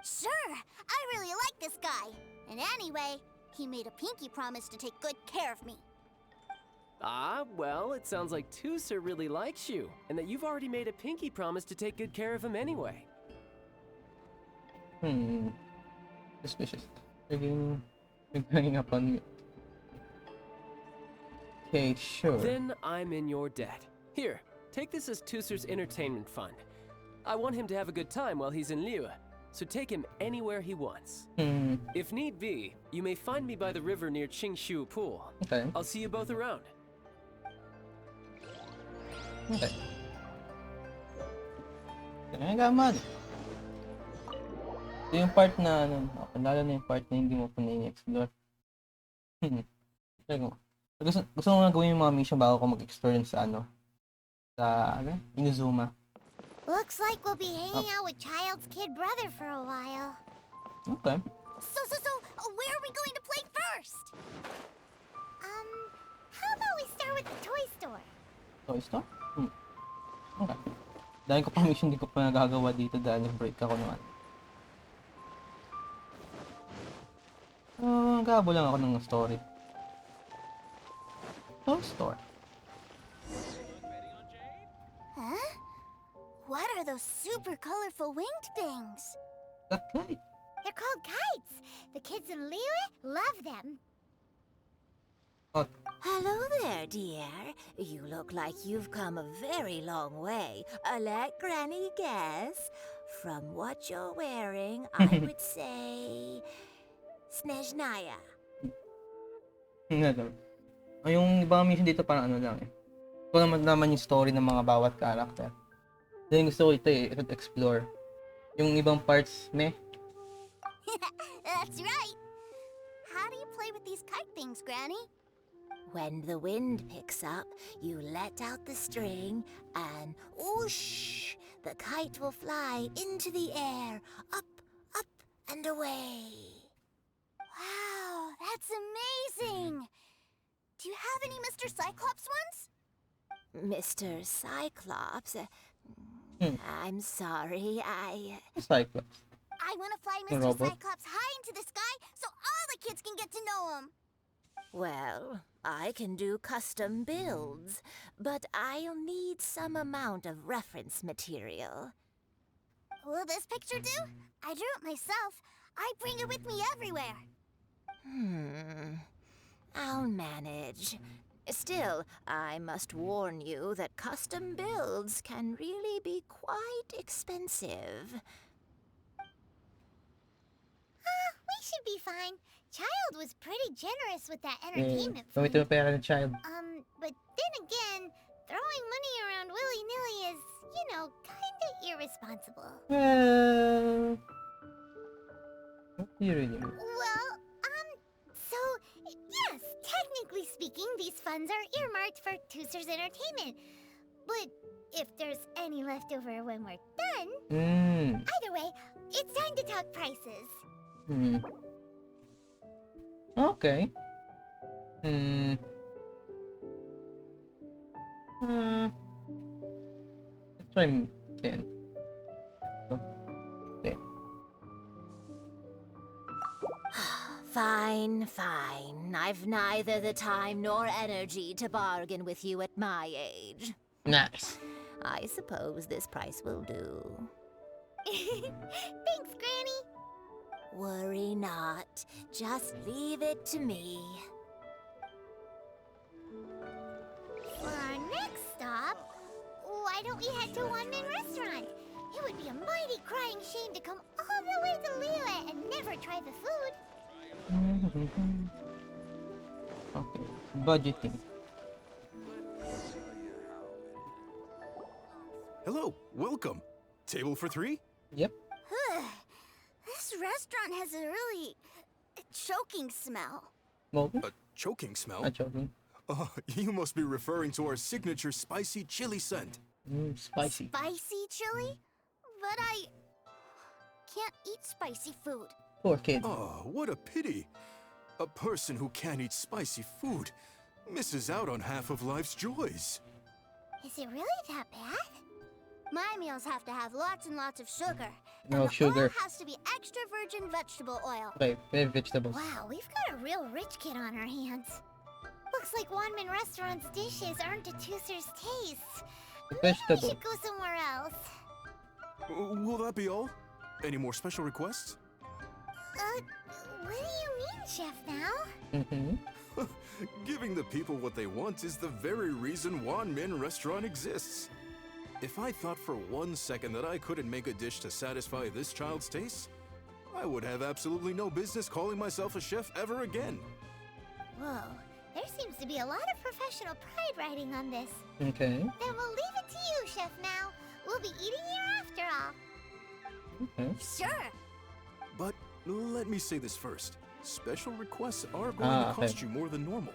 Sure! I really like this guy. And anyway, he made a pinky promise to take good care of me. Ah, well, it sounds like Tuser really likes you, and that you've already made a pinky promise to take good care of him anyway. Suspicious. They're hanging up on me. Okay, sure. Then I'm in your debt. Here, take this as Tuser's entertainment fund. I want him to have a good time while he's in Liyue, so take him anywhere he wants. If need be, you may find me by the river near Qingshu Pool. Okay. I'll see you both around. Okay. I got money. Ito yung part na, lalo na yung part na hindi mo pa na-explore. Gusto mo nga gawin yung mga mission bago ko mag-explore sa Inazuma. Looks like we'll be hanging out with Child's kid brother for a while. Okay. So, where are we going to play first? How about we start with the toy store? Toy store? Okay. Dahil ko pa mission, hindi ko pa nagagawa dito dahil nag-break ako naman. Gumagabo lang ako ng story. Oh, story. Huh? What are those super colorful winged things? A kite. They're called kites. The kids in Liyue love them. Oh. Hello there, dear. You look like you've come a very long way. Let Granny guess. From what you're wearing, I would say... Snezhnaya. Ano? Yung ibang mission dito parang ano lang eh. Ito naman yung story ng mga bawat character. Then gusto ko ito eh, explore. Yung ibang parts, meh. That's right. How do you play with these kite things, Granny? When the wind picks up, you let out the string and whoosh! The kite will fly into the air, up, up, and away. Wow, that's amazing! Do you have any Mr. Cyclops ones? Mr. Cyclops? I'm sorry, Cyclops. I want to fly The Mr. robot? Cyclops high into the sky so all the kids can get to know him. Well, I can do custom builds, but I'll need some amount of reference material. Will this picture do? I drew it myself. I bring it with me everywhere. I'll manage. Still, I must warn you that custom builds can really be quite expensive. We should be fine. Child was pretty generous with that entertainment Gawin ito pera ng child. But then again, throwing money around willy-nilly is, you know, kinda irresponsible. Well... What do you really mean? Well, so, yes, technically speaking, these funds are earmarked for Tooser's entertainment. But if there's any leftover when we're done, either way, it's time to talk prices. Okay. Let's try 10. Okay. Fine, fine. I've neither the time nor energy to bargain with you at my age. Nice. I suppose this price will do. Thanks, Granny. Worry not. Just leave it to me. For our next stop, why don't we head to One Man Restaurant? It would be a mighty crying shame to come all the way to Liyue and never try the food. Okay. Budgeting. Hello, welcome. Table for 3? Yep. This restaurant has a really choking smell. A choking smell? A choking. Oh, you must be referring to our signature spicy chili scent. Spicy. Spicy chili? But I can't eat spicy food. Poor kid. Oh, what a pity. A person who can't eat spicy food misses out on half of life's joys. Is it really that bad? My meals have to have lots and lots of sugar. No and the sugar. oil has to be extra virgin vegetable oil. Okay, we have vegetables. Wow, we've got a real rich kid on our hands. Looks like Wanman Restaurant's dishes aren't to Tooser's taste. Maybe we Vegetable. should go somewhere else. Will that be all? Any more special requests? What do you mean, Chef now? Giving the people what they want is the very reason Wan Min Restaurant exists. If I thought for 1 second that I couldn't make a dish to satisfy this child's taste, I would have absolutely no business calling myself a chef ever again. Whoa, there seems to be a lot of professional pride riding on this. Okay. Then we'll leave it to you, Chef Mao. We'll be eating here after all. Okay. Sure. But let me say this first. Special requests are going to cost you more than normal.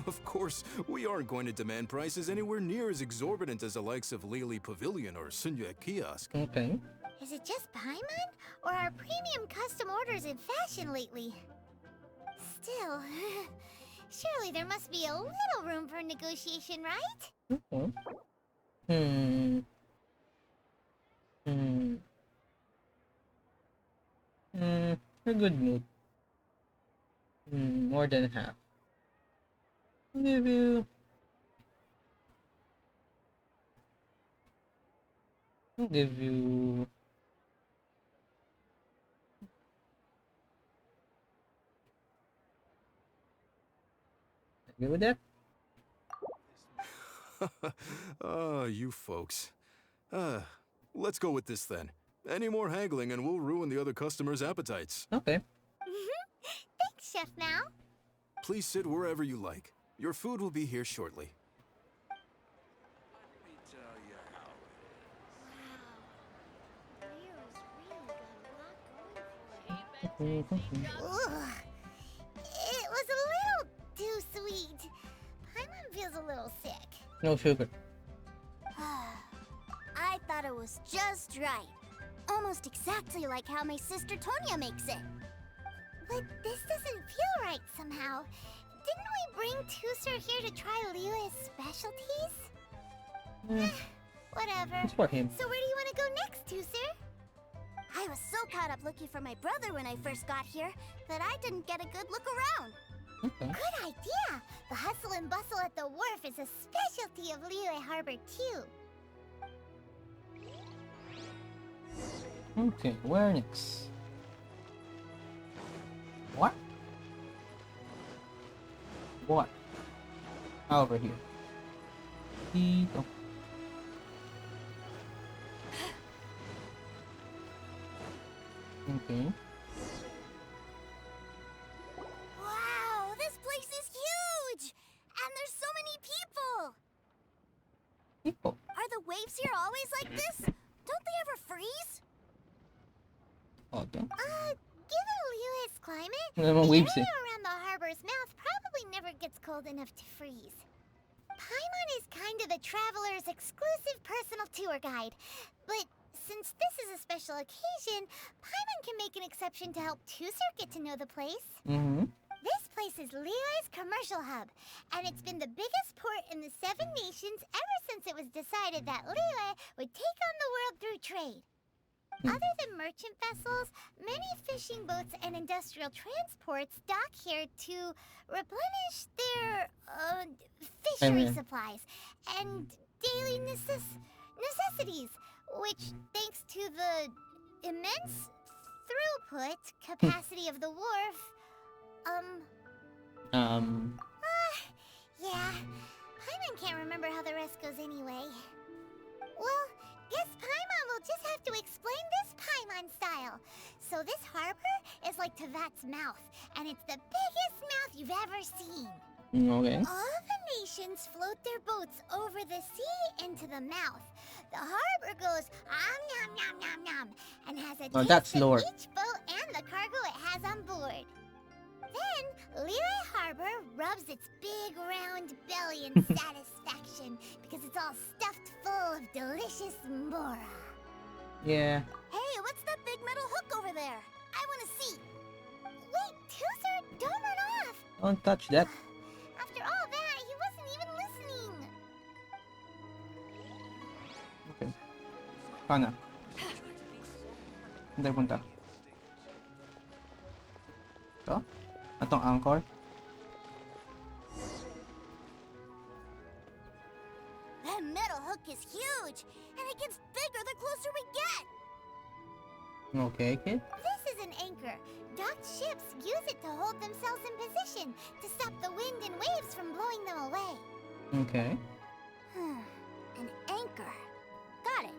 Of course, we aren't going to demand prices anywhere near as exorbitant as the likes of Lily Pavilion or Sunya Kiosk. Okay. Is it just Paimon? Or are premium custom orders in fashion lately? Still, surely there must be a little room for negotiation, right? A good mood. More than half. I'll give you... I'll give you... Agree with that? You folks. Let's go with this then. Any more haggling and we'll ruin the other customers' appetites. Okay. Thanks, Chef Mao. Please sit wherever you like. Your food will be here shortly. Ooh, it was a little too sweet. Paimon feels a little sick. No sugar. I thought it was just right. Almost exactly like how my sister Tonya makes it. But this doesn't feel right somehow. Didn't we bring Tusser here to try Liyue's specialties? Whatever. It's for him. So where do you want to go next, Tusser? I was so caught up looking for my brother when I first got here that I didn't get a good look around. Okay. Good idea! The hustle and bustle at the wharf is a specialty of Liyue Harbor too. Okay, where next? What? What? Over here. Dito. Okay. Wow, this place is huge! And there's so many people! People? Are the waves here always like this? Don't they ever freeze? Okay. Given Liyue's climate, Naman the waves area around the harbor's mouth probably never gets cold enough to freeze. Paimon is kind of the traveler's exclusive personal tour guide, but since this is a special occasion, Paimon can make an exception to help Tusser get to know the place. This place is Liyue's commercial hub, and it's been the biggest port in the 7 nations ever since it was decided that Liyue would take on the world through trade. Other than merchant vessels, many fishing boats and industrial transports dock here to replenish their fishery supplies and daily necessities, which, thanks to the immense throughput capacity of the wharf, yeah, Paimon can't remember how the rest goes anyway. Well, guess Paimon will just have to explain this Paimon style. So this harbor is like Tevat's mouth, and it's the biggest mouth you've ever seen. Okay. All the nations float their boats over the sea into the mouth. The harbor goes nom nom nom nom and has a taste that's of lore. each boat and the cargo it has on board. Then, Liyue Harbor rubs its big round belly in satisfaction because it's all stuffed full of delicious mbora. Yeah. Hey, what's that big metal hook over there? I want to see. Wait, Tusser, don't run off. Don't touch that. After all that, he wasn't even listening. Okay. Pana. Hindi punta. Ito? Atong anchor? That metal hook is huge, and it gets bigger the closer we get. Okay, kid. This is an anchor. Docked ships use it to hold themselves in position to stop the wind and waves from blowing them away. Okay. An anchor. Got it.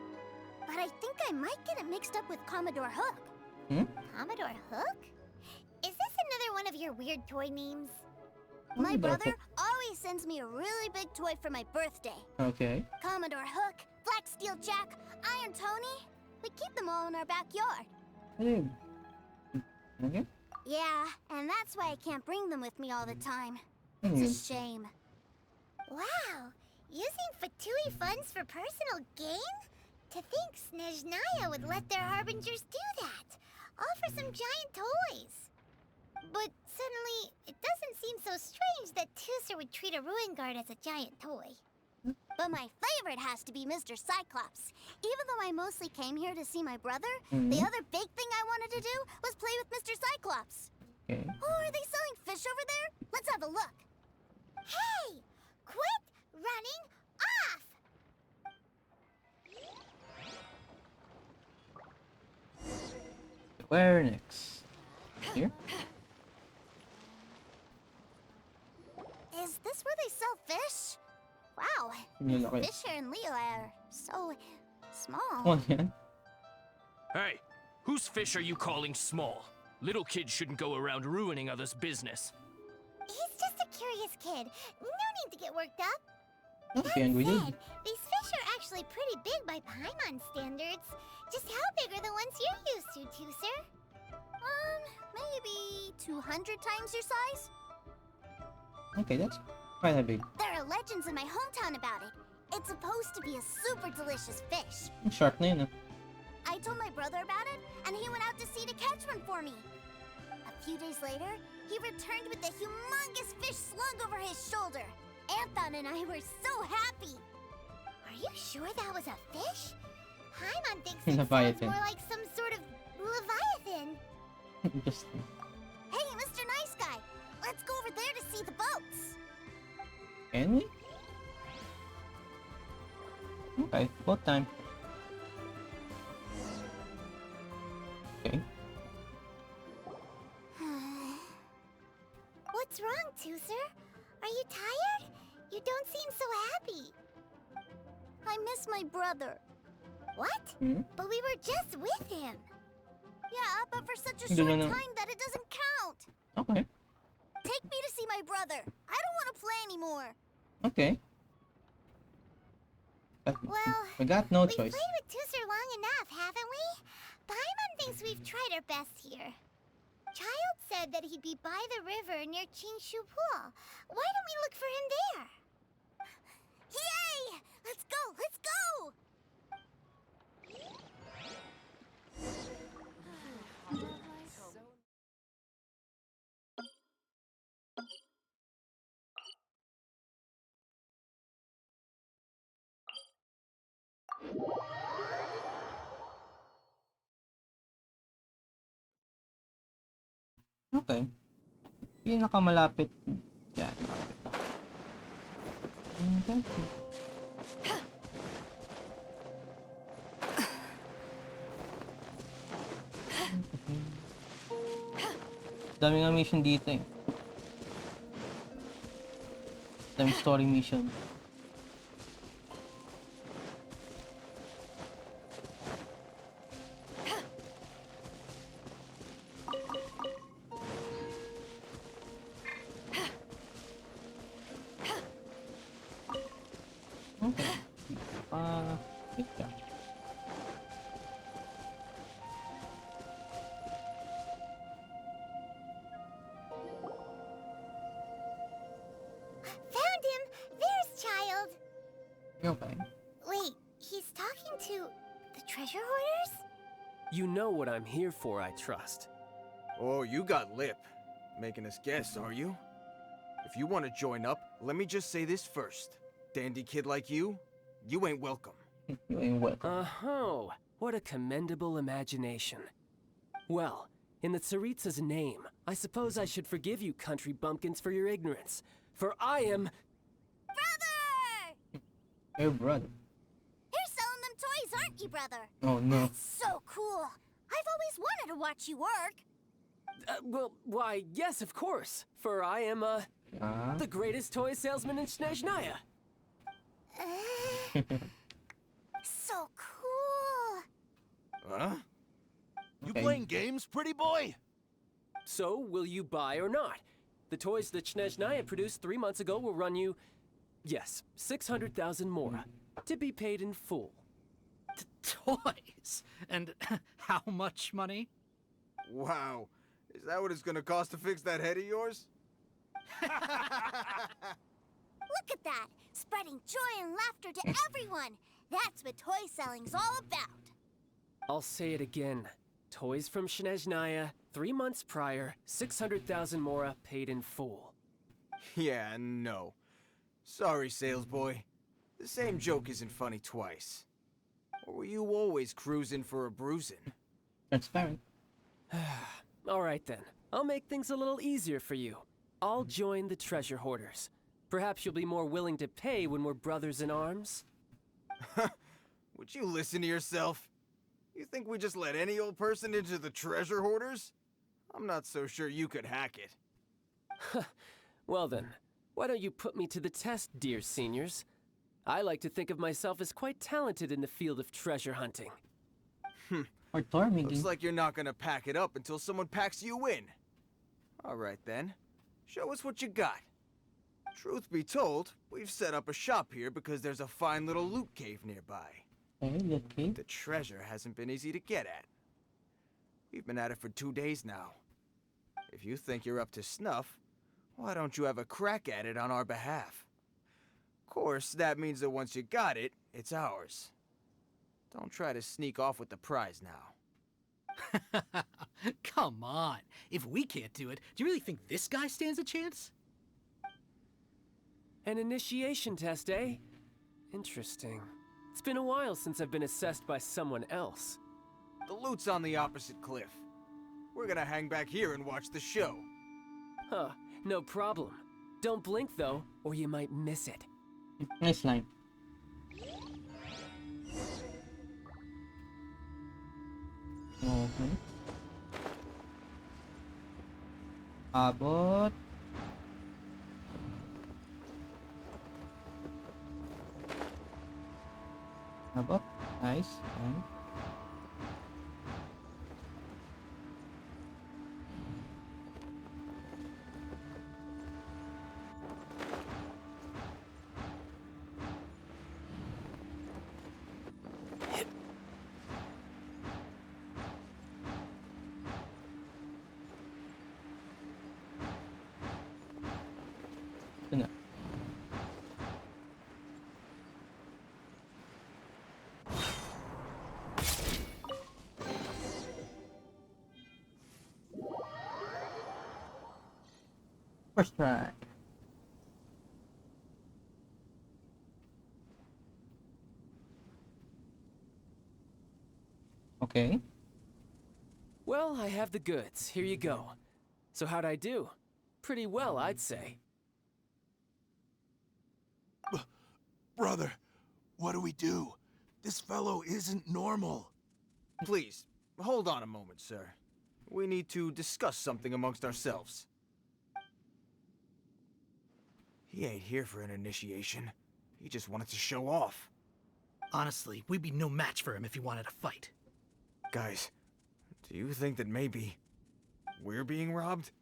But I think I might get it mixed up with Commodore Hook. Commodore Hook? Is this another one of your weird toy names? My Commodore brother Hook. always sends me a really big toy for my birthday. Okay. Commodore Hook, Black Steel Jack, Iron Tony. We keep them all in our backyard. Hey. Okay. Yeah, and that's why I can't bring them with me all the time. It's a shame. Wow! Using Fatui funds for personal gain? To think Snezhnaya would let their harbingers do that. All for some giant toys. But suddenly, it doesn't seem so strange that Tusser would treat a ruin guard as a giant toy. But my favorite has to be Mr. Cyclops. Even though I mostly came here to see my brother, the other big thing I wanted to do was play with Mr. Cyclops. Okay. Oh, are they selling fish Where next? Here? Is this where they sell fish? Wow, Yun lang kayo. fish here in Leo are so small. Ano yan? Hey, whose fish are you calling small? Little kids shouldn't go around ruining others' business. He's just a curious kid. No need to get worked up. Don't be angry, dude. These fish are actually pretty big by Paimon standards. Just how big are the ones you're used to, Tooser? Maybe 200 times your size? Okay, that's kinda big. There are legends in my hometown about it. It's supposed to be a super delicious fish. Ang shark na yun, ah. I told my brother about it, and he went out to sea to catch one for me. A few days later, he returned with a humongous fish slung over his shoulder. Anthon and I were so happy. Are you sure that was a fish? Paimon thinks it sounds Leviathan. more like some sort of leviathan. Interesting. Hey, Mr. Nice Guy, let's go over there to see the boats. Can we? Okay, boat time. Okay. What's wrong, Tooser? Are you tired? You don't seem so happy. I miss my brother. What? But we were just with him. Yeah, but for such a short time that it doesn't count. Okay. Take me to see my brother. I don't want to play anymore. Okay. Well, we got no we've choice. played with Tooser long enough, haven't we? Paimon thinks we've tried our best here. Child said that he'd be by the river near Chingshu Pool. Why don't we look for him there? Yay! Let's go! Let's go! Okay. Pinakamalapit. Yan. Okay. Dami nga mission dito eh. Dami story mission. Okay. Wait ka. Found him! There's Child! Okay. Wait, he's talking to the treasure hoarders? You know what I'm here for, I trust. Oh, you got lip. Making us guess, are you? If you want to join up, let me just say this first. Dandy kid like you ain't welcome. You ain't welcome. Oh, what a commendable imagination. Well, in the Tsaritsa's name, I suppose I should forgive you country bumpkins for your ignorance. For I am... Brother! Hey, brother. You're selling them toys, aren't you, brother? Oh, no. That's so cool. I've always wanted to watch you work. Well, why, yes, of course. For I am, the greatest toy salesman in Snezhnaya. So cool. Huh? You Okay. playing games, pretty boy? So, will you buy or not? The toys that Snezhnaya produced 3 months ago will run you, yes, 600,000 mora, to be paid in full. Toys? And how much money? Wow. Is that what it's gonna cost to fix that head of yours? Look at that! Spreading joy and laughter to everyone! That's what toy selling's all about! I'll say it again. Toys from Snezhnaya, 3 months prior, 600,000 mora paid in full. Yeah, no. Sorry, sales boy. The same joke isn't funny twice. Or were you always cruising for a bruising? Transparent. All right then. I'll make things a little easier for you. I'll join the treasure hoarders. Perhaps you'll be more willing to pay when we're brothers in arms? Would you listen to yourself? You think we just let any old person into the treasure hoarders? I'm not so sure you could hack it. Well then, why don't you put me to the test, dear seniors? I like to think of myself as quite talented in the field of treasure hunting. Or Tormy. Looks like you're not gonna pack it up until someone packs you in. Alright then, show us what you got. Truth be told, we've set up a shop here because there's a fine little loot cave nearby. Okay. The treasure hasn't been easy to get at. We've been at it for 2 days now. If you think you're up to snuff, why don't you have a crack at it on our behalf? Of course, that means that once you got it, it's ours. Don't try to sneak off with the prize now. Come on. If we can't do it, do you really think this guy stands a chance? An initiation test, eh? Interesting. It's been a while since I've been assessed by someone else. The loot's on the opposite cliff. We're gonna hang back here and watch the show. Huh, no problem. Don't blink though, or you might miss it. Nice line. Okay. Abot. Abot. Nice. Fine. Ito na. First try. Okay. Well, I have the goods. Here you go. So how'd I do? Pretty well, I'd say. Brother, what do we do? This fellow isn't normal. Please, hold on a moment, sir. We need to discuss something amongst ourselves. He ain't here for an initiation. He just wanted to show off. Honestly, we'd be no match for him if he wanted to fight. Guys, do you think that maybe we're being robbed?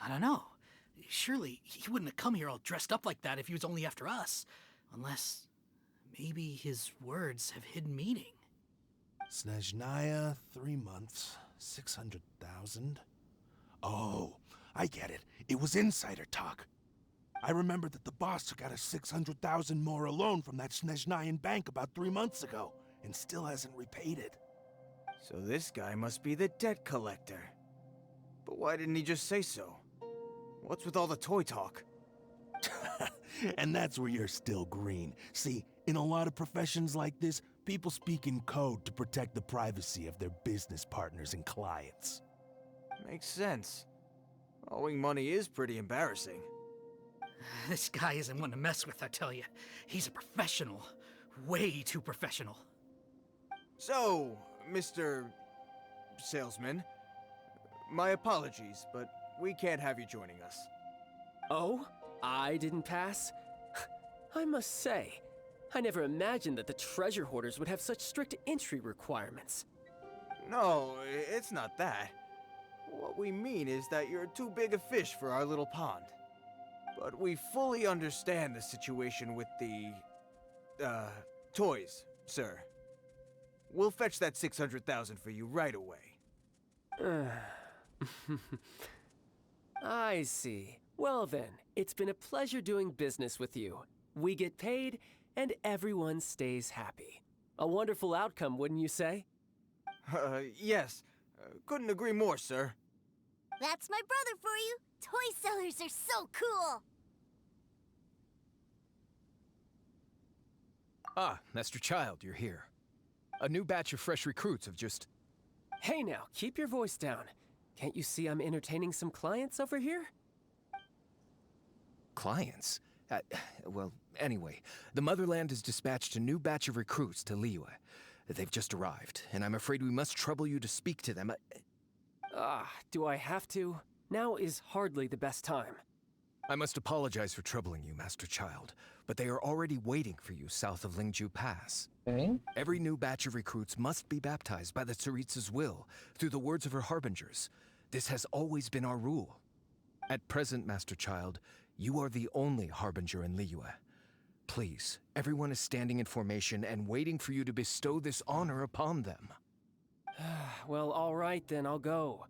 I don't know. Surely he wouldn't have come here all dressed up like that if he was only after us. Unless maybe his words have hidden meaning. Snezhnaya, 3 months, 600,000. Oh, I get it. It was insider talk. I remember that the boss took out a 600,000 more loan from that Snezhnayan bank about 3 months ago, and still hasn't repaid it. So this guy must be the debt collector. But why didn't he just say so? What's with all the toy talk? And that's where you're still green. See, in a lot of professions like this, people speak in code to protect the privacy of their business partners and clients. Makes sense. Owing money is pretty embarrassing. This guy isn't one to mess with, I tell you. He's a professional. Way too professional. So, Mr. Salesman, my apologies, but we can't have you joining us. Oh? I didn't pass? I must say, I never imagined that the treasure hoarders would have such strict entry requirements. No, it's not that. What we mean is that you're too big a fish for our little pond. But we fully understand the situation with the, toys, sir. We'll fetch that 600,000 for you right away. I see. Well then, it's been a pleasure doing business with you. We get paid, and everyone stays happy. A wonderful outcome, wouldn't you say? Yes. Couldn't agree more, sir. That's my brother for you. Toy sellers are so cool. Ah, Master Child, you're here. A new batch of fresh recruits have just... Hey now, keep your voice down. Can't you see I'm entertaining some clients over here? Clients? Well, anyway, the Motherland has dispatched a new batch of recruits to Liyue. They've just arrived, and I'm afraid we must trouble you to speak to them. Do I have to? Now is hardly the best time. I must apologize for troubling you, Master Child, but they are already waiting for you south of Lingju Pass. Okay. Every new batch of recruits must be baptized by the Tsaritsa's will, through the words of her harbingers. This has always been our rule. At present, Master Child, you are the only harbinger in Liyue. Please, everyone is standing in formation and waiting for you to bestow this honor upon them. Well, all right then, I'll go.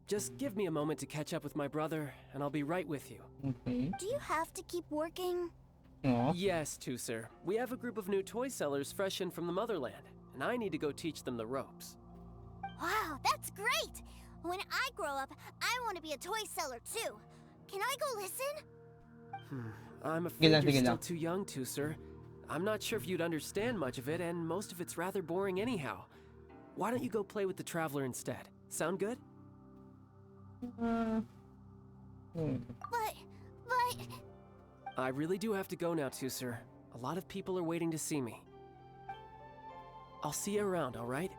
Just give me a moment to catch up with my brother, and I'll be right with you. Okay. Do you have to keep working? Aw. Yes, Tuser. We have a group of new toy sellers fresh in from the motherland, and I need to go teach them the ropes. Wow, that's great! When I grow up, I want to be a toy seller too. Can I go listen? I'm afraid you're Sige still lang. too young, Tuser. I'm not sure if you'd understand much of it, and most of it's rather boring anyhow. Why don't you go play with the Traveler instead? Sound good? But... I really do have to go now, Tuser. A lot of people are waiting to see me. I'll see you around, alright?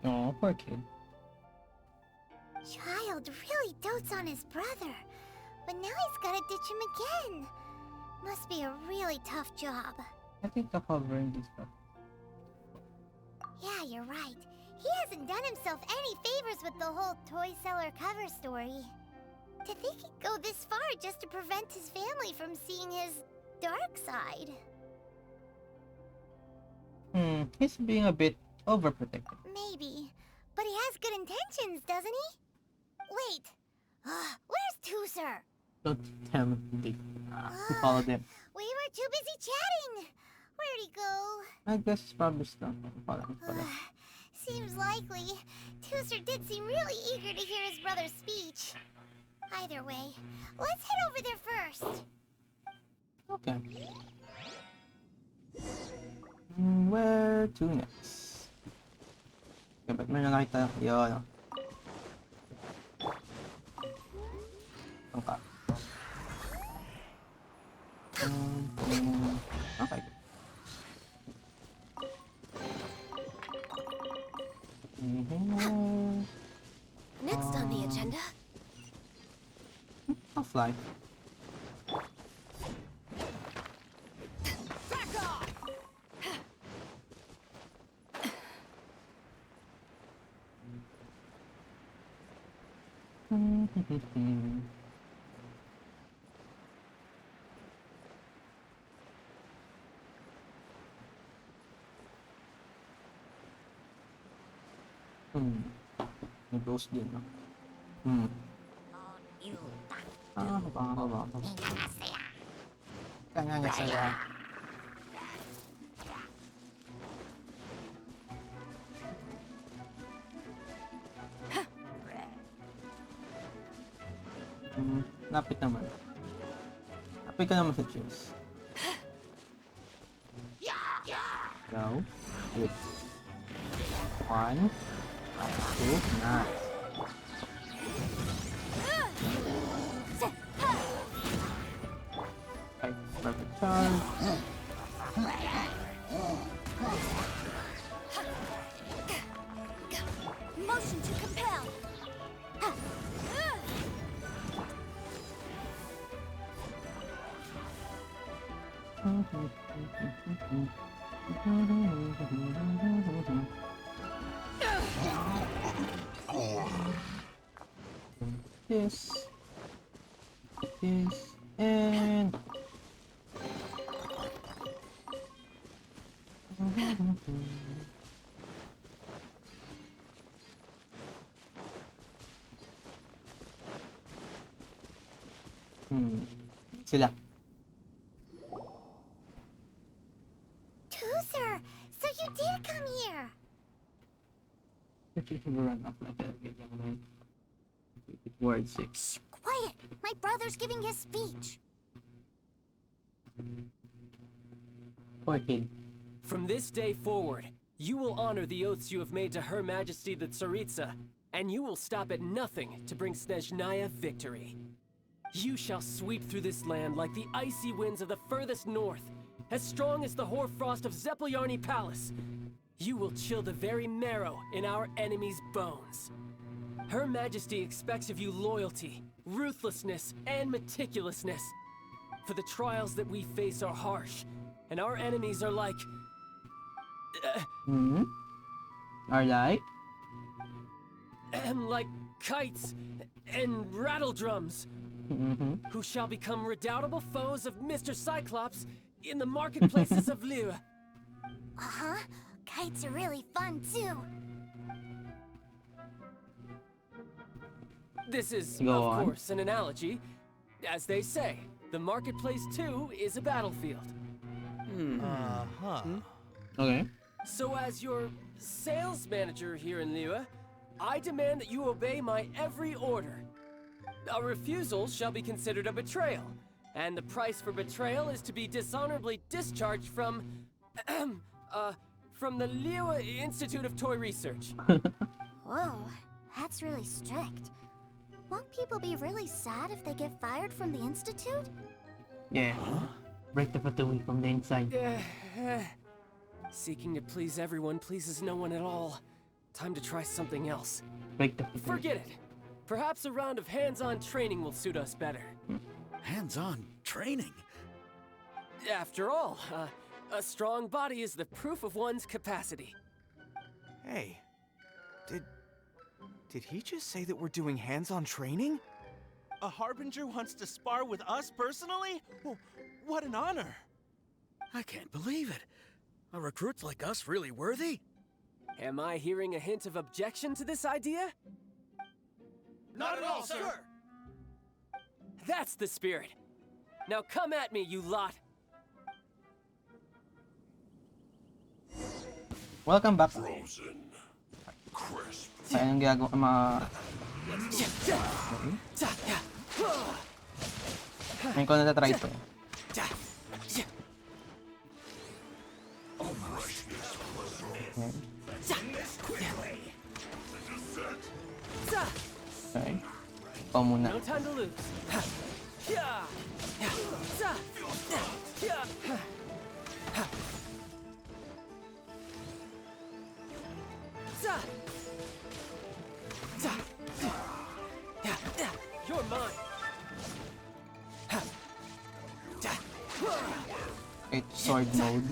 Oh, poor kid. Child really dotes on his brother, but now he's gotta ditch him again. Must be a really tough job. I think I'm covering this stuff. Yeah, you're right. He hasn't done himself any favors with the whole toy seller cover story. To think he'd go this far just to prevent his family from seeing his dark side. He's being a bit overprotective. Maybe. But he has good intentions, doesn't he? Wait. Where's Tuser? Don't tell me to follow them. We were too busy chatting. Where'd he go? I guess it's probably still following. Seems likely. Tuser did seem really eager to hear his brother's speech. Either way, let's head over there first. Okay. Where to next? Okay, ba't may nakita yun? Okay. Okay. Next on the agenda. I'll fly. May ghost din, no? Haba. Kanya saya. Lapit naman. Lapit ka naman sa cheers. Go. Good. 1, 2, nice. Okay, perfect charge. Motion to compel. This, and sila. Tuser, so you did come here. Run off like that. Word 6. Quiet! My brother's giving his speech. Poor kid. From this day forward, you will honor the oaths you have made to Her Majesty the Tsaritsa, and you will stop at nothing to bring Snezhnaya victory. You shall sweep through this land like the icy winds of the furthest north, as strong as the hoarfrost of Zeppelyarny Palace. You will chill the very marrow in our enemies' bones. Her Majesty expects of you loyalty, ruthlessness, and meticulousness. For the trials that we face are harsh, and our enemies are like... Are like? Like kites and rattle drums, who shall become redoubtable foes of Mr. Cyclops in the marketplaces of Liyue. Uh-huh. Kites are really fun, too. This is, Go of on. course, an analogy. As they say, the marketplace, too, is a battlefield. Okay. So as your sales manager here in Liyue, I demand that you obey my every order. A refusal shall be considered a betrayal, and the price for betrayal is to be dishonorably discharged from the Liyue Institute of Toy Research. Whoa, that's really strict. Won't people be really sad if they get fired from the Institute? Yeah. Break the fatui from the inside. Seeking to please everyone pleases no one at all. Time to try something else. Break the fatui. Forget it. Perhaps a round of hands-on training will suit us better. Hands-on training? After all, a strong body is the proof of one's capacity. Hey, did he just say that we're doing hands-on training? A Harbinger wants to spar with us personally? Well, what an honor! I can't believe it. Are recruits like us really worthy? Am I hearing a hint of objection to this idea? Not at all, sir! That's the spirit. Now come at me, you lot. Welcome back. Frozen. Crisp. Ay, anong ginagawa? Ngayon ko natatry ito. Okay. Ikaw muna. No time to lose. You're mine. It's sword mode.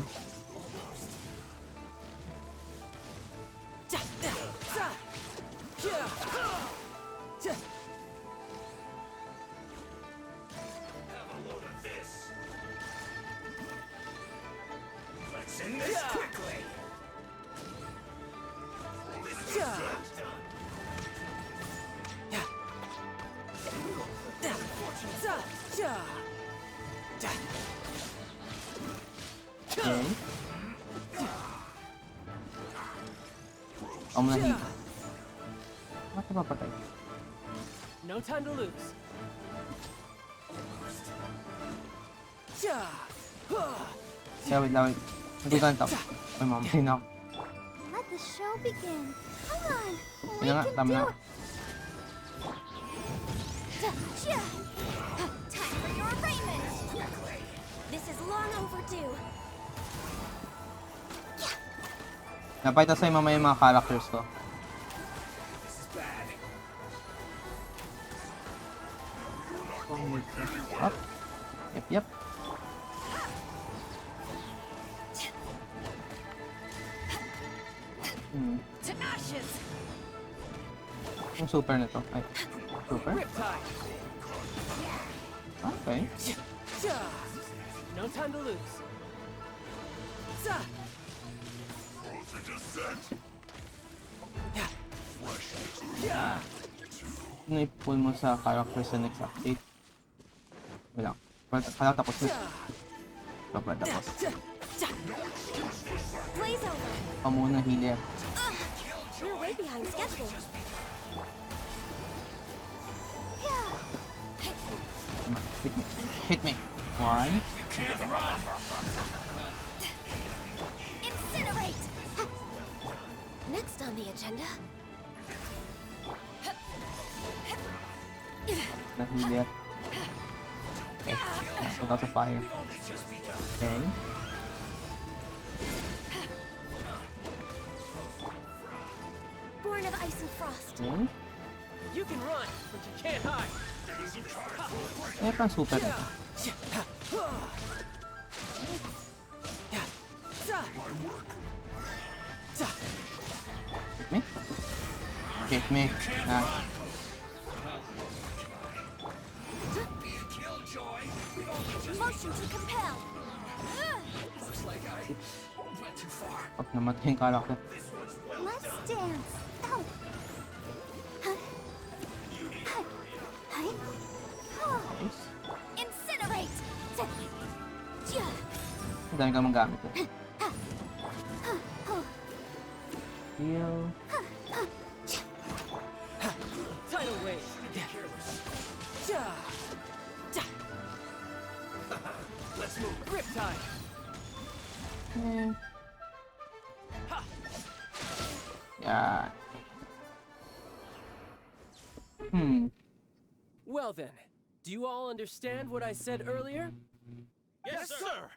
Let's end this quickly. Okay. Ako muna hito. Bakit ba patay? No time to lose. Kaya wait lang, wait. Hindi ko nantap. Ay, mamatay na ako. Let the show begin. Come on, we Yun na nga, can tama do na. it. Time for your arraignment! This is long overdue. Napakita sa'yo mamaya yung mga characters ko. Up. Yep. To ashes! Yung super na to. Ay, super? Okay. No time to lose. Ano i-pull mo sa characters sa next update? Wala. Kala tapos na. Papa tapos. Blaze over! Ako muna healer. You're way behind schedule. Come on, hit me. Hit me. One. Incinerate! Next on the agenda. Na healer. Okay. So that's a fire. Okay. of ice and frost. Hmm? You can run, but you can't hide. Eh, pang super ito. Hit me? Hit me. Ah. Motion to compel. Pag namatay yung character. Let's dance. Oh. Incinerate. Ang dami kang magamit eh. Heal. Tidal wave. Let's move. Riptide. Yeah. Hmm. Well then, do you all understand what I said earlier? Yes, sir.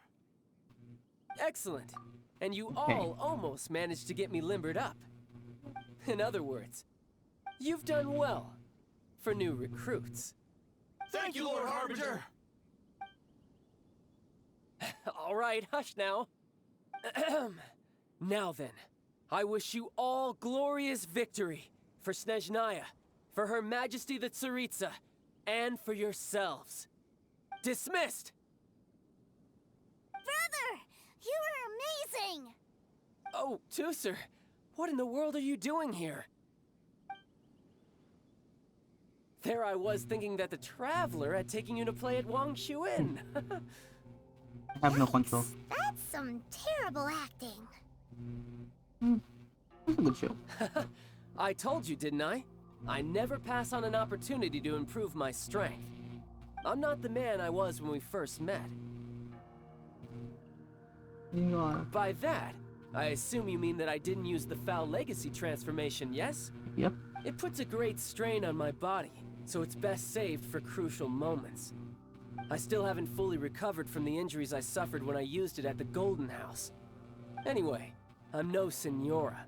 Excellent. And you all almost managed to get me limbered up. In other words, you've done well for new recruits. Thank you, Lord Harbinger. All right, hush now. Now then, I wish you all glorious victory for Snezhnaya, for Her Majesty the Tsaritsa, and for yourselves. Dismissed! Brother, you are amazing. Oh, Tusser, what in the world are you doing here? There I was thinking that the Traveler had taken you to play at Wang Shuin. I have no control. That's some terrible acting. It's a good show. I told you, didn't I? I never pass on an opportunity to improve my strength. I'm not the man I was when we first met. By that, I assume you mean that I didn't use the Foul Legacy transformation, yes? Yep. It puts a great strain on my body, so it's best saved for crucial moments. I still haven't fully recovered from the injuries I suffered when I used it at the Golden House. Anyway, I'm no Senora.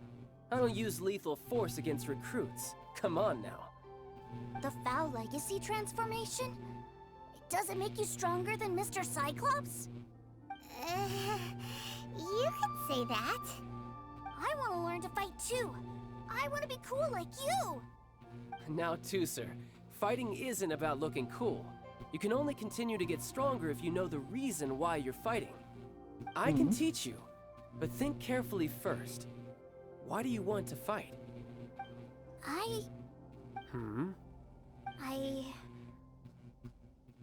I don't use lethal force against recruits. Come on now. The Foul Legacy transformation? Does it make you stronger than Mr. Cyclops? You could say that. I want to learn to fight too. I want to be cool like you. Now, Tusser, fighting isn't about looking cool. You can only continue to get stronger if you know the reason why you're fighting. I can teach you, but think carefully first. Why do you want to fight?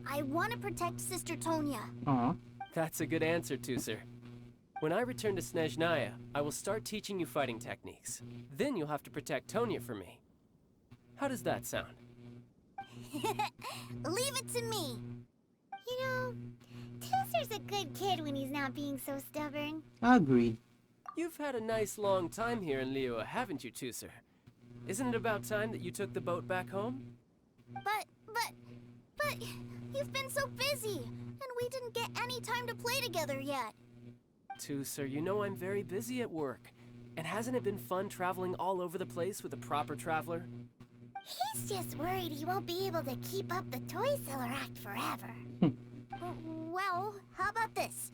I want to protect Sister Tonya. That's a good answer, Tusser. When I return to Snezhnaya, I will start teaching you fighting techniques. Then you'll have to protect Tonya for me. How does that sound? Leave it to me. You know, Tusser's a good kid when he's not being so stubborn. Agreed. You've had a nice long time here in Liyue, haven't you, Tusser? Isn't it about time that you took the boat back home? But you've been so busy, and we didn't get any time to play together yet. Tusser, you know I'm very busy at work. And hasn't it been fun traveling all over the place with a proper traveler? He's just worried he won't be able to keep up the toy seller act forever. Well, how about this?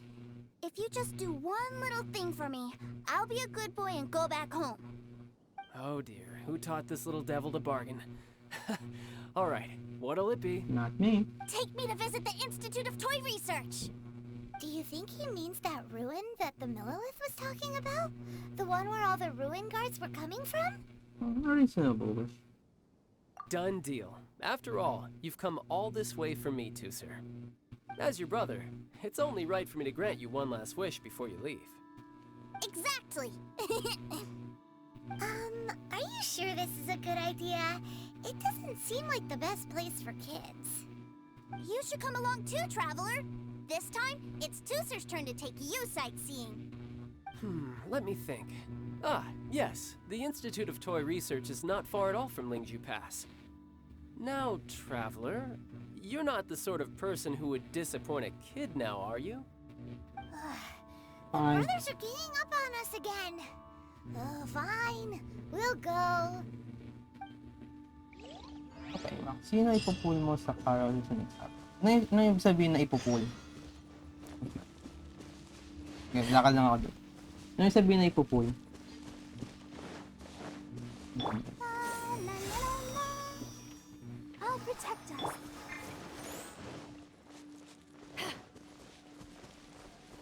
If you just do one little thing for me, I'll be a good boy and go back home. Oh dear, who taught this little devil to bargain? Alright, what'll it be? Not me. Take me to visit the Institute of Toy Research. Do you think he means that ruin that the Millilith was talking about? The one where all the ruin guards were coming from? A reasonable wish. Done deal. After all, you've come all this way for me, Tusser. As your brother, it's only right for me to grant you one last wish before you leave. Exactly. Are you sure this is a good idea? It doesn't seem like the best place for kids. You should come along too, Traveler. This time, it's Tusser's turn to take you sightseeing. Let me think. Ah, yes, the Institute of Toy Research is not far at all from Lingju Pass. Now, Traveler, you're not the sort of person who would disappoint a kid now, are you? The brothers are ganging up on us again. Fine. We'll go. Okay, Max. Sino ipupull mo sa Carol sa next up? Ano yung sabihin na ipupull? Okay, lakad lang ako doon. Ano yung sabihin na ipupull? I'll protect us.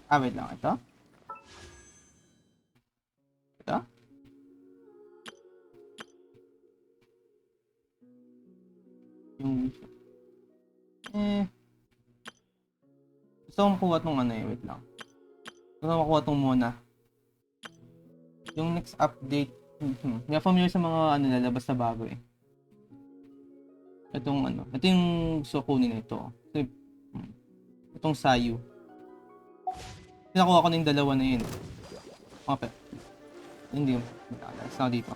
Wait lang. Ito? Ito? Yung... Gusto kong makuha tong ano wait lang. Gusto kong makuha tong muna. Yung next update, hindi ako familiar sa mga ano lalabas na bago Itong ano, ito yung gusto kunin na ito. Itong Sayu. Nakuha ko na yung dalawa na yun. Okay. Hindi. It's not dito.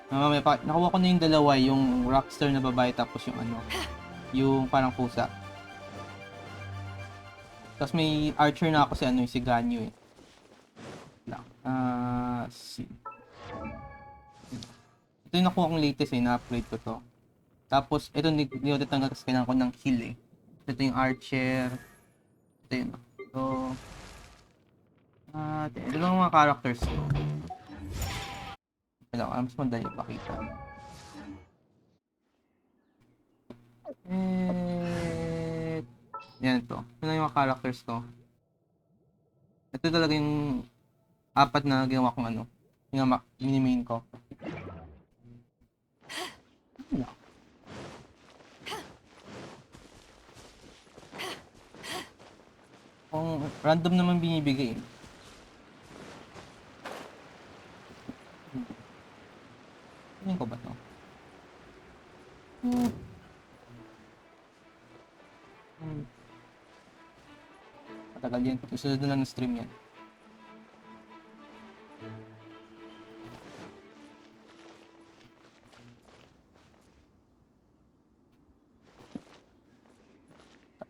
Nakuha ko na yung dalawa, yung rockstar na babae tapos yung ano, yung parang pusa. Tapos may archer na ako si ano, si Ganyu lang. Ito yung nakuha kong latest na-upgrade ko to. Tapos ito nilotitanggal kasi kailangan ko ng heal Ito yung archer. Ito yun. So, ito lang mga characters ko. Kailangan mas madali pakita. Yan ito. Ito lang yung mga characters ko. Ito talaga yung 4 na ginawa kong ano. Yung mini-main ko. Kung random naman binibigay. Ano ko ba to? Matagal yan. Susunod na lang ng stream yan.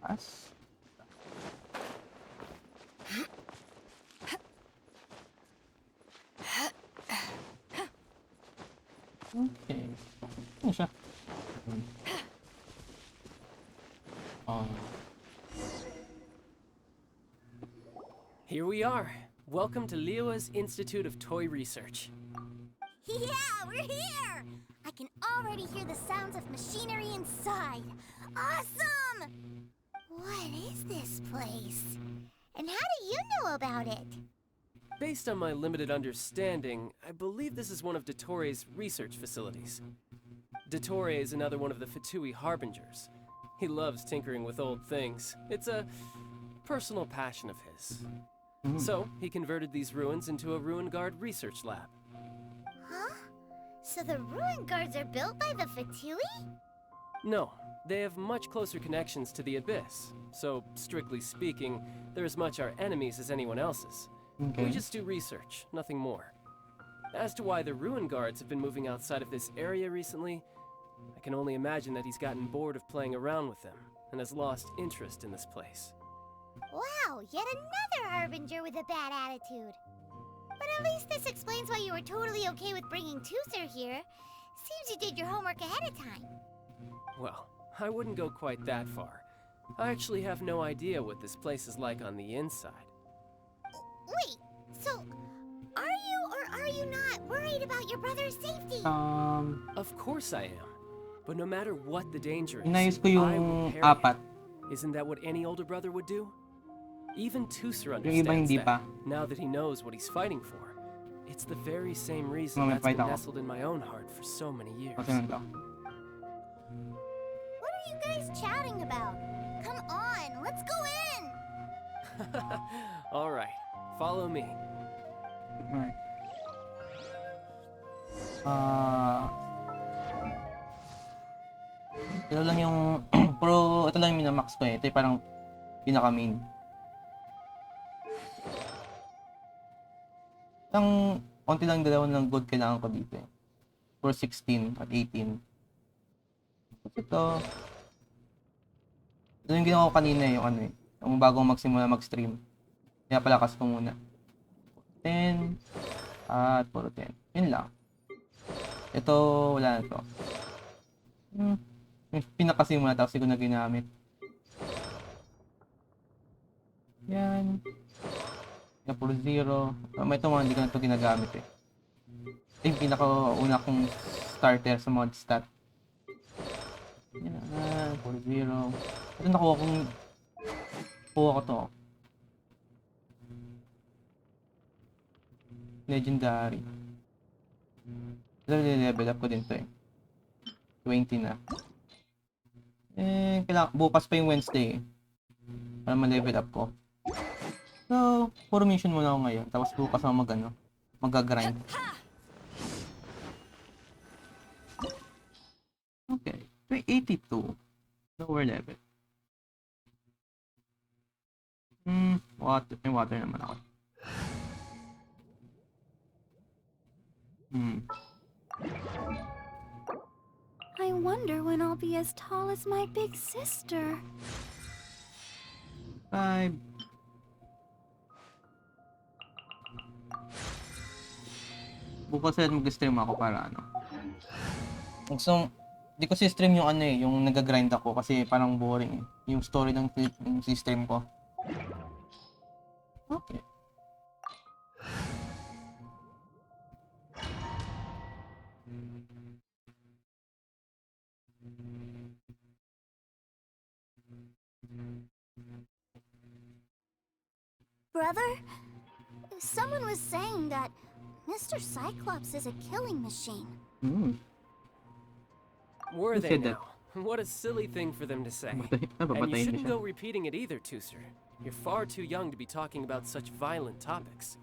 Taas. Okay. Ano siya? Here we are. Welcome to Liyue's Institute of Toy Research. Yeah, we're here! I can already hear the sounds of machinery inside. Awesome! What is this place? And how do you know about it? Based on my limited understanding, I believe this is one of Dottoro's research facilities. Dottore is another one of the Fatui Harbingers. He loves tinkering with old things. It's a personal passion of his. So, he converted these ruins into a Ruin Guard research lab. Huh? So the Ruin Guards are built by the Fatui? No, they have much closer connections to the Abyss. So, strictly speaking, they're as much our enemies as anyone else's. Okay. We just do research, nothing more. As to why the Ruin Guards have been moving outside of this area recently, I can only imagine that he's gotten bored of playing around with them and has lost interest in this place. Wow, yet another Harbinger with a bad attitude. But at least this explains why you were totally okay with bringing Tooser here. Seems you did your homework ahead of time. Well, I wouldn't go quite that far. I actually have no idea what this place is like on the inside. Wait, so are you or are you not worried about your brother's safety? Of course I am. But no matter what the danger is, Inayos ko I yung will parry apat. it. Isn't that what any older brother would do? Even Tooser Yung iba understands hindi that, pa. now that he knows what he's fighting for. It's the very same reason Mamaya that's been fight ako. nestled in my own heart for so many years. Okay lang to. What are you guys chatting about? Come on, let's go in! Alright, follow me. Alright. Ito lang yung pero ito lang yung minamax ko Ito yung parang pinaka main. Konti lang dalawang ng gold kailangan ko dito For 16 at 18. Ito yung ginawa ko kanina yung ano yung bago magsimula mag-stream. Kaya palakas ko muna. 10 At puro 10. Yun lang. Ito, wala na to. Pinakasimula tapos hindi ko na ginamit. Yan. Na puro 0. May ito mga hindi ko na ito ginagamit eh. Ito yung pinakauna kong starter sa mod stat. Yan. Puro 0. Ito nakuha ko to. Legendary. Level up ko din to eh. 20 na. Bukas pa yung Wednesday eh. Para ma-level up ko. So, puro mission muna ako ngayon. Tapos bukas ako mag-grind. Okay. 82. Lower level. May water naman ako. I wonder when I'll be as tall as my big sister. 5. Bukas ulit mag-stream ako para ano. So, di ko si-stream yung yung nag-grind ako kasi parang boring eh. Yung story ng si-stream ko. Okay. Brother, someone was saying that Mr. Cyclops is a killing machine. Were Who they said that? now? What a silly thing for them to say. Papatayin And you niya shouldn't siya. go repeating it either, Tooser. You're far too young to be talking about such violent topics.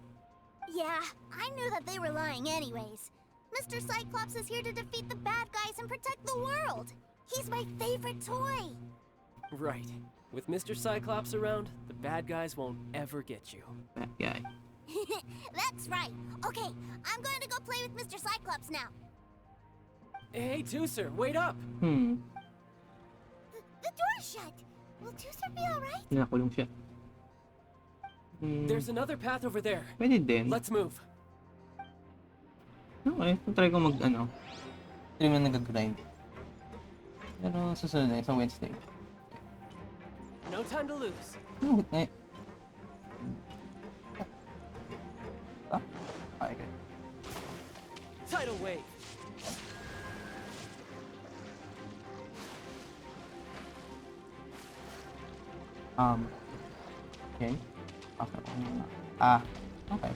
Yeah, I knew that they were lying anyways. Mr. Cyclops is here to defeat the bad guys and protect the world. He's my favorite toy. Right. With Mr. Cyclops around, the bad guys won't ever get you. Bad guy. That's right. Okay, I'm going to go play with Mr. Cyclops now. Hey, Tooser, wait up! The door's shut. Will Tooser be alright? Nakulong siya. There's another path over there. Pwede din. Let's move. Okay, try ko stream na nag-grind. Pero susunod na sa Wednesday. No time to lose. Okay. Tidal wave. Okay. Okay.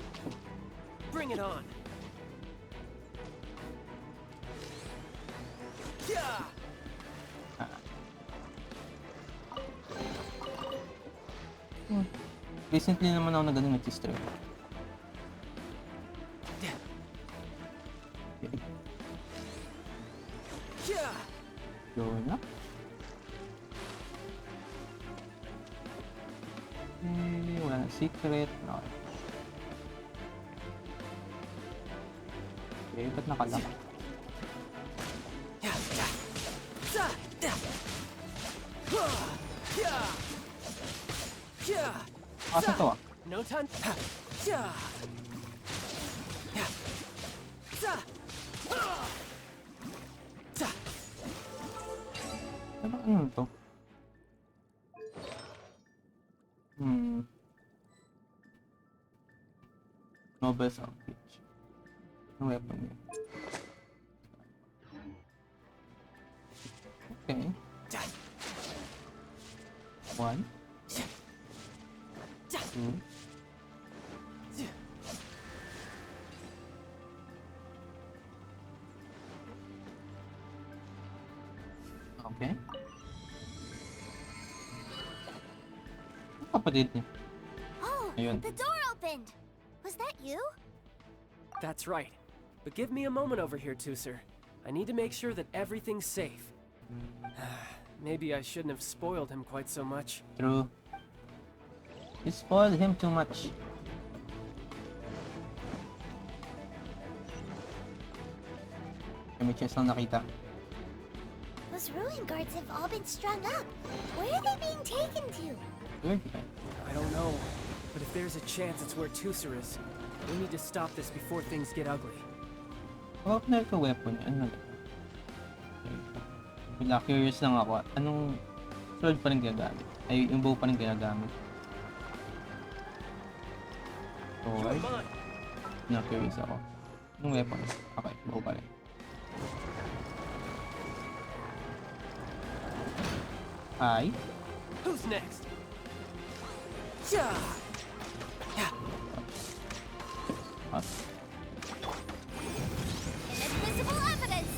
Bring it on. Yeah. Recently naman ako nag-stream. Yeah. Going up. Wala na secret. Okay. Okay, ba't nakalak? Asa to ah? No time. Ano to? Nobles outreach. Ano weapon yun? Okay. 1 2 Okay. Kapatid niya. Oh, Ayun. the door opened. Was that you? That's right. But give me a moment over here, Tooser. I need to make sure that everything's safe. Maybe I shouldn't have spoiled him quite so much. True. You spoiled him too much. May chest lang nakita. Those ruin guards have all been strung up. Where are they being taken to? Good. I don't know, but if there's a chance it's where Tooser is, We need to stop this before things get ugly. Oh, weapon. Ano? Okay. Wala, curious lang ako. Anong sword pa rin ginagamit? Ay, yung bow pa rin ginagamit. Sword? Na-curious ako. Anong weapon? Okay, bow pa rin. Hi. Who's next? Yeah. Up. Inadmissible evidence!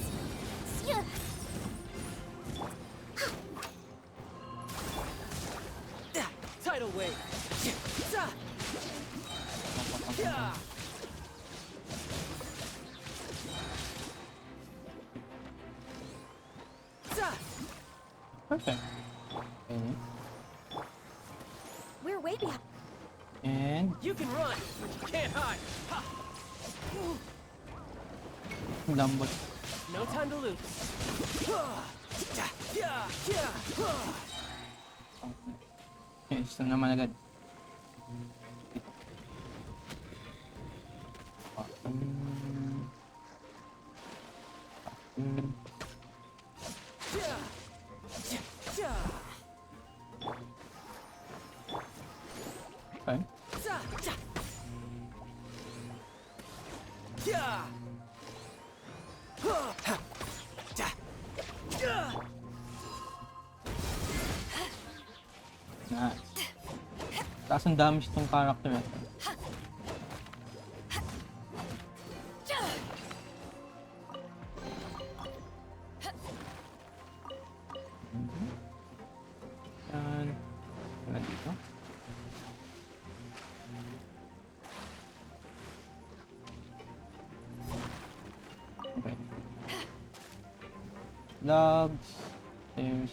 Tidal wave. Perfect. Okay. We're way behind. And You can run. Can't hide. Ha. lambot. No time to lose. Okay, gusto naman agad. Okay. Nice. Taas ang damage tong character ito. Yan. Wala dito. Okay. Logs. There's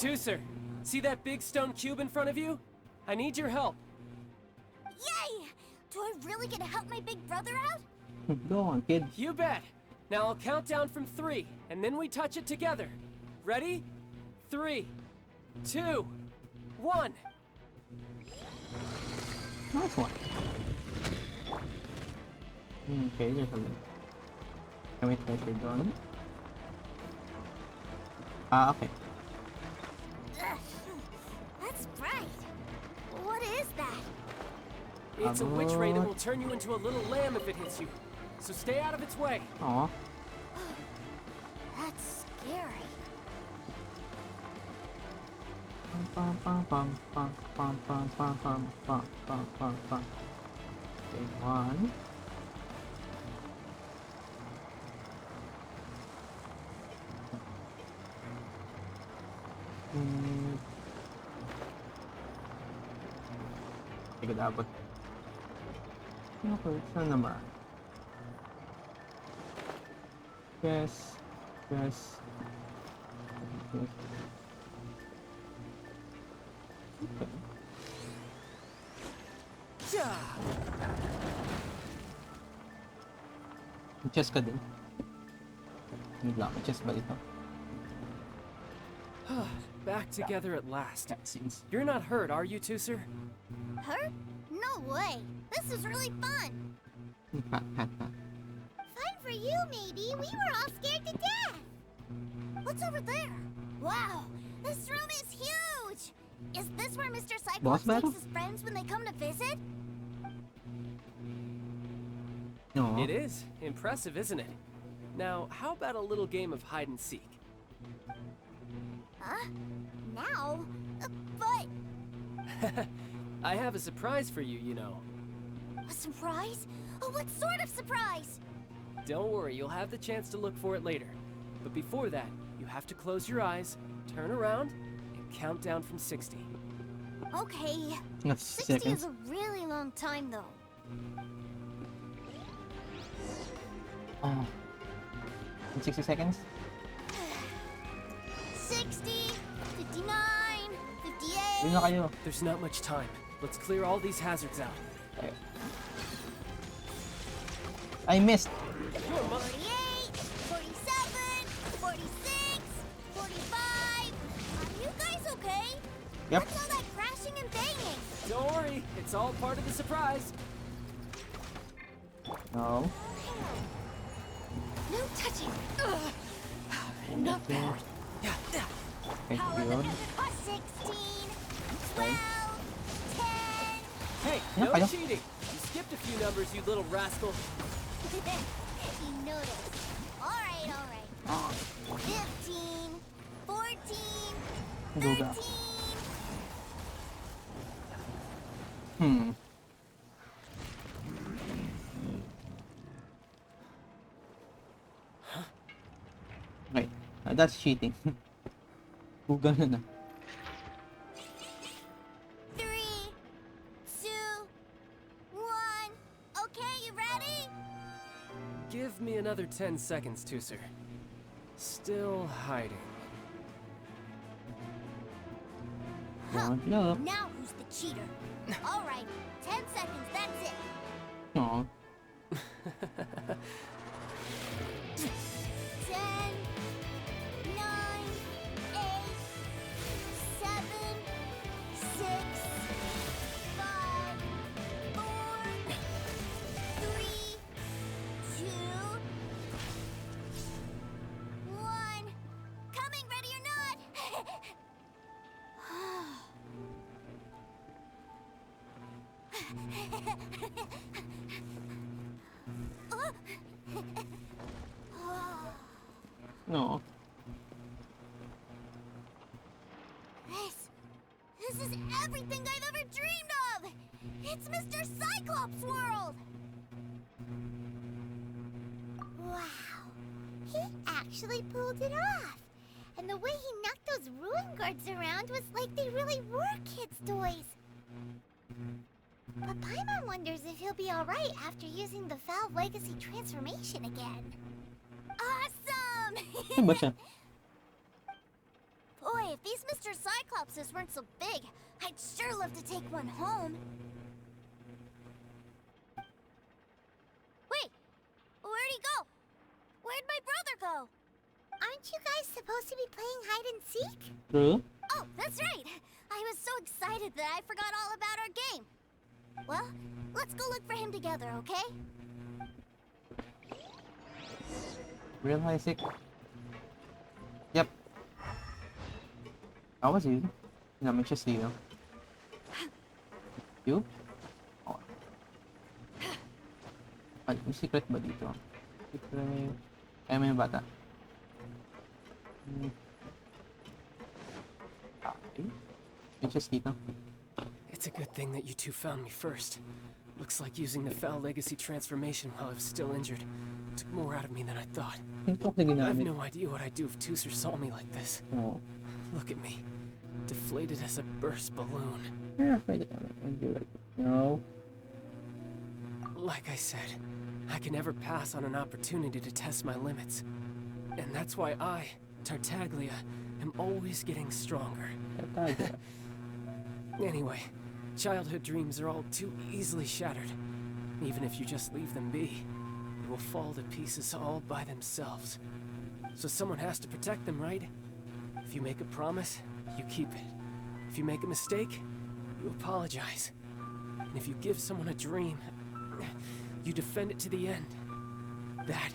Tooser, see that big stone cube in front of you? I need your help. Yay! Do I really get to help my big brother out? Go on, kid. You bet. Now I'll count down from 3, and then we touch it together. Ready? 3, 2, 1. Nice one. Okay, there's a link. Can we type it down? Okay. That's bright. What is that? It's a witch ray that will turn you into a little lamb if it hits you. So stay out of its way. Aw. That's scary. Pum, pum, pum, pum, pum, pum, pum, pum, pum, pum, pum, pum. Okay, 1. Hindi ko dapat. Okay, saan naman? Yes. Yes. Yes. Okay. Chess ka din. Hindi lang. Chess ba ito? Back together at last. You're not hurt, are you, Tooser? Hurt? No way. This is really fun. Fun for you, maybe. We were all scared to death. What's over there? Wow, this room is huge! Is this where Mr. Boss Cyclops battle? takes his friends when they come to visit? No. It is. Impressive, isn't it? Now, how about a little game of hide and seek? Huh? Now? But... I have a surprise for you, you know. A surprise? Oh, what sort of surprise? Don't worry, you'll have the chance to look for it later. But before that, you have to close your eyes, turn around, and count down from 60. Okay. That's 60 seconds. is a really long time, though. Oh. In 60 seconds? 60, 59, 58... Yun na kayo. There's not much time. Let's clear all these hazards out. Okay. I missed. 48, 47, 46, 45... Are you guys okay? Yep. What's all that crashing and banging? Don't worry, it's all part of the surprise. No. No touching. Not bad. Okay, yun. 16, 12, 10. Hey, Yeah, no kayo. cheating. You skipped a few numbers, you little rascal. He noticed. Alright, alright. 15, 14, Duga. 13. Okay, that's cheating. Google na na. 3, 2, 1. Okay, you ready? Give me another 10 seconds, Tooser. Still hiding. No. Now who's the cheater? Alright, 10 seconds, that's it. No. 10, 9, 8, 7, 6, 5, 4, 3, 2, 1. Coming, ready or not? No. This is everything I've ever dreamed of! It's Mr. Cyclops' world! Wow, he actually pulled it off! And the way he knocked those ruin guards around was like they really were kids' toys. But Paimon wonders if he'll be alright after using the Valve Legacy transformation again. Awesome! Ano ba siya? Boy, if these Mr. Cyclopses weren't so big, I'd sure love to take one home. Wait, where'd he go? Where'd my brother go? Aren't you guys supposed to be playing hide and seek? True? Oh, that's right! I was so excited that I forgot all about our game. Well, let's go look for him together, okay? Real high sick. Yep. How was you? Namin siya sino. You? Oh. Ay, may secret ba dito? Secret. Ay, may bata. Okay. May just dito. It's a good thing that you two found me first. Looks like using the Foul Legacy transformation while I was still injured took more out of me than I thought. I have no idea what I'd do if Tooser saw me like this. Oh. Look at me. Deflated as a burst balloon. You're afraid of do it. No. Like I said, I can never pass on an opportunity to test my limits. And that's why I, Tartaglia, am always getting stronger. Tartaglia. Anyway, childhood dreams are all too easily shattered. Even if you just leave them be, they will fall to pieces all by themselves. So someone has to protect them, right? If you make a promise, you keep it. If you make a mistake, you apologize. And if you give someone a dream, you defend it to the end. That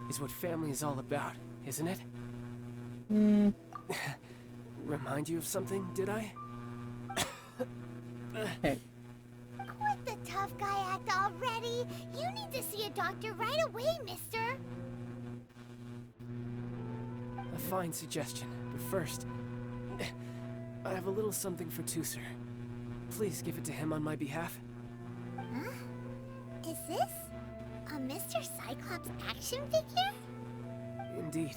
is what family is all about, isn't it? Remind you of something, did I? Hey. Quit the tough guy act already! You need to see a doctor right away, mister! A fine suggestion, but first, I have a little something for Tooser. Please give it to him on my behalf. Huh? Is this a Mr. Cyclops action figure? Indeed.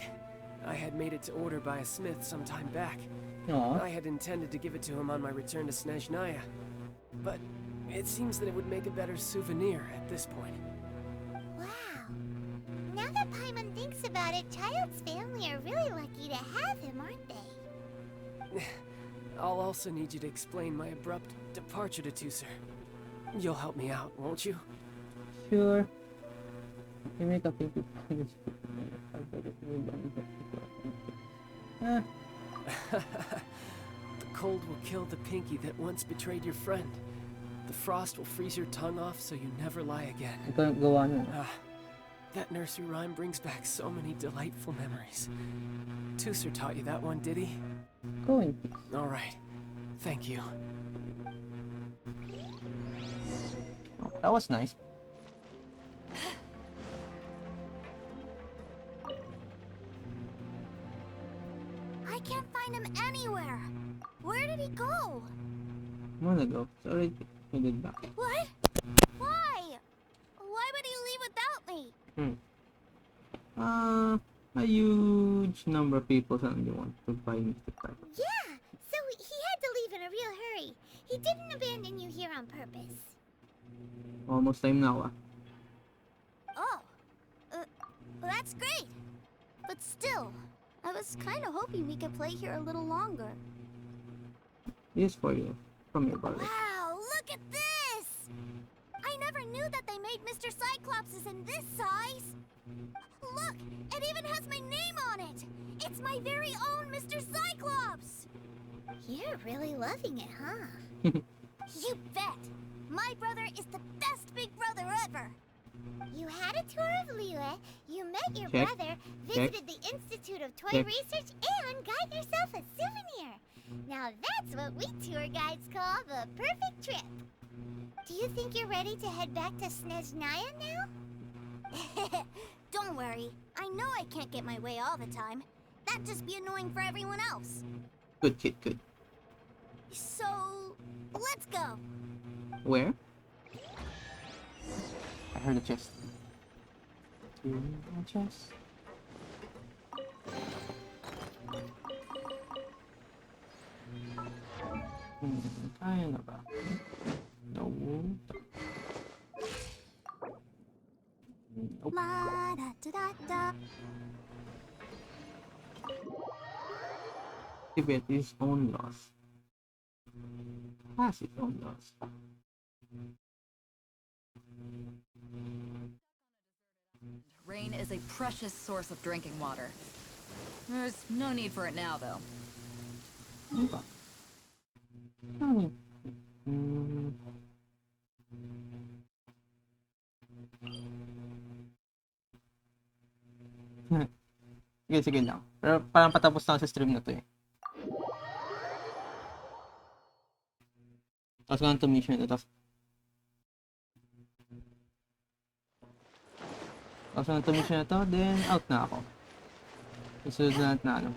I had made it to order by a smith some time back. Aww. I had intended to give it to him on my return to Snezhnaya. But it seems that it would make a better souvenir at this point. Wow. Now that Paimon thinks about it, Child's family are really lucky to have him, aren't they? I'll also need you to explain my abrupt departure to Tooser. You'll help me out, won't you? Sure. You make a pinky. The cold will kill the pinky that once betrayed your friend. The frost will freeze your tongue off so you never lie again. Ito gawa nun. That nursery rhyme brings back so many delightful memories. Tooser taught you that one, did he? Go in. All right. Thank you. Oh, that was nice. I can't find him anywhere. Where did he go? A moment ago. Sorry, headed back. What? Why? Why would he leave without me? A huge number of people suddenly want to buy Mr. Cyclops. Yeah, so he had to leave in a real hurry. He didn't abandon you here on purpose. Almost time now, Oh. That's great. But still, I was kind of hoping we could play here a little longer. This for you, from your brother. Wow, look at this! I never knew that they made Mr. Cyclopses in this size. Look, it even has my name on it. It's my very own Mr. Cyclops. You're really loving it, huh? You bet. My brother is the best big brother ever. You had a tour of Liyue, you met your Check. brother, visited the Institute of Toy Check. Research, and got yourself a souvenir. Now that's what we tour guides call the perfect trip. Do you think you're ready to head back to Snezhnaya now? Don't worry. I know I can't get my way all the time. That'd just be annoying for everyone else. Good kid, good. So, let's go. Where? I heard a chest. A chest. Kaya na ba? No. Nope. La da da da da. Tibet is own loss. Has its own loss. Rain is a precious source of drinking water. There's no need for it now, though. Okay. Sige lang. Pero parang patapos na sa stream na to eh. Tapos ko lang to mission ito. Tapos ko lang to mission na to, then out na ako. Susunod na natin na ano.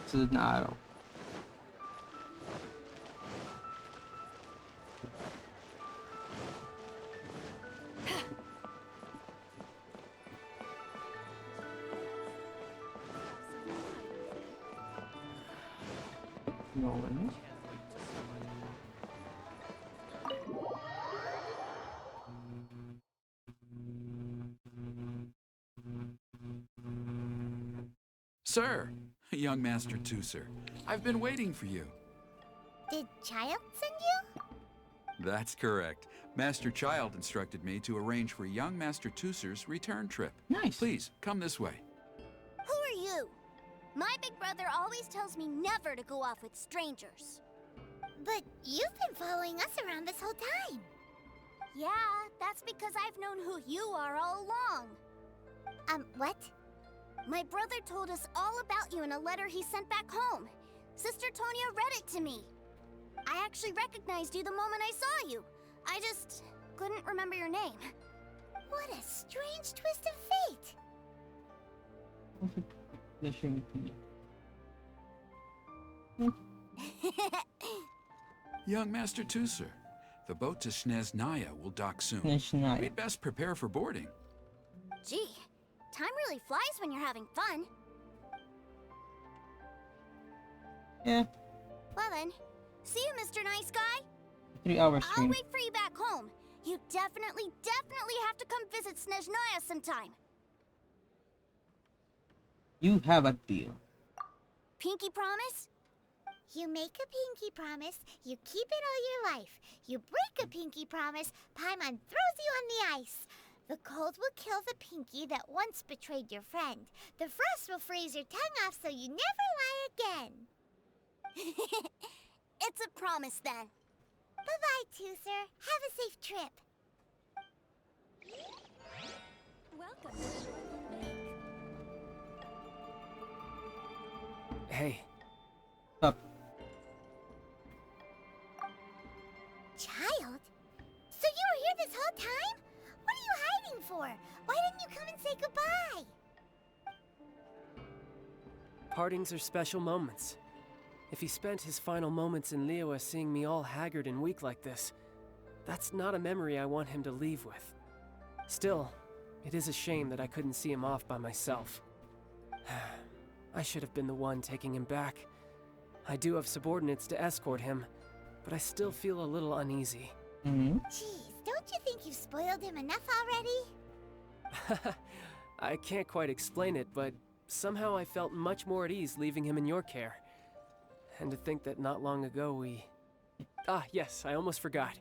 Susunod na araw. No one. Sir, young Master Tooser, I've been waiting for you. Did Child send you? That's correct. Master Child instructed me to arrange for young Master Tooser's return trip. Nice. Please, come this way. Who are you? My big brother always tells me never to go off with strangers. But you've been following us around this whole time. Yeah, that's because I've known who you are all along. What? My brother told us all about you in a letter he sent back home. Sister Tonya read it to me. I actually recognized you the moment I saw you. I just couldn't remember your name. What a strange twist of fate. Young Master Tooser, the boat to Snezhnaya will dock soon. Snezhnaya. We'd best prepare for boarding. Gee, time really flies when you're having fun. Yeah. Well then, see you, Mr. Nice Guy. 3 hours I'll stream. wait for you back home. You definitely have to come visit Snezhnaya sometime. You have a deal. Pinky promise? You make a pinky promise, you keep it all your life. You break a pinky promise, Paimon throws you on the ice. The cold will kill the pinky that once betrayed your friend. The frost will freeze your tongue off so you never lie again. It's a promise then. Bye-bye, Tooser. Have a safe trip. Welcome to the Northern Lake. Hey, Up. Child? So you were here this whole time? What are you hiding for? Why didn't you come and say goodbye? partings are special moments. If he spent his final moments in Liyue seeing me all haggard and weak like this, that's not a memory I want him to leave with. Still, it is a shame that I couldn't see him off by myself. I should have been the one taking him back. I do have subordinates to escort him, but I still feel a little uneasy. Jeez, don't you think you've spoiled him enough already? I can't quite explain it, but somehow I felt much more at ease leaving him in your care. And to think that not long ago we... Ah, yes, I almost forgot.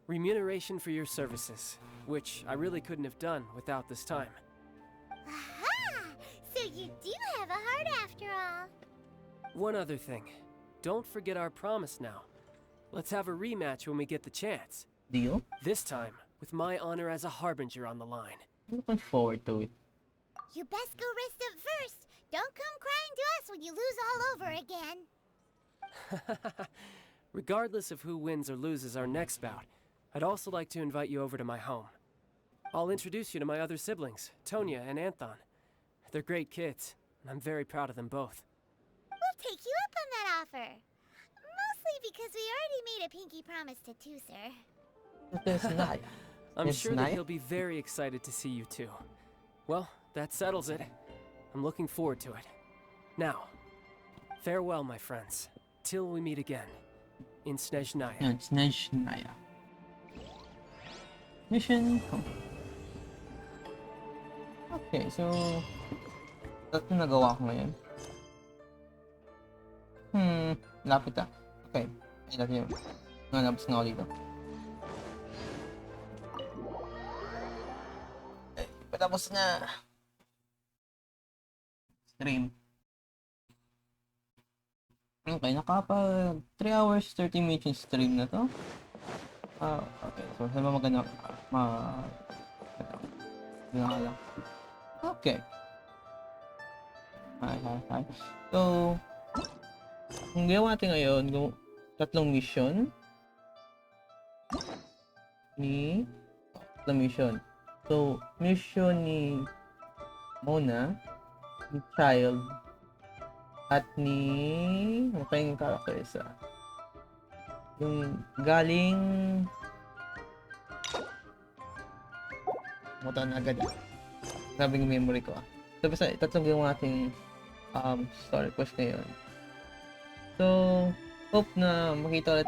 Remuneration for your services, which I really couldn't have done without this time. Aha! So you do have a heart after all. One other thing. Don't forget our promise now. Let's have a rematch when we get the chance. Deal? This time, with my honor as a harbinger on the line. I'm looking forward to it. You best go rest up first. Don't come crying to us when you lose all over again. Regardless of who wins or loses our next bout, I'd also like to invite you over to my home. I'll introduce you to my other siblings, Tonya and Anthon. They're great kids, and I'm very proud of them both. We'll take you up on that offer. Mostly because we already made a pinky promise to Tooser. There's Naya. I'm There's sure Naya? that he'll be very excited to see you too. Well, that settles it. I'm looking forward to it. Now, farewell, my friends. Till we meet again. In Snezhnaya. Yan, Snezhnaya. Mission complete. Okay, so... Tatlo nagawa ko ngayon. Lapit ah. Okay. Ay, natin yun. Nalabas na ako dito. Ay, patapos na. Stream. Okay, nakapag 3 hours 30 minutes yung stream na to. Okay. So, saan ba maganda? Lang. Okay. Hi. So, ang ginawa natin ngayon, yung tatlong mission. So, mission ni Mona, ni Child, at ni... Ano pa yung character isa? Yung galing... Muta na agad ah. Sabi ng memory ko ah. So, basta tatlong ginawa nating story quest ngayon. So, hope na makita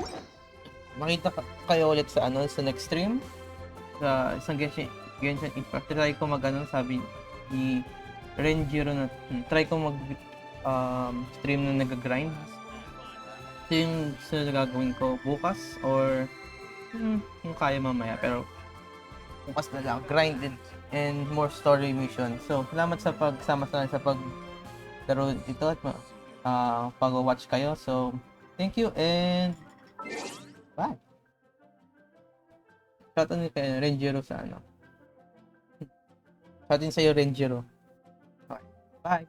kayo ulit sa sa next stream. Sa isang Genshin Impact. Try ko sabi ni Renjiro na try ko stream na nag-grind. Ito yung sunod na gagawin ko bukas or kung kaya mamaya, pero bukas na lang, grind and more story mission. So, salamat sa pagsama sa paglaro ito at pag-watch kayo. So, thank you and bye! Shoutout nyo kay Renjiro sa Shoutout sa'yo, Renjiro. Okay, bye!